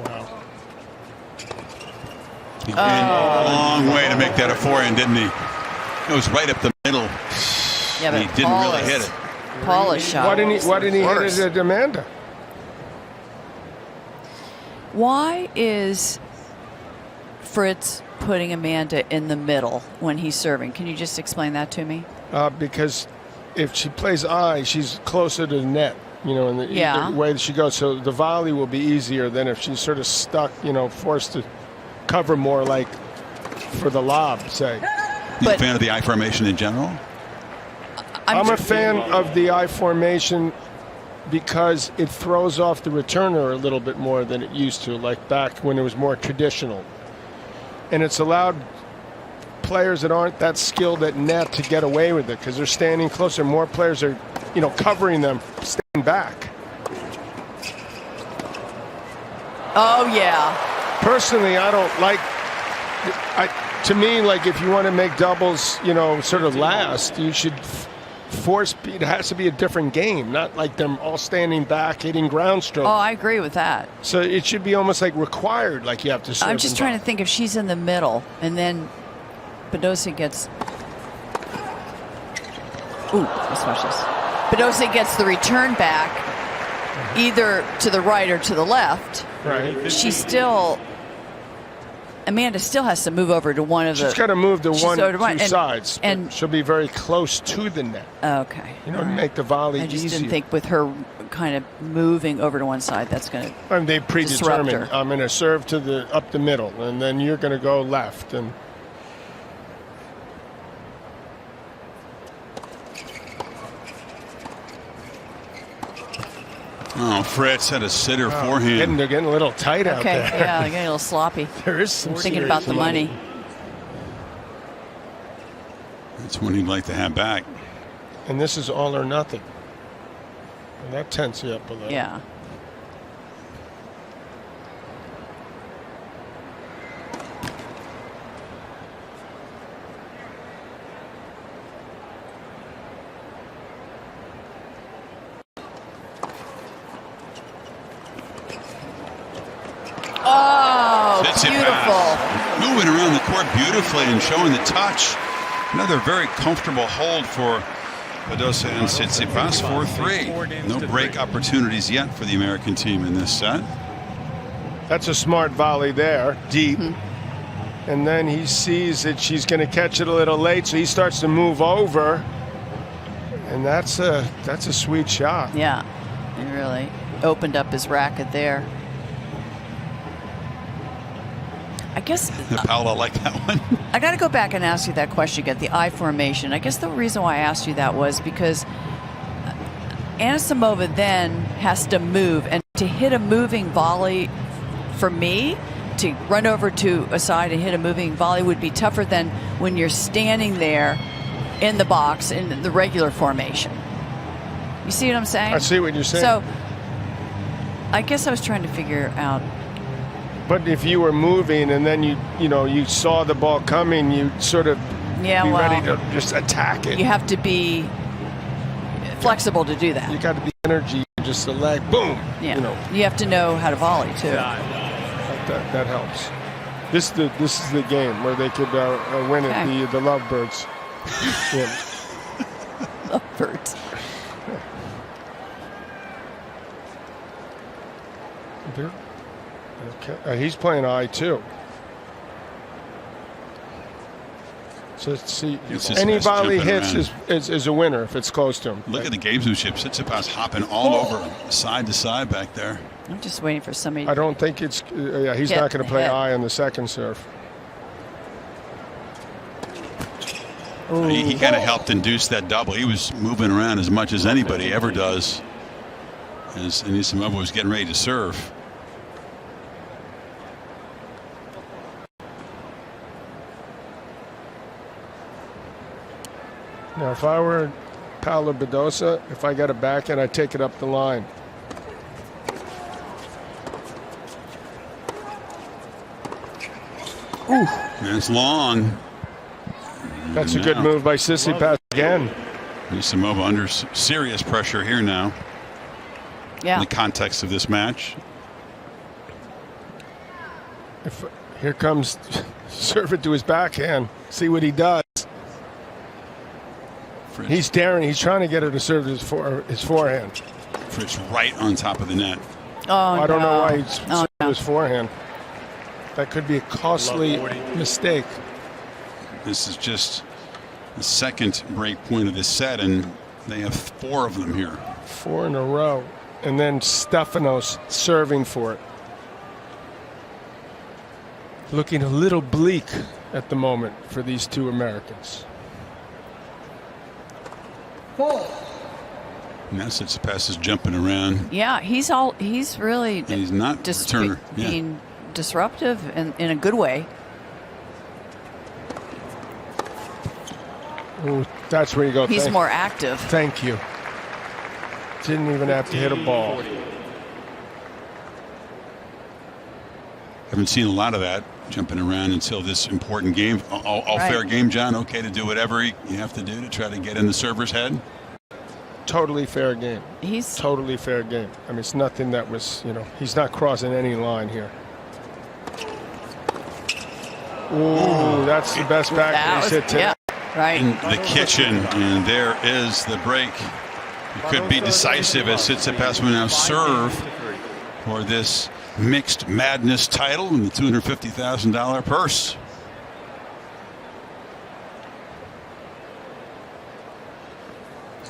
Wow. He went a long way to make that a forehand, didn't he? It was right up the middle. Yeah, but he didn't really hit it. Paula's shot. Why didn't he hit it at Amanda? Why is Fritz putting Amanda in the middle when he's serving? Can you just explain that to me? Because if she plays she's closer to the net, in the way that she goes. So the volley will be easier than if she's sort of stuck, forced to cover more like for the lob, say. You a fan of the I formation in general? I'm a fan of the I formation because it throws off the returner a little bit more than it used to, like back when it was more traditional. And it's allowed players that aren't that skilled at net to get away with it because they're standing closer. More players are, covering them, staying back. Oh, yeah. Personally, I don't like. To me, like if you want to make doubles, sort of last, you should force. It has to be a different game, not like them all standing back hitting ground strokes. Oh, I agree with that. So it should be almost like required, like you have to serve. I'm just trying to think if she's in the middle and then Badosa gets. Ooh, let's watch this. Badosa gets the return back either to the right or to the left. Right. Amanda still has to move over to one of the. She's got to move to one, two sides, and she'll be very close to the net. Okay. To make the volley I just easier. didn't think with her kind of moving over to one side, that's going to. I mean, they predetermined. Disrupt her. I'm going to serve up the middle, and then you're going to go left, and. Oh, Fritz had a sitter forehand. They're getting a little tight out there. Yeah, they're getting a little sloppy. There is some thinking about the money. That's one he'd like to have back. And this is all or nothing. And that tenses you up a little. Yeah. Oh, beautiful. Moving around the court beautifully and showing the touch. Another very comfortable hold for Badosa and Tsitsipas, 4-3. No break opportunities yet for the American team in this set. That's a smart volley there, deep. And then he sees that she's going to catch it a little late, so he starts to move over. And that's a sweet shot. Yeah, he really opened up his racket there. I guess Paula liked that one. I got to go back and ask you that question again, the I formation. I guess the reason why I asked you that was because Anisimova then has to move, and to hit a moving volley, for me, to run over to a side and hit a moving volley would be tougher than when you're standing there in the box in the regular formation. You see what I'm saying? I see what you're saying. So I guess I was trying to figure out. But if you were moving and then you saw the ball coming, you'd sort of be ready to just attack it. You have to be flexible to do that. You got to be energy, just a leg, boom. Yeah. You have to know how to volley too. That helps. This is the game where they could win it. The Lovebirds. Lovebirds. Okay. He's playing I too. So let's see. Any volley hits is a winner if it's close to him. Look at the gamesmanship. Tsitsipas hopping all over side to side back there. I'm just waiting for somebody. I don't think it's. He's not going to play I on the second serve. He kind of helped induce that double. He was moving around as much as anybody ever does as Anisimova was getting ready to serve. Now, if I were Paula Badosa, if I got a backhand, I'd take it up the line. Ooh. That's long. That's a good move by Tsitsipas again. Anisimova under serious pressure here now. Yeah. In the context of this match. Here comes, serve it to his backhand. See what he does. Fritz. He's daring. He's trying to get her to serve his forehand. Fritz right on top of the net. Oh, I don't know why he's serving his forehand. That could be a costly mistake. This is just the second break point of this set, and they have 4 of them here. 4 in a row. And then Stafanos serving for it. Looking a little bleak at the moment for these two Americans. Now Tsitsipas is jumping around. Yeah, he's really. And he's not returner. Being disruptive in a good way. Ooh, that's where you go. He's more active. Thank you. Didn't even have to hit a ball. Haven't seen a lot of that jumping around until this important game. All right. Fair game, John. Okay to do whatever you have to do to try to get in the server's head. Totally fair game. He's totally fair game. I mean, it's nothing that was, he's not crossing any line here. Ooh, that's the best back he's hit today. Yeah, right. In the kitchen, and there is the break. It could be decisive as Tsitsipas will now serve for this mixed madness title and the $250,000 purse.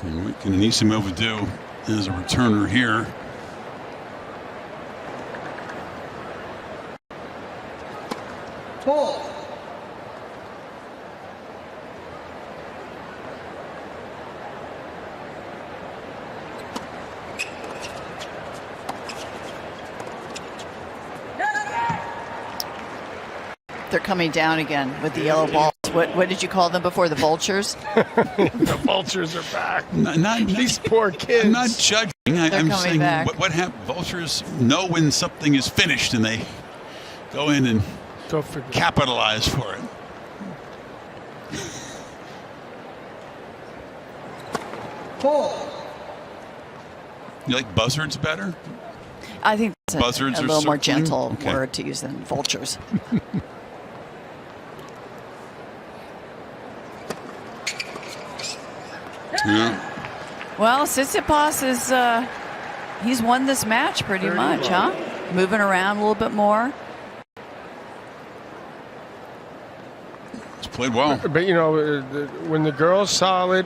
And what can Anisimova do as a returner here? they're coming down again with the yellow balls. What did you call them before? The vultures? The vultures are back. These poor kids. I'm not judging. I'm coming saying back. what happens. Vultures know when something is finished, and they go in and capitalize for it. You like buzzards better? I think it's Buzzards a are little more circling? gentle Okay. word to use than vultures. Yeah. Well, Tsitsipas is he's won this match pretty much, huh? Moving around a little bit more. He's played well. But, you know, when the girl's solid,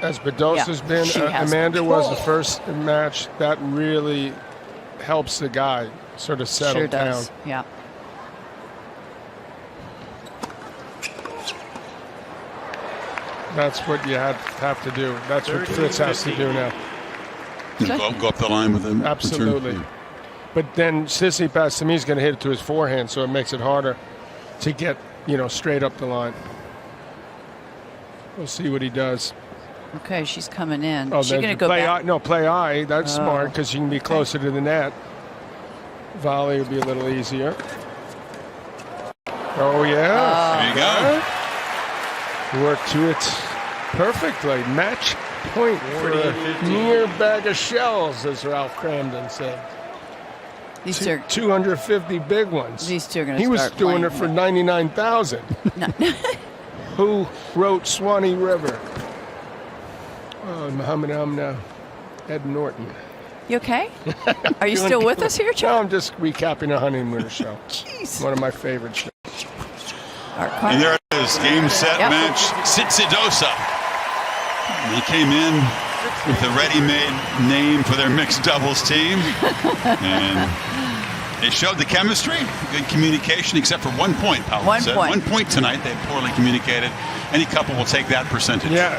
as Badosa's Yeah, been, she has Amanda was control. the first match, that really helps the guy sort of settle Sure does. down. Yeah. That's what you have to do. That's what Fritz has to do now. Go up the line with him. Absolutely. But then Tsitsipas to me is going to hit it to his forehand, so it makes it harder to get, you know, straight up the line. We'll see what he does. Okay, she's coming in. Oh, She's going to go play back. eye. No, play eye. That's Oh. smart because you can be closer to the net. Volley will be a little easier. Oh, yeah. There you go. Work to it perfectly. Match point for a mere bag of shells, as Ralph Cramden said. These two, 250 big ones. these two are going to He was start doing playing. it for 99,000. Who wrote Swanee River? Oh, Muhammad Amna, Ed Norton. You okay? Are you still with us here, Chuck? No, I'm just recapping a honeymooner show. Jeez. One of my favorite shows. And there it is, game, set, Yep. match, Tsitsidosa. They came in with a ready-made name for their mixed doubles team. And they showed the chemistry, good communication, except for 1 point, Paula One said. point. 1 point tonight, they poorly communicated. Any couple will take that percentage. Yeah.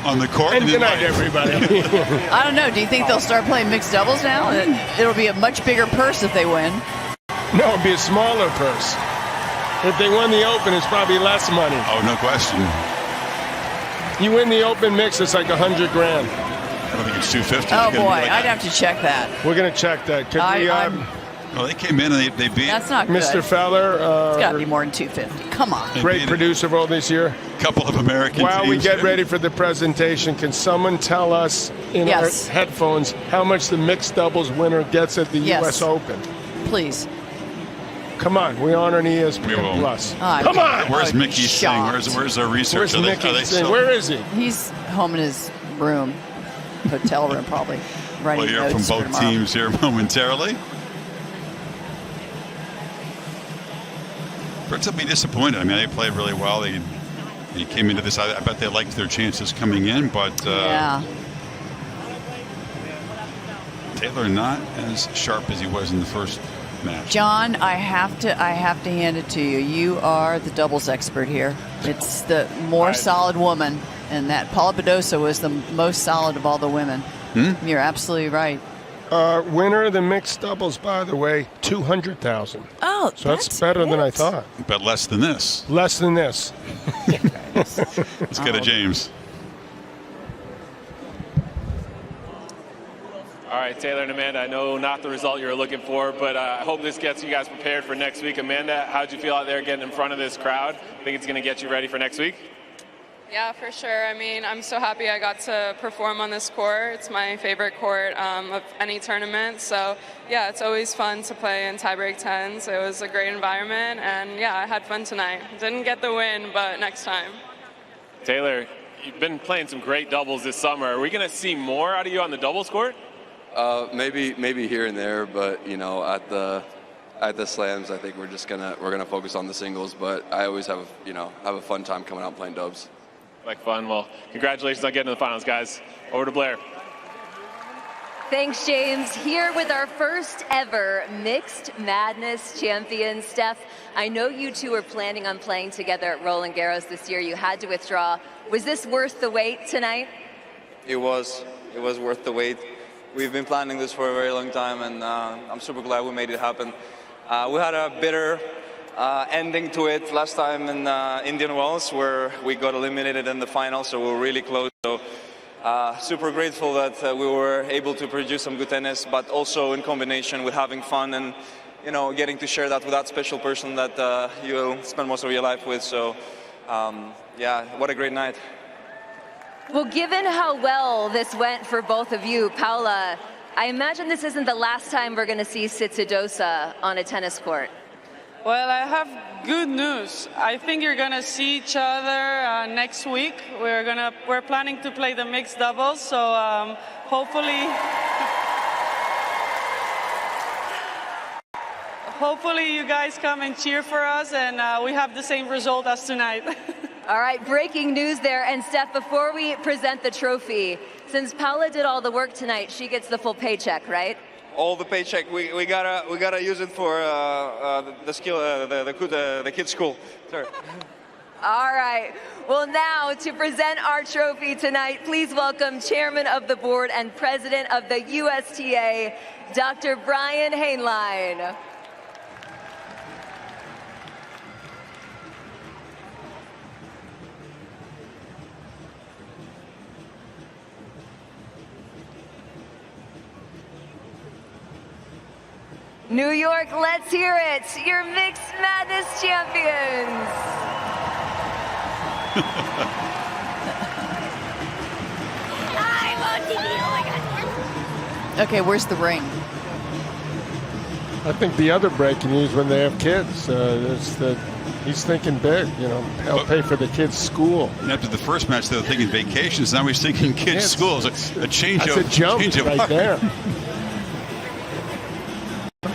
On the court. And in good night, life. everybody. I don't know. Do you think they'll start playing mixed doubles now? It'll be a much bigger purse if they win. No, it'd be a smaller purse. If they won the Open, it's probably less money. Oh, no question. You win the Open mix, it's like $100 grand. I don't think it's 250. Oh, It's gonna boy. be like I'd have to check that. We're going to check that. Could we, well, they came in and they beat That's not good. Mr. Feller, It's got to be more than 250. Come on. great producer of all this year. a couple of American While we teams get here. ready for the presentation, can someone tell us in Yes. our headphones how much the mixed doubles winner gets at the Yes. U.S. Open? Please. Come on, we honor an ESPN We will. Plus. I'm Come on! Where's I'm Mickey Singh? shocked. Where's our research? Where's Are they Mickey Singh? still- Where is he? He's home in his room, hotel room probably, writing We'll hear from notes for both tomorrow. teams here momentarily. Fritz will be disappointed. I mean, they played really well. They came into this. I bet they liked their chances coming in, but Yeah. Taylor not as sharp as he was in the first match. John, I have to hand it to you. You are the doubles expert here. It's the more solid woman, and that Paula Badosa was the most solid of all the women. You're absolutely right. Winner of the mixed doubles, by the way, 200,000. Oh, So that's better than I thought. But less than this. Less than this. Let's go to James. All right, Taylor and Amanda, I know not the result you were looking for, but I hope this gets you guys prepared for next week. Amanda, how'd you feel out there getting in front of this crowd? Think it's going to get you ready for next week? Yeah, for sure. I mean, I'm so happy I got to perform on this court. It's my favorite court of any tournament. So, yeah, it's always fun to play in tiebreak 10s. It was a great environment, and, yeah, I had fun tonight. Didn't get the win, but next time. Taylor, you've been playing some great doubles this summer. Are we going to see more out of you on the doubles court? Maybe here and there, but you know, at the slams, I think we're gonna focus on the singles. But I always have a fun time coming out and playing dubs. Like fun. Well, congratulations on getting to the finals, guys. Over to Blair. Thanks, James. Here with our first ever Mixed Madness champion, Steph. I know you two were planning on playing together at Roland Garros this year. You had to withdraw. Was this worth the wait tonight? It was worth the wait. We've been planning this for a very long time, and I'm super glad we made it happen. We had a bitter ending to it last time in Indian Wells, where we got eliminated in the final, so we were really close. So super grateful that we were able to produce some good tennis, but also in combination with having fun and, you know, getting to share that with that special person that you spend most of your life with. So yeah, what a great night. Well, given how well this went for both of you, Paula, I imagine this isn't the last time we're going to see Tsitsidosa on a tennis court. Well, I have good news. I think you're going to see each other next week. We're planning to play the mixed doubles, so hopefully you guys come and cheer for us, and we have the same result as tonight. All right, breaking news there. And Steph, before we present the trophy, since Paula did all the work tonight, she gets the full paycheck, right? All the paycheck. We gotta use it for the kids' school. Sorry. All right. Well, now to present our trophy tonight, please welcome Chairman of the Board and President of the USTA, Dr. Brian Hainline. New York, let's hear it. Your Mixed Madness champions. I'm on TV. Oh my God. Okay, where's the ring? I think the other breaking news when they have kids, he's thinking big, you know, help pay for the kids' school. And after the first match, they were thinking vacations. Now he's thinking kids' schools. A change That's of a jump right heart. there.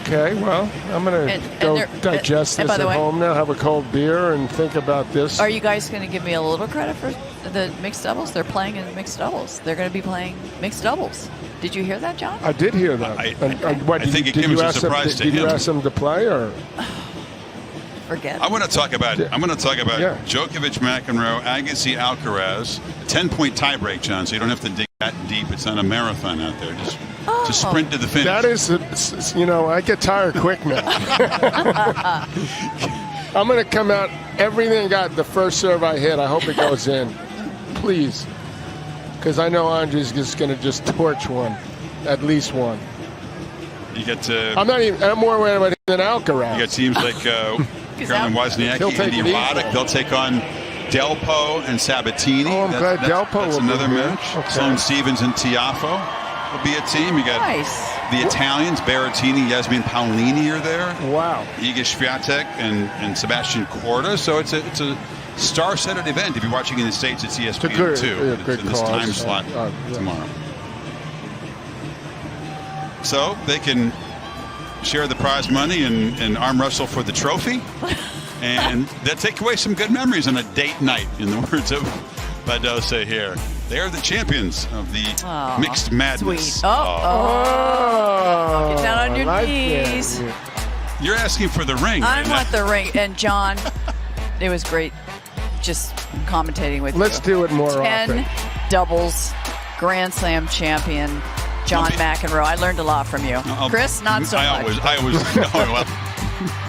Okay, well, I'm going to go digest this at home now, have a cold beer, and think about this. Are you guys going to give me a little credit for the mixed doubles? They're playing in mixed doubles. They're going to be playing mixed doubles. Did you hear that, John? I did hear that. I think it came as a surprise to him. Did you ask them to play, or? Forget. I want to talk about Djokovic, McEnroe, Agassi, Alcaraz. 10-point tiebreak, John. So you don't have to dig that deep. It's not a marathon out there. Just sprint to the finish. That is, you know, I get tired quick now. I'm going to come out. Everything got the first serve I hit. I hope it goes in, please, because I know Andre's just going to just torch one, at least one. You get. I'm more worried about him than Alcaraz. You got teams like Caroline Wozniacki, Andy Roddick. They'll take on Delpo and Sabatini. Oh, I'm glad Delpo That's will another be match. Okay. Sloane Stephens and Tiafoe will be a team. You got the Italians, Berrettini, Yasmin Paolini are there. Wow. Iga Swiatek and Sebastian Korda. So it's a star-studded event. If you're watching in the States, it's ESPN too. It's in this time slot tomorrow. So they can share the prize money and arm wrestle for the trophy. And they'll take away some good memories on a date night, in the words of Badosa here. They are the champions of the Mixed Madness. Sweet. Get down on your knees. You're asking for the ring. I want the ring. And John, it was great just commentating with you. Let's do it more 10 often. doubles, Grand Slam champion, John McEnroe. I learned a lot from you. Chris, not so much. I always